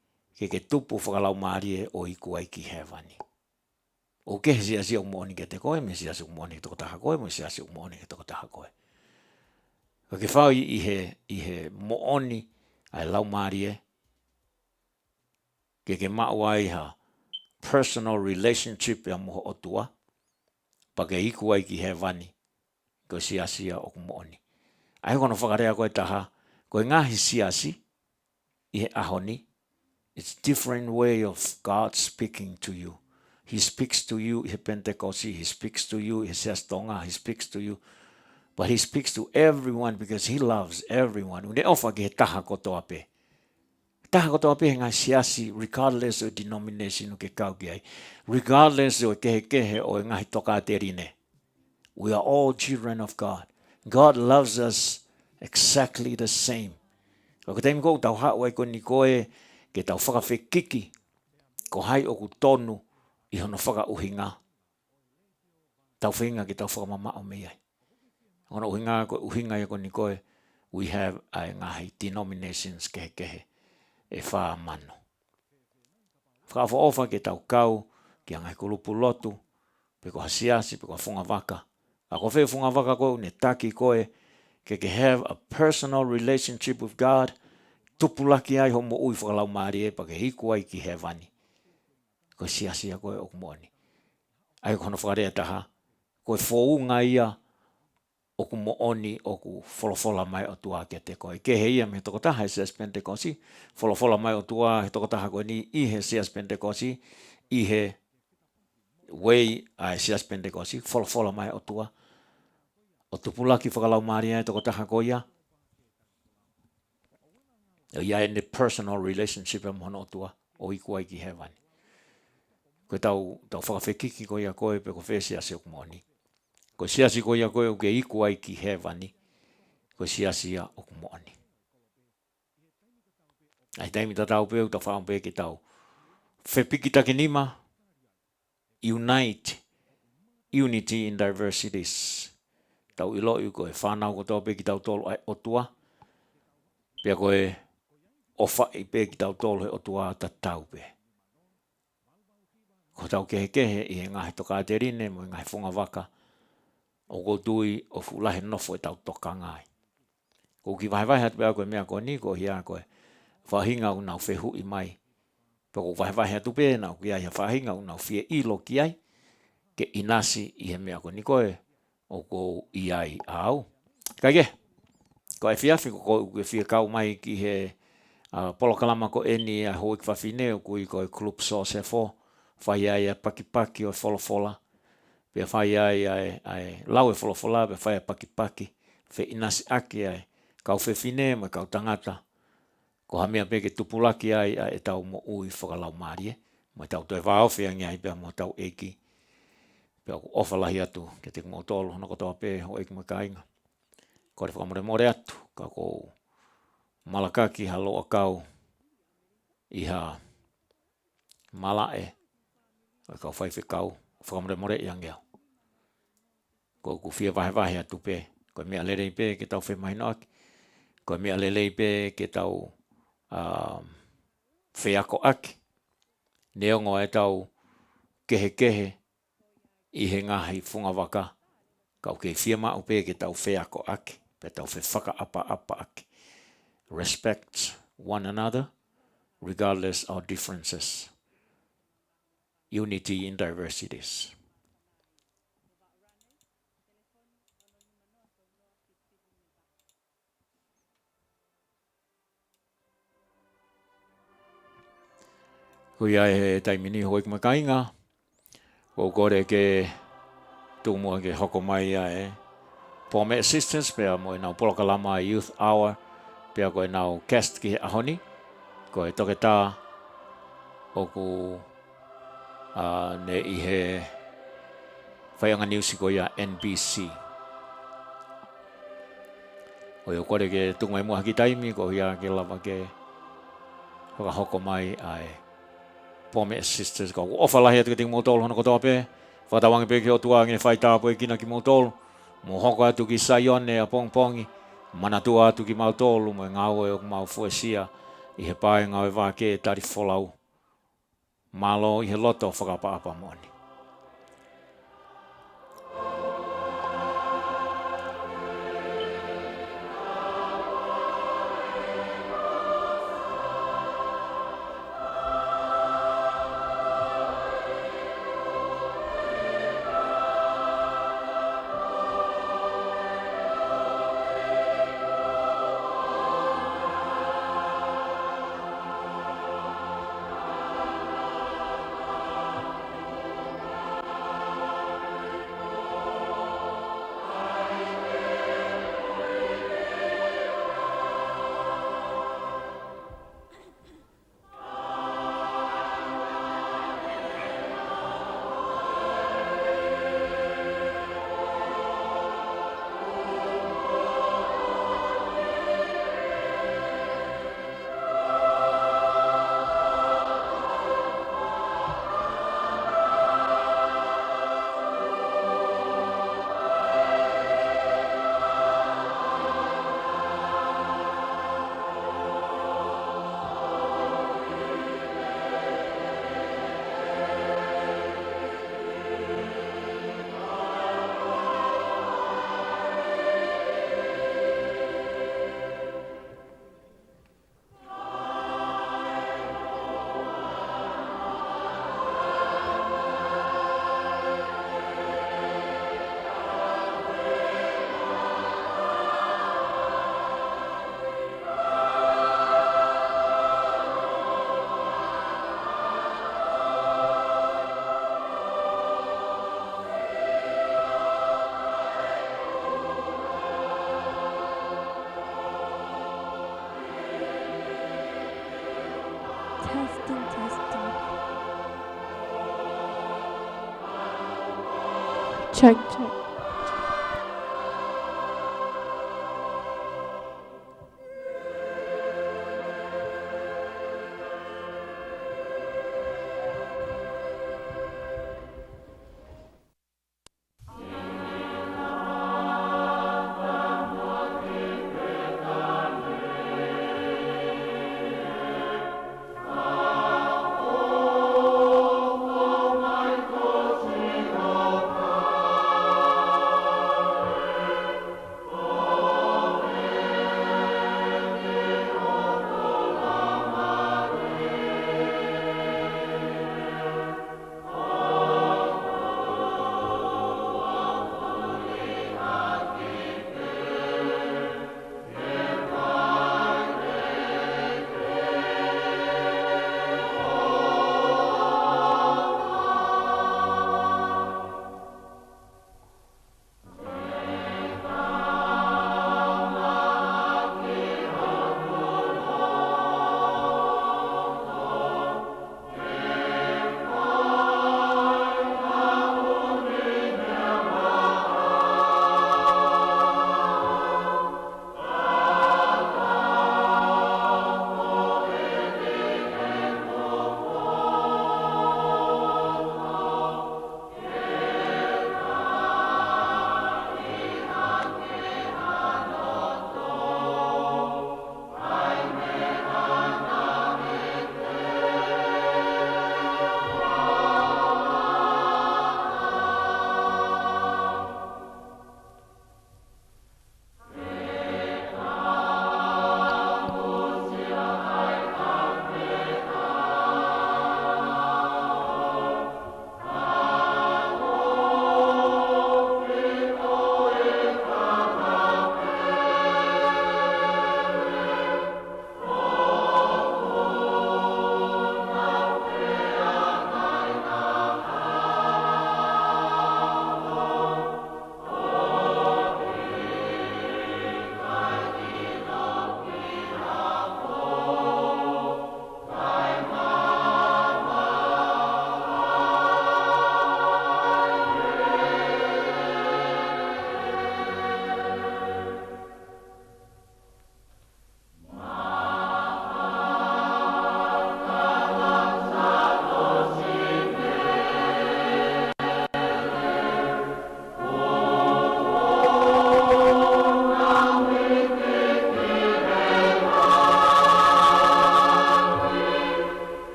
ke tupu whakalau maari o iku ai ki hewani. O ke si o mooni ke te koe, me si o mooni ke toko taha koe, me si o mooni ke toko taha koe. Ko ke whau i he mooni ai lau maari ke mau ai ha personal relationship ya moho otua, pa ke iku ai ki hewani, ko si o mooni. Ai kono whakarea koe taha, koe ngahi siasi, i he ahoni, it's different way of God speaking to you. He speaks to you, he Pentecosti, he speaks to you, he says tonga, he speaks to you, but he speaks to everyone because he loves everyone. Une ofa ke he taha kotoa pe. Taha kotoa pe ngai siasi, regardless of denomination ke kau ki ai, regardless of kehe o ngai toka te rine. We are all children of God. God loves us exactly the same. Ko te ko tau hawa ko ni koe ke tau whakawhekiki ko hai o ku tonu i hono whakauhinga. Tau whinga ke tau whakamama o mei ai. Hono uhinga ko ni koe, we have ai ngahi denominations kehe e wha mano. Whakawha ofa ke tau kau ki a ngai kulupu lotu, pe ko hasiasi, pe ko whunga waka. A ko whunga waka koe ne taki koe ke have a personal relationship with God, tupulaki ai homo ui whakalau maari pa ke hiku ai ki hewani. Ko siasia koe o kumoani. Ai kono whakarea taha, koe whounga ia o kumooni o ku wholofola mai o tua ke te koe. Ke he ia me toko taha e sias Pentecosti, wholofola mai o tua he toko taha koe ni i he sias Pentecosti, i he wei ai sias Pentecosti, wholofola mai o tua. O tupulaki whakalau maari ai toko taha ko ia. Ia e ne personal relationship e mohono o tua o iku ai ki hewani. Koe tau whakawhekiki ko ia koe pe ko whesiasi o kumoni. Ko siasi ko ia koe o ke iku ai ki hewani. Ko siasi ia o kumoni. Ai taimi ta tau pe o ta whaampe ki tau. Whepiki take nima. Unity in diversities. Tau ilo i koe whanau ko tau pe ki tau tolu ai otua. Pea koe ofa i pe ki tau tolu he otua ta tau pe. Ko tau kehe i he ngahi toka te rine mo i ngahi whunga waka. O ko tui o fulahe nofo e tau toka ngai. Ko ki vai hatu pea koe mea koe ni ko hia koe. Whahinga unau whehu i mai. Pea ko vai hatu pea nau ki ai ha whahinga unau whie ilo ki ai. Ke inasi i he mea koe ni koe. O ko i ai au. Kaike, ko e whiawhi ko e whia kau mai ki he polokalama ko eni a hoik whawhine o kui ko e klup so se fo. Whai ai a paki o wholofola. Pea whai ai lau e wholofola, pea whai a paki. Whe inasi aki ai. Kau whewhine mai kau tangata. Ko hamea peke tupulaki ai e tau mo ui whakalau maari e. Mai tau toi whaofi angi ai pea mo tau eki. Pea ko ofalahi atu ke te kumo tolu hono kotoa pe ho eki mai kainga. Ko re whakamore atu ka ko malakaki ha loa kau iha malae o kau whaiwhi kau whakamore i angeau. Ko ku whia vahe atu pe ko mea lerei pe ke tau whemahino aki. Ko mea lerei pe ke tau wheako aki. Neongo e tau kehe i he ngahi whunga waka. Kau ke whia mau pe ke tau wheako aki. Pe tau whewhaka apa aki. Respect one another regardless of differences. Unity in diversities. Kui ai he taimini hoik makainga. Ko kore ke tūmua ke hoko mai ai. Pome assistance pea mo nau polokalama youth hour. Pea koe nau cast ki he ahoni. Koe toke tā oku ne i he whaianga niusi ko ia NBC. Koe o kore ke tungwai mua ki taimi ko ia ke lava ke hoko mai ai. Pome assistance ko ofalahi atu ke ting motol hono kotoa pe. Whatawangi pe ke o tua nge whai tāpo e kina ki motol. Mo hoko atu ki Sayone a pongpongi. Mana tua atu ki mautolu mo ngāwe o mau fuesia. I he paenga o wā ke tari wholau. Malo I he loto whakapaapa moni. Testing, testing. Check, check.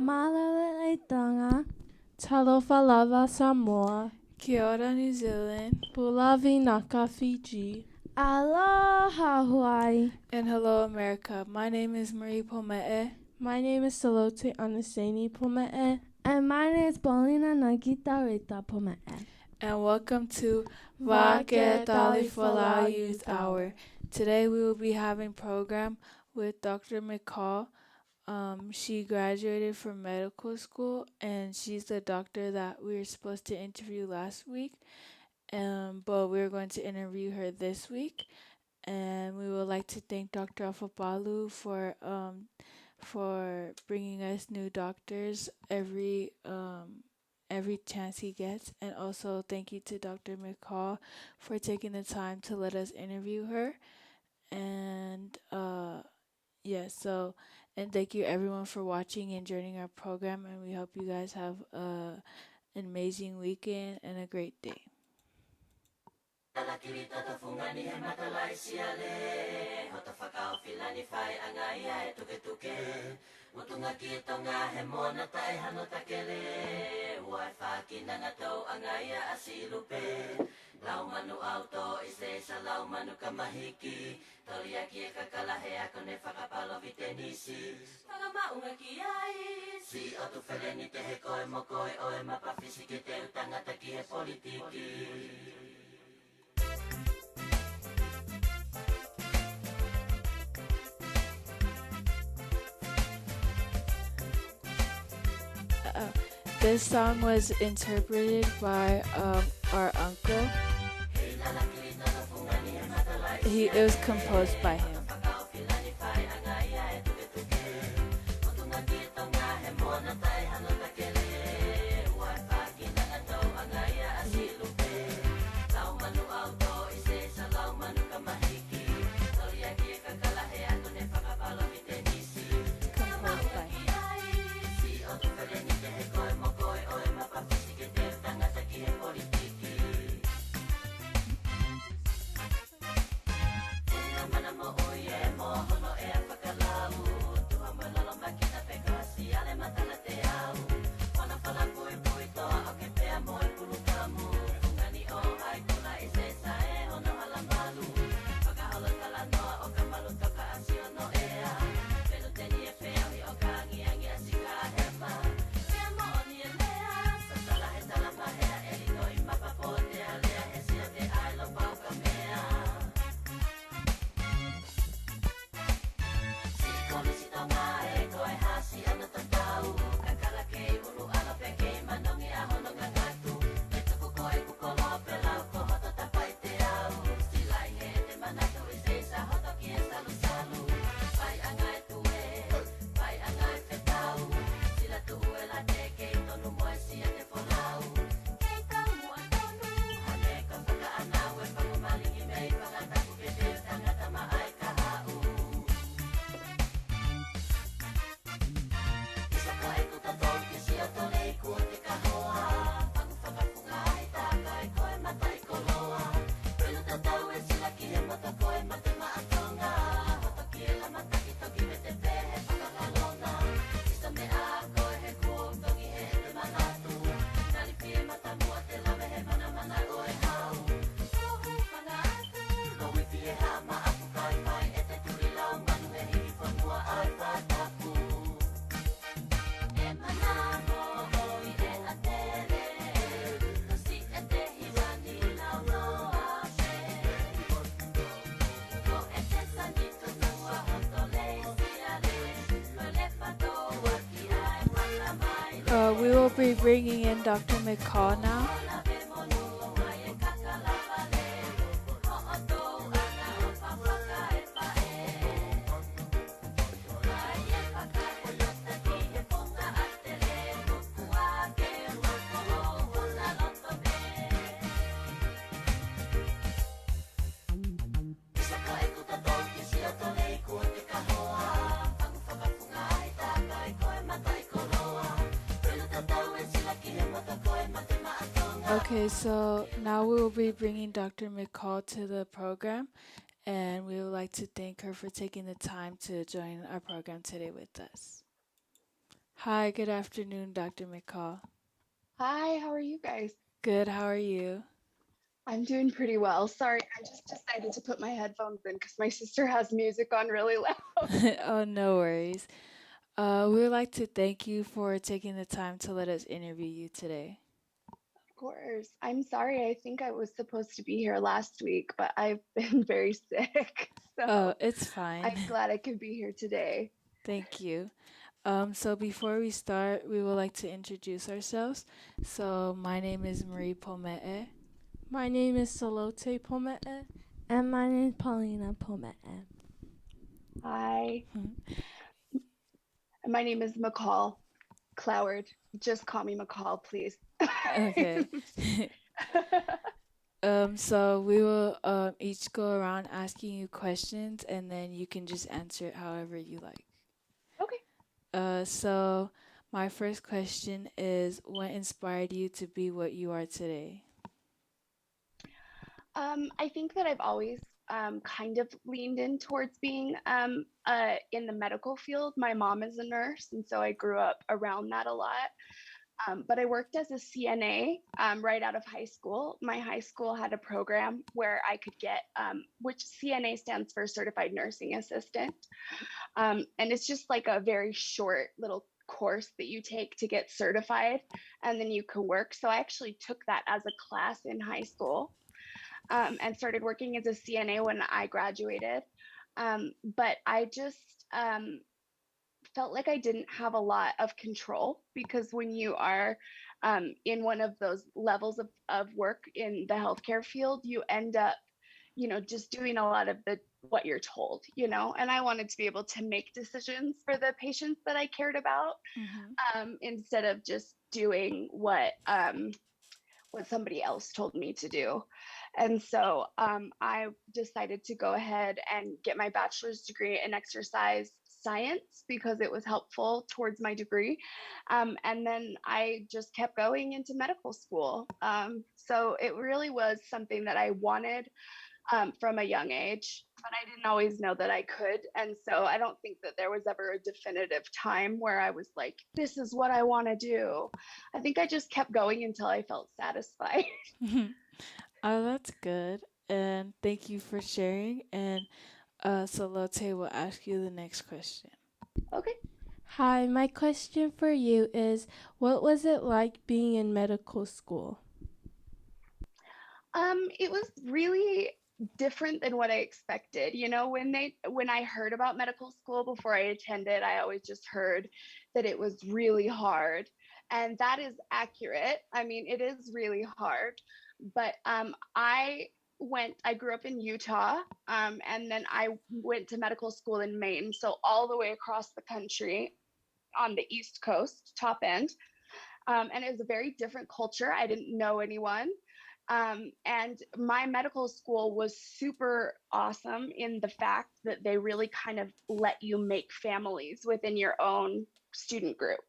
Malele Tanga, Talofa Lava Samoa, Kia ora, New Zealand. Pulavi Naka Fiji, Aloha Hawaii. And hello, America. My name is Marie Pome'e. My name is Salote Anasani Pome'e. And my name is Paulina Nagita Rita Pome'e. And welcome to Wake Talifolau Youth Hour. Today we will be having program with Dr. McCall. She graduated from medical school, and she's the doctor that we were supposed to interview last week. But we're going to interview her this week. And we would like to thank Dr. Afapalu for bringing us new doctors every chance he gets. And also thank you to Dr. McCall for taking the time to let us interview her. And and thank you everyone for watching and joining our program, and we hope you guys have an amazing weekend and a great day. This song was interpreted by our uncle. It was composed by him. We will be bringing in Dr. McCall now. Okay, so now we will be bringing Dr. McCall to the program, and we would like to thank her for taking the time to join our program today with us. Hi, good afternoon, Dr. McCall. Hi, how are you guys? Good, how are you? I'm doing pretty well. Sorry, I just decided to put my headphones in because my sister has music on really loud. Oh, no worries. We would like to thank you for taking the time to let us interview you today. Of course. I'm sorry. I think I was supposed to be here last week, but I've been very sick. Oh, So it's fine. I'm glad I could be here today. Thank you. So before we start, we would like to introduce ourselves. So my name is Marie Pomete. My name is Salote Pomete. And my name is Paulina Pomete. Hi. My name is McCall Cloward. Just call me McCall, please. Okay. So we will each go around asking you questions, and then you can just answer it however you like. Okay. So my first question is, what inspired you to be what you are today? I think that I've always kind of leaned in towards being in the medical field. My mom is a nurse, and so I grew up around that a lot. But I worked as a CNA right out of high school. My high school had a program where I could get, which CNA stands for Certified Nursing Assistant. And it's just like a very short little course that you take to get certified, and then you can work. So I actually took that as a class in high school. And started working as a CNA when I graduated. But I just felt like I didn't have a lot of control because when you are in one of those levels of work in the healthcare field, you end up, just doing a lot of what you're told, and I wanted to be able to make decisions for the patients that I cared about instead of just doing what somebody else told me to do. And so I decided to go ahead and get my bachelor's degree in exercise science because it was helpful towards my degree. And then I just kept going into medical school. So it really was something that I wanted from a young age, but I didn't always know that I could. And so I don't think that there was ever a definitive time where I was like, this is what I want to do. I think I just kept going until I felt satisfied. Oh, that's good. And thank you for sharing. And Salote will ask you the next question. Okay. Hi, my question for you is, what was it like being in medical school? It was really different than what I expected. When I heard about medical school before I attended, I always just heard that it was really hard. And that is accurate. I mean, it is really hard. But I grew up in Utah, and then I went to medical school in Maine. So all the way across the country on the East Coast, top end. And it was a very different culture. I didn't know anyone. And my medical school was super awesome in the fact that they really kind of let you make families within your own student group.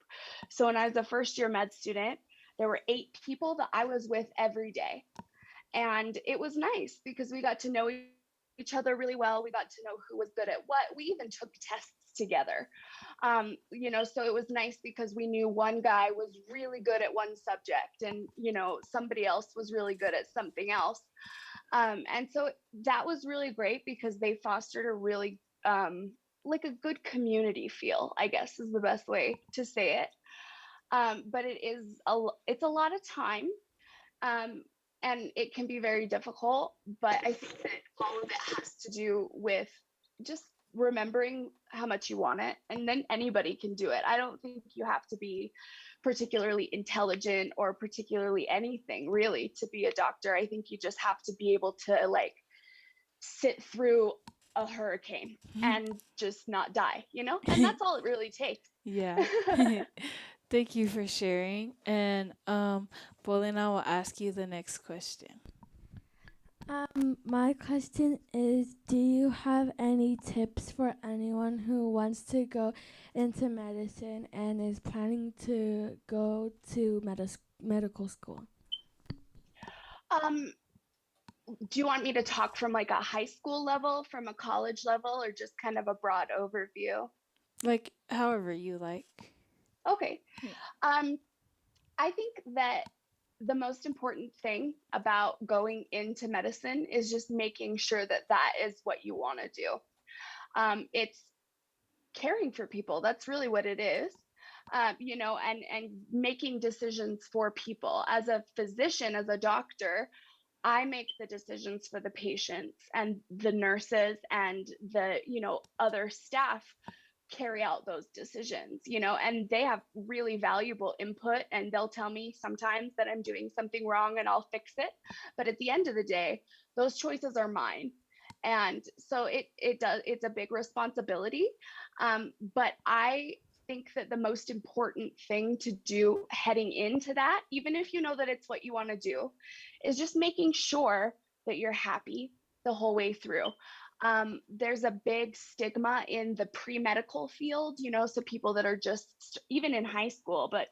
So when I was a first year med student, there were 8 people that I was with every day. And it was nice because we got to know each other really well. We got to know who was good at what. We even took tests together. So it was nice because we knew one guy was really good at one subject and, somebody else was really good at something else. And so that was really great because they fostered a really, like a good community feel, I guess is the best way to say it. But it's a lot of time. And it can be very difficult, but I think that all of it has to do with just remembering how much you want it, and then anybody can do it. I don't think you have to be particularly intelligent or particularly anything really to be a doctor. I think you just have to be able to sit through a hurricane and just not die, and that's all it really takes. Yeah. Thank you for sharing. And Paulina will ask you the next question. My question is, do you have any tips for anyone who wants to go into medicine and is planning to go to medical school? Do you want me to talk from a high school level, from a college level, or just kind of a broad overview? However you like. Okay. I think that the most important thing about going into medicine is just making sure that that is what you want to do. It's caring for people. That's really what it is. And making decisions for people. As a physician, as a doctor, I make the decisions for the patients, and the nurses and the, other staff carry out those decisions, and they have really valuable input, and they'll tell me sometimes that I'm doing something wrong and I'll fix it. But at the end of the day, those choices are mine. And so it's a big responsibility. But I think that the most important thing to do heading into that, even if you know that it's what you want to do, is just making sure that you're happy the whole way through. There's a big stigma in the pre-medical field, so people that are just, even in high school, but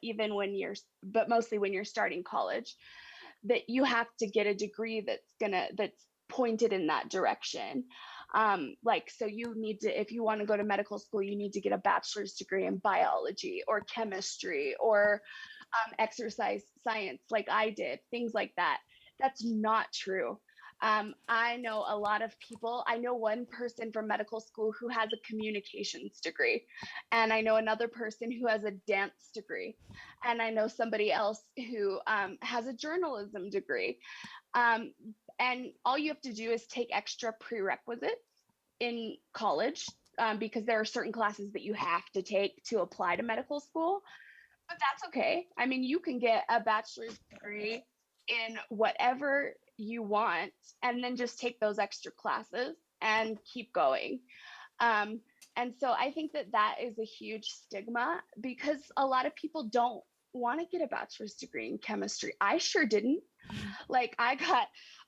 mostly when you're starting college, that you have to get a degree that's pointed in that direction. So you need to, if you want to go to medical school, you need to get a bachelor's degree in biology or chemistry or exercise science, like I did, things like that. That's not true. I know a lot of people. I know one person from medical school who has a communications degree, and I know another person who has a dance degree, and I know somebody else who has a journalism degree. And all you have to do is take extra prerequisites in college, because there are certain classes that you have to take to apply to medical school. But that's okay. I mean, you can get a bachelor's degree in whatever you want, and then just take those extra classes and keep going. And so I think that is a huge stigma, because a lot of people don't want to get a bachelor's degree in chemistry. I sure didn't.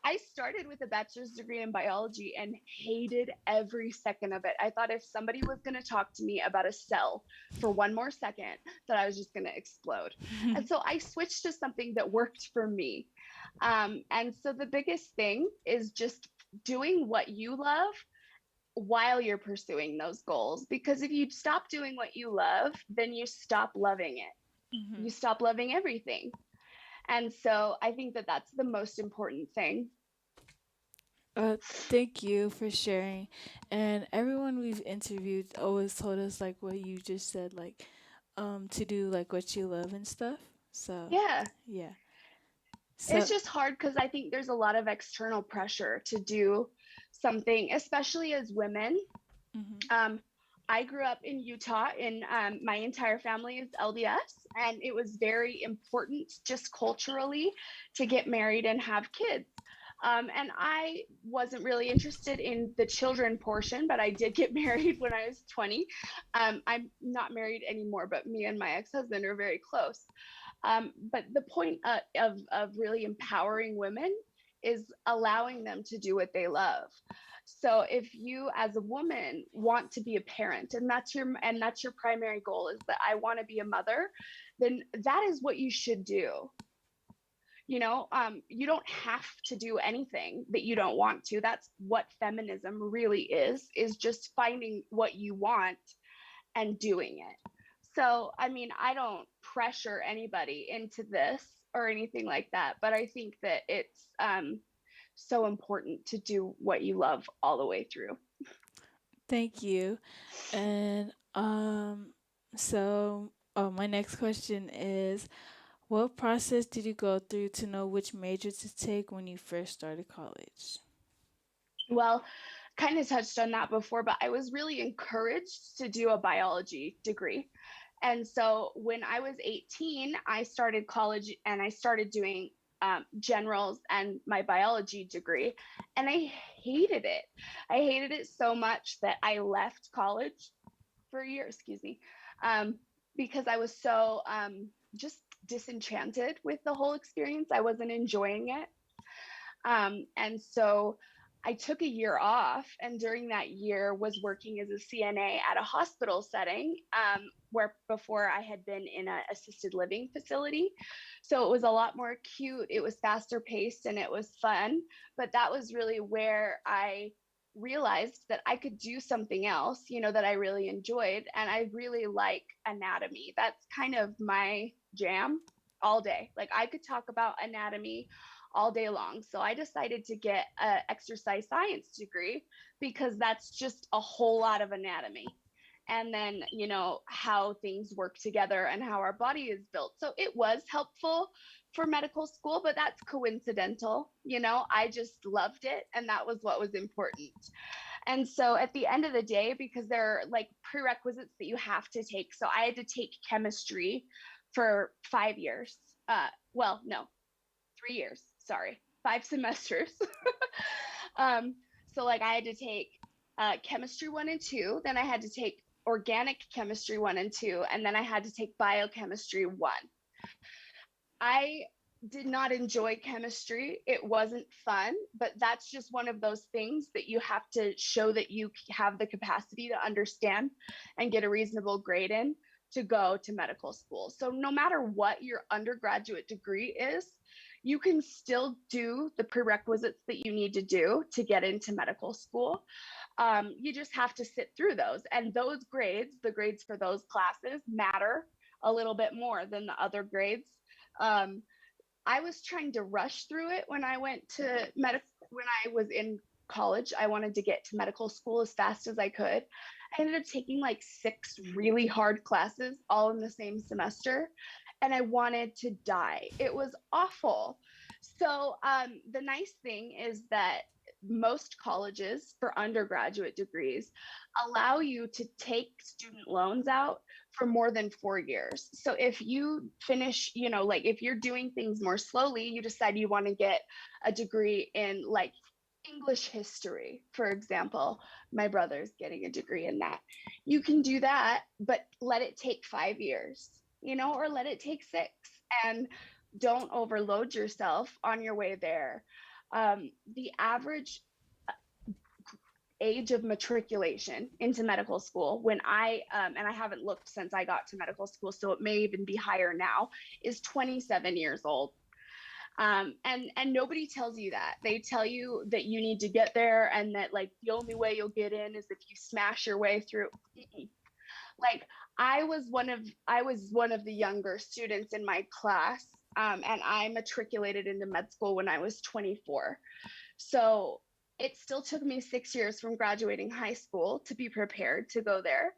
I started with a bachelor's degree in biology and hated every second of it. I thought if somebody was going to talk to me about a cell for one more second, that I was just going to explode. And so I switched to something that worked for me. And so the biggest thing is just doing what you love while you're pursuing those goals. Because if you stop doing what you love, then you stop loving it. Mm-hmm. You stop loving everything. And so I think that that's the most important thing. Thank you for sharing. And everyone we've interviewed always told us like what you just said, like to do like what you love and stuff. So yeah. So, it's just hard because I think there's a lot of external pressure to do something, especially as women. Mm-hmm. I grew up in Utah, and my entire family is LDS, and it was very important just culturally to get married and have kids. And I wasn't really interested in the children portion, but I did get married when I was 20. I'm not married anymore, but me and my ex-husband are very close. But the point of really empowering women is allowing them to do what they love. So if you as a woman want to be a parent, and that's your primary goal, is that I want to be a mother, then that is what you should do. You don't have to do anything that you don't want to. That's what feminism really is just finding what you want and doing it. So, I mean, I don't pressure anybody into this or anything like that, but I think that it's so important to do what you love all the way through. Thank you. And my next question is, what process did you go through to know which major to take when you first started college? Well, kind of touched on that before, but I was really encouraged to do a biology degree. And so when I was 18, I started college and I started doing generals and my biology degree. And I hated it. I hated it so much that I left college for a year, because I was so just disenchanted with the whole experience. I wasn't enjoying it. And so I took a year off, and during that year was working as a CNA at a hospital setting, where before I had been in an assisted living facility. So it was a lot more acute, it was faster paced, and it was fun. But that was really where I realized that I could do something else, you know, that I really enjoyed. And I really like anatomy. That's kind of my jam all day. Like I could talk about anatomy all day long. So I decided to get an exercise science degree because that's just a whole lot of anatomy. And then, you know, how things work together and how our body is built. So it was helpful for medical school, but that's coincidental. You know, I just loved it. And that was what was important. And so at the end of the day, because there are like prerequisites that you have to take. So I had to take chemistry for 5 years. Well, no, 3 years, sorry, 5 semesters. So like I had to take chemistry 1 and 2, then I had to take organic chemistry 1 and 2, and then I had to take biochemistry 1. I did not enjoy chemistry. It wasn't fun, but that's just one of those things that you have to show that you have the capacity to understand and get a reasonable grade in to go to medical school. So no matter what your undergraduate degree is, you can still do the prerequisites that you need to do to get into medical school. You just have to sit through those. And those grades, the grades for those classes, matter a little bit more than the other grades. I was trying to rush through it when I went to when I was in college. I wanted to get to medical school as fast as I could. I ended up taking like 6 really hard classes all in the same semester, and I wanted to die. It was awful. So the nice thing is that most colleges for undergraduate degrees allow you to take student loans out for more than 4 years. So if you finish, you know, like if you're doing things more slowly, you decide you want to get a degree in like English history, for example. My brother's getting a degree in that. You can do that, but let it take 5 years, you know, or let it take 6, and don't overload yourself on your way there. The average age of matriculation into medical school when and I haven't looked since I got to medical school, so it may even be higher now, is 27 years old. And nobody tells you that. They tell you that you need to get there and that like the only way you'll get in is if you smash your way through. Like I was one of the younger students in my class, and I matriculated into med school when I was 24. So it still took me 6 years from graduating high school to be prepared to go there.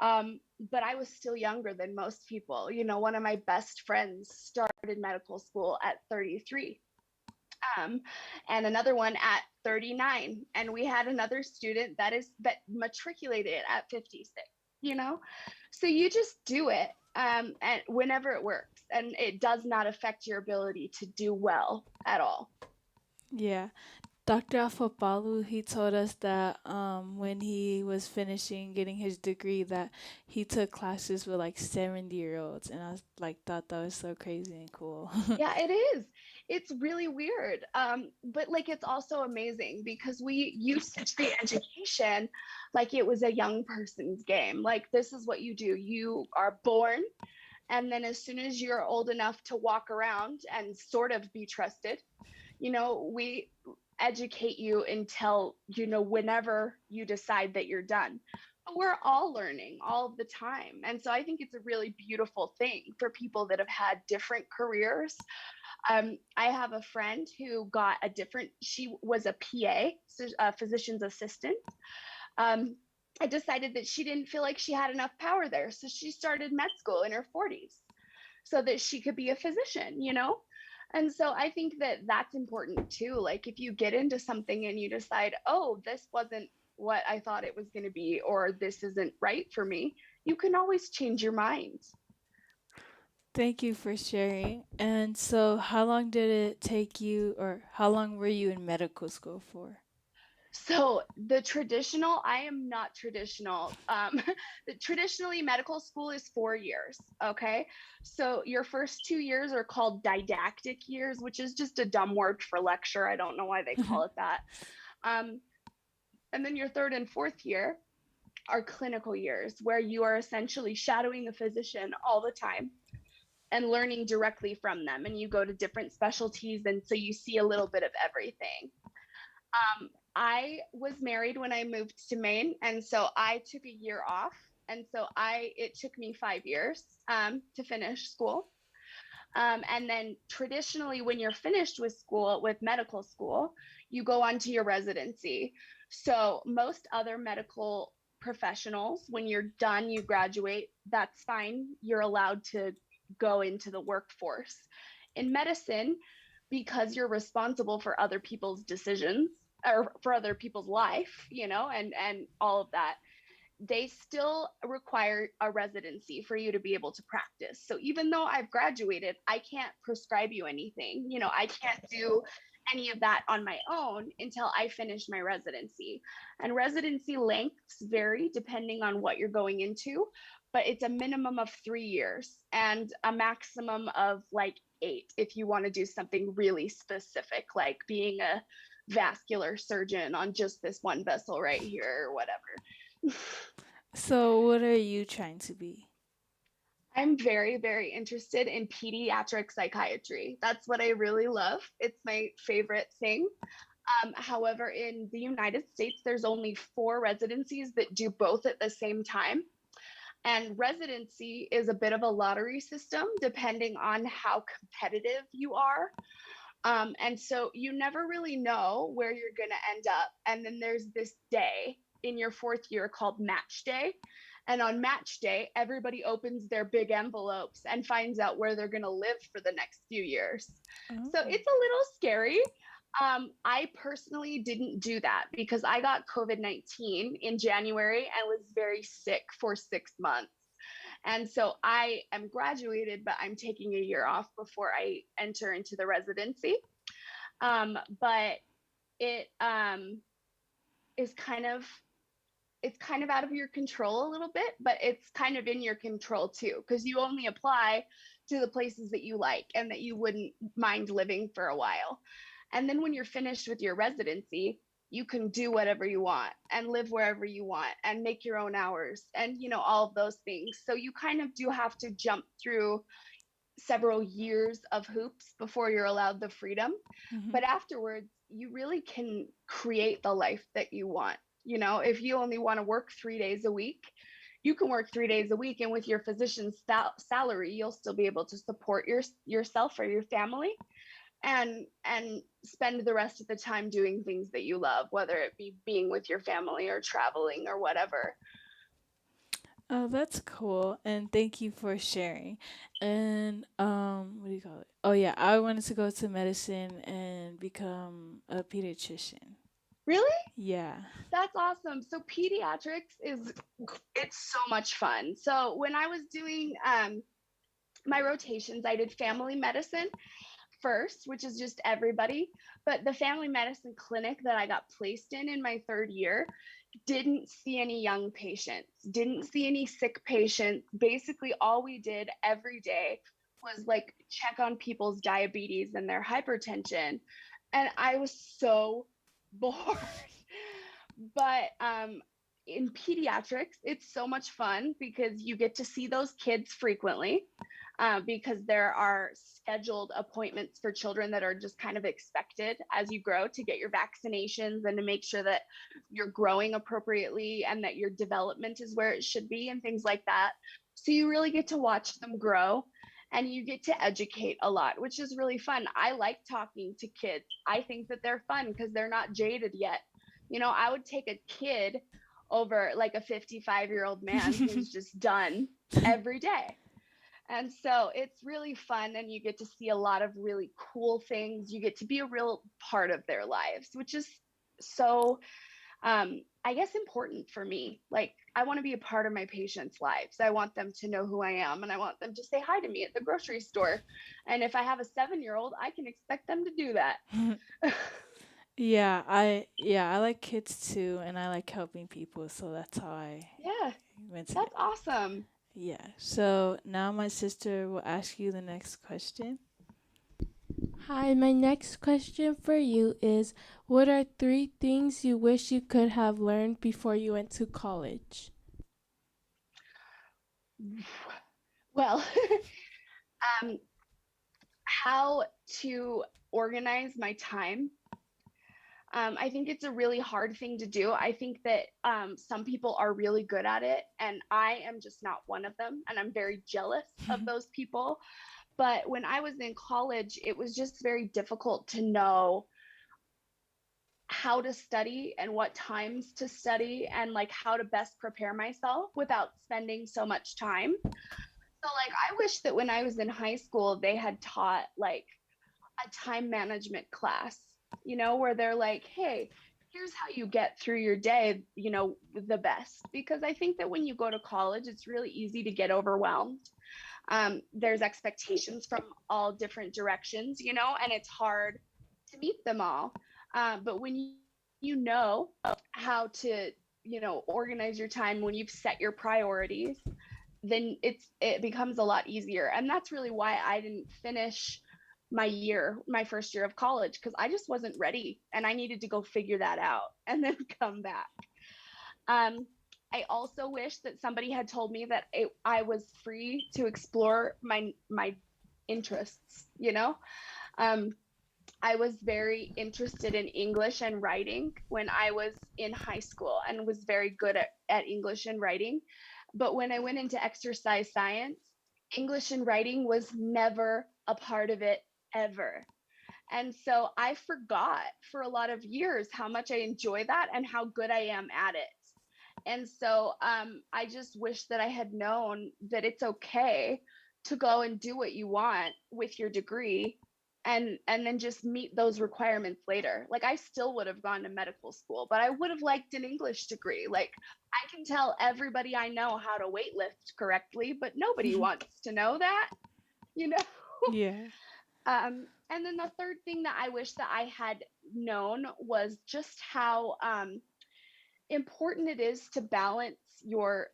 But I was still younger than most people. You know, one of my best friends started medical school at 33, and another one at 39. And we had another student that matriculated at 56, you know? So you just do it, and whenever it works, and it does not affect your ability to do well at all. Yeah. Dr. Afopalu, he told us that when he was finishing getting his degree that he took classes with like 70-year-olds, and I was like thought that was so crazy and cool. Yeah, it is. It's really weird. But like it's also amazing because we used to treat education like it was a young person's game. Like this is what you do. You are born, and then as soon as you're old enough to walk around and sort of be trusted, you know, we educate you until, you know, whenever you decide that you're done. But we're all learning all the time. And so I think it's a really beautiful thing for people that have had different careers. I have a friend who got she was a PA, so a physician's assistant. I decided that she didn't feel like she had enough power there. So she started med school in her 40s so that she could be a physician, you know? And so I think that that's important too. Like if you get into something and you decide, oh, this wasn't what I thought it was going to be, or this isn't right for me, you can always change your mind. Thank you for sharing. And so how long did it take you, or how long were you in medical school for? So I am not traditional. Traditionally, medical school is 4 years. Okay. So your first 2 years are called didactic years, which is just a dumb word for lecture. I don't know why they call it that. And then your third and fourth year are clinical years, where you are essentially shadowing a physician all the time and learning directly from them. And you go to different specialties. And so you see a little bit of everything. I was married when I moved to Maine, and so I took a year off. And so it took me 5 years to finish school. And then traditionally, when you're finished with school, with medical school, you go on to your residency. So most other medical professionals, when you're done, you graduate, that's fine. You're allowed to go into the workforce. In medicine, because you're responsible for other people's decisions or for other people's life, and all of that, they still require a residency for you to be able to practice. So even though I've graduated, I can't prescribe you anything. I can't do any of that on my own until I finish my residency. And residency lengths vary depending on what you're going into, but it's a minimum of 3 years and a maximum of like 8 if you want to do something really specific, like being a vascular surgeon on just this one vessel right here or whatever. So, what are you trying to be? I'm very, very interested in pediatric psychiatry. That's what I really love. It's my favorite thing. However, in the United States, there's only 4 residencies that do both at the same time. And residency is a bit of a lottery system depending on how competitive you are. And so you never really know where you're going to end up. And then there's this day in your 4th year called match day. And on match day, everybody opens their big envelopes and finds out where they're going to live for the next few years. So it's a little scary. I personally didn't do that because I got COVID-19 in January and was very sick for 6 months. And so I am graduated, but I'm taking a year off before I enter into the residency. But it is it's kind of out of your control a little bit, but it's kind of in your control too, because you only apply to the places that you like and that you wouldn't mind living for a while. And then when you're finished with your residency, you can do whatever you want and live wherever you want and make your own hours and, all of those things. So you kind of do have to jump through several years of hoops before you're allowed the freedom. Mm-hmm. But afterwards, you really can create the life that you want. If you only want to work 3 days a week, you can work 3 days a week. And with your physician's salary, you'll still be able to support yourself or your family and spend the rest of the time doing things that you love, whether it be being with your family or traveling or whatever. Oh, that's cool. And thank you for sharing. And what do you call it? Oh yeah, I wanted to go to medicine and become a pediatrician. Really? Yeah. That's awesome. So pediatrics it's so much fun. So when I was doing my rotations, I did family medicine first, which is just everybody. But the family medicine clinic that I got placed in my 3rd year didn't see any young patients, didn't see any sick patients. Basically, all we did every day was like check on people's diabetes and their hypertension. And I was so bored. But in pediatrics, it's so much fun because you get to see those kids frequently. Because there are scheduled appointments for children that are just kind of expected as you grow to get your vaccinations and to make sure that you're growing appropriately and that your development is where it should be and things like that. So you really get to watch them grow and you get to educate a lot, which is really fun. I like talking to kids. I think that they're fun because they're not jaded yet. I would take a kid over like a 55-year-old man who's just done every day. And so it's really fun and you get to see a lot of really cool things. You get to be a real part of their lives, which is so, I guess, important for me. Like, I want to be a part of my patients' lives. I want them to know who I am and I want them to say hi to me at the grocery store. And if I have a 7-year-old, I can expect them to do that. Yeah, I like kids too, and I like helping people, so that's how I went to that's awesome. Yeah, so now my sister will ask you the next question. Hi, my next question for you is, what are 3 things you wish you could have learned before you went to college? Well, how to organize my time. I think it's a really hard thing to do. I think that some people are really good at it, and I am just not one of them. And I'm very jealous of those people. But when I was in college, it was just very difficult to know how to study and what times to study and like how to best prepare myself without spending so much time. So like I wish that when I was in high school they had taught like a time management class, you know, where they're like, hey, here's how you get through your day, you know, the best. Because I think that when you go to college, it's really easy to get overwhelmed. There's expectations from all different directions, you know, and it's hard to meet them all. But when you know how to, you know, organize your time, when you've set your priorities, then it becomes a lot easier. And that's really why I didn't finish my first year of college, because I just wasn't ready and I needed to go figure that out and then come back. I also wish that somebody had told me that I was free to explore my interests, you know? I was very interested in English and writing when I was in high school and was very good at English and writing. But when I went into exercise science, English and writing was never a part of it ever. And so I forgot for a lot of years how much I enjoy that and how good I am at it. And so I just wish that I had known that it's okay to go and do what you want with your degree and then just meet those requirements later. Like I still would have gone to medical school, but I would have liked an English degree. Like I can tell everybody I know how to weightlift correctly, but nobody wants to know that, you know? Yeah. And then the third thing that I wish that I had known was just how important it is to balance your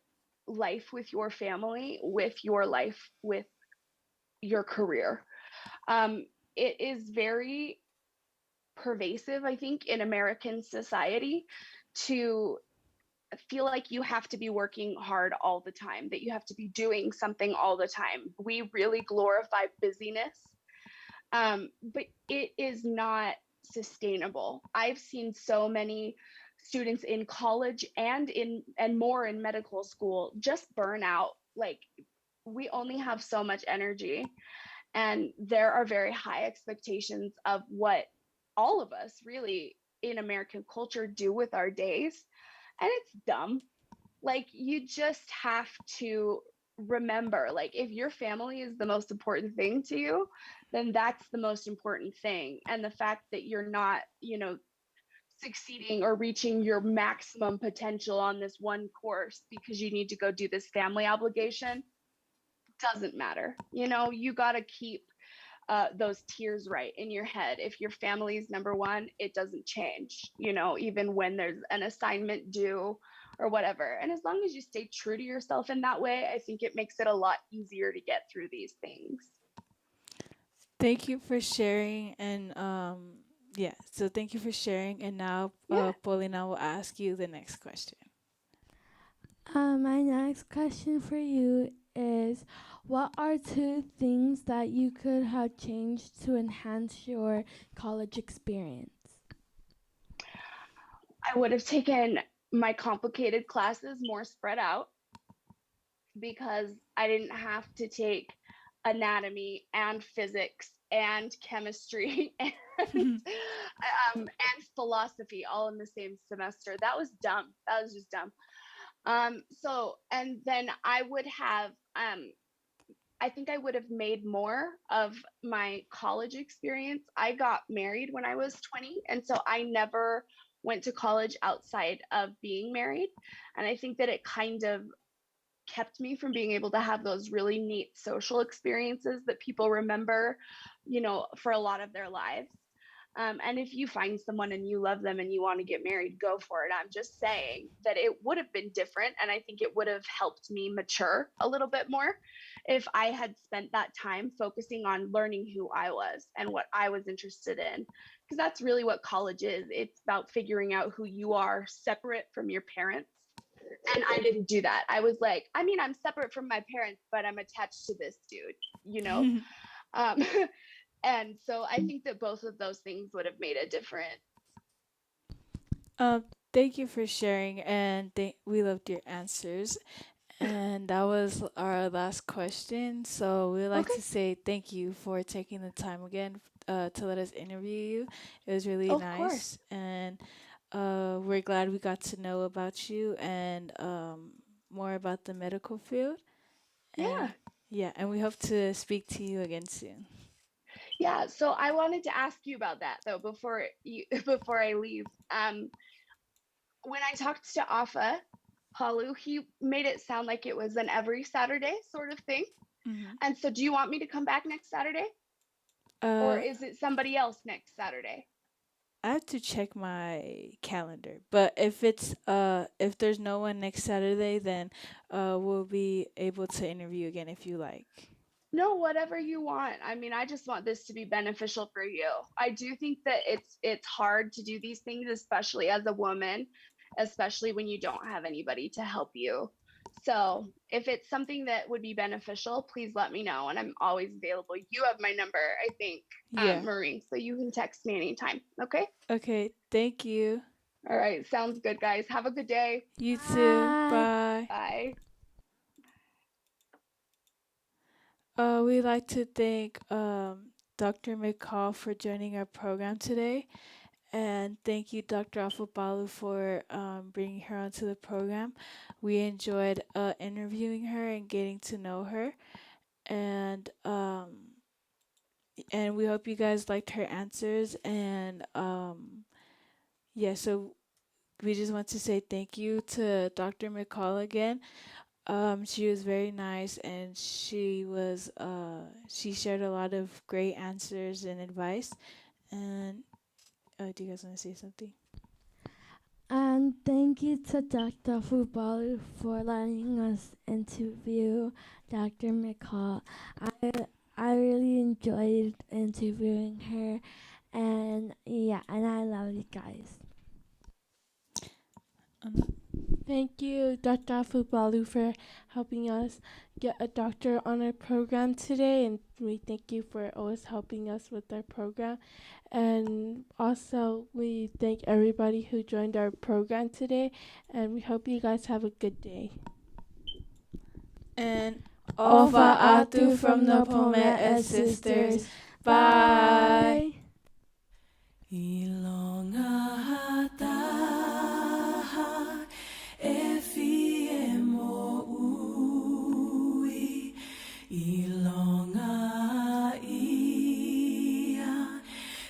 life with your family, with your life with your career. It is very pervasive, I think, in American society to feel like you have to be working hard all the time, that you have to be doing something all the time. We really glorify busyness, but it is not sustainable. I've seen so many students in college and more in medical school just burn out. Like we only have so much energy, and there are very high expectations of what all of us really in American culture do with our days. And it's dumb. Like you just have to remember, like if your family is the most important thing to you, then that's the most important thing. And the fact that you're not, you know, succeeding or reaching your maximum potential on this one course because you need to go do this family obligation doesn't matter. You know, you got to keep those tiers right in your head. If your family is number one, it doesn't change, you know, even when there's an assignment due or whatever. And as long as you stay true to yourself in that way, I think it makes it a lot easier to get through these things. Thank you for sharing. And yeah, so thank you for sharing. And now Paulina will ask you the next question. My next question for you is, what are 2 things that you could have changed to enhance your college experience? I would have taken my complicated classes more spread out because I didn't have to take anatomy and physics and chemistry and philosophy all in the same semester. That was dumb. That was just dumb. So, and then I would have, I think I would have made more of my college experience. I got married when I was 20, and so I never went to college outside of being married. And I think that it kind of kept me from being able to have those really neat social experiences that people remember, you know, for a lot of their lives. And if you find someone and you love them and you want to get married, go for it. I'm just saying that it would have been different. And I think it would have helped me mature a little bit more if I had spent that time focusing on learning who I was and what I was interested in. Because that's really what college is. It's about figuring out who you are separate from your parents. And I didn't do that. I was like, I mean, I'm separate from my parents, but I'm attached to this dude, you know? And so I think that both of those things would have made a difference. Thank you for sharing, and we loved your answers. And that was our last question. So we'd like to say thank you for taking the time again to let us interview you. It was really Of nice, course. and we're glad we got to know about you and more about the medical field. Yeah. And yeah, and we hope to speak to you again soon. Yeah, so I wanted to ask you about that though before you before I leave. When I talked to Afa Palu, he made it sound like it was an every Saturday sort of thing. Mm-hmm. And so, do you want me to come back next Saturday, or is it somebody else next Saturday? I have to check my calendar, but if there's no one next Saturday, then we'll be able to interview again if you like. No, whatever you want. I mean, I just want this to be beneficial for you. I do think that it's hard to do these things, especially as a woman, especially when you don't have anybody to help you. So, if it's something that would be beneficial, please let me know, and I'm always available. You have my number, I think, Yeah. Marie, so you can text me anytime. Okay. Okay. Thank you. All right. Sounds good, guys. Have a good day. You too. Bye. Bye. We'd like to thank Dr. McCall for joining our program today. And thank you, Dr. Afobalu, for bringing her onto the program. We enjoyed interviewing her and getting to know her. And we hope you guys liked her answers. And yeah, so we just want to say thank you to Dr. McCall again. She was very nice, and she shared a lot of great answers and advice. And do you guys want to say something? And thank you to Dr. Fubalu for letting us interview Dr. McCall. I really enjoyed interviewing her, and yeah, and I love you guys. Thank you, Dr. Fubalu, for helping us get a doctor on our program today, and we thank you for always helping us with our program. And also, we thank everybody who joined our program today, and we hope you guys have a good day. And Ova Atu from the Pomea Sisters. Bye. Ilonga ia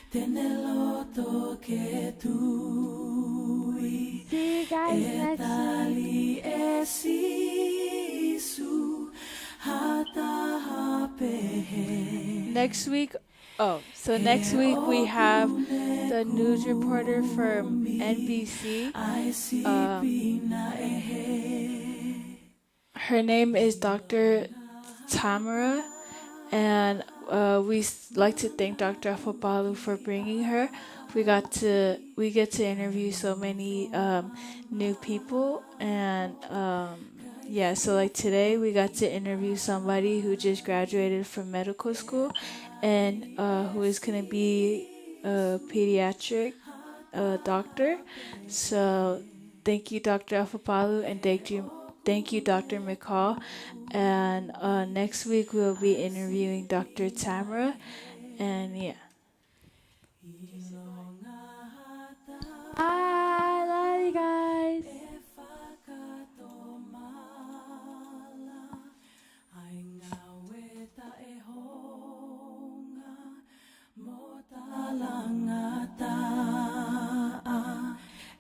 teneloto ke tui. See you guys next Etali esisu hata hapehe. Next week we have the news reporter from NBC. Her name is Dr. Tamara, and we like to thank Dr. Afobalu for bringing her. We get to interview so many new people, and yeah, so like today we got to interview somebody who just graduated from medical school and who is going to be a pediatric doctor. So thank you, Dr. Afobalu, and thank you, Dr. McCall. And next week we'll be interviewing Dr. Tamara. And yeah. I love you guys.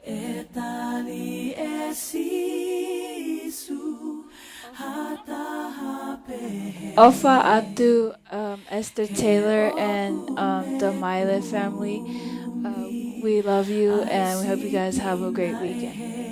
Etali esisu hata hapehe. Ofa Atu, Esther Taylor, and the Miley family. We love you, and we hope you guys have a great weekend.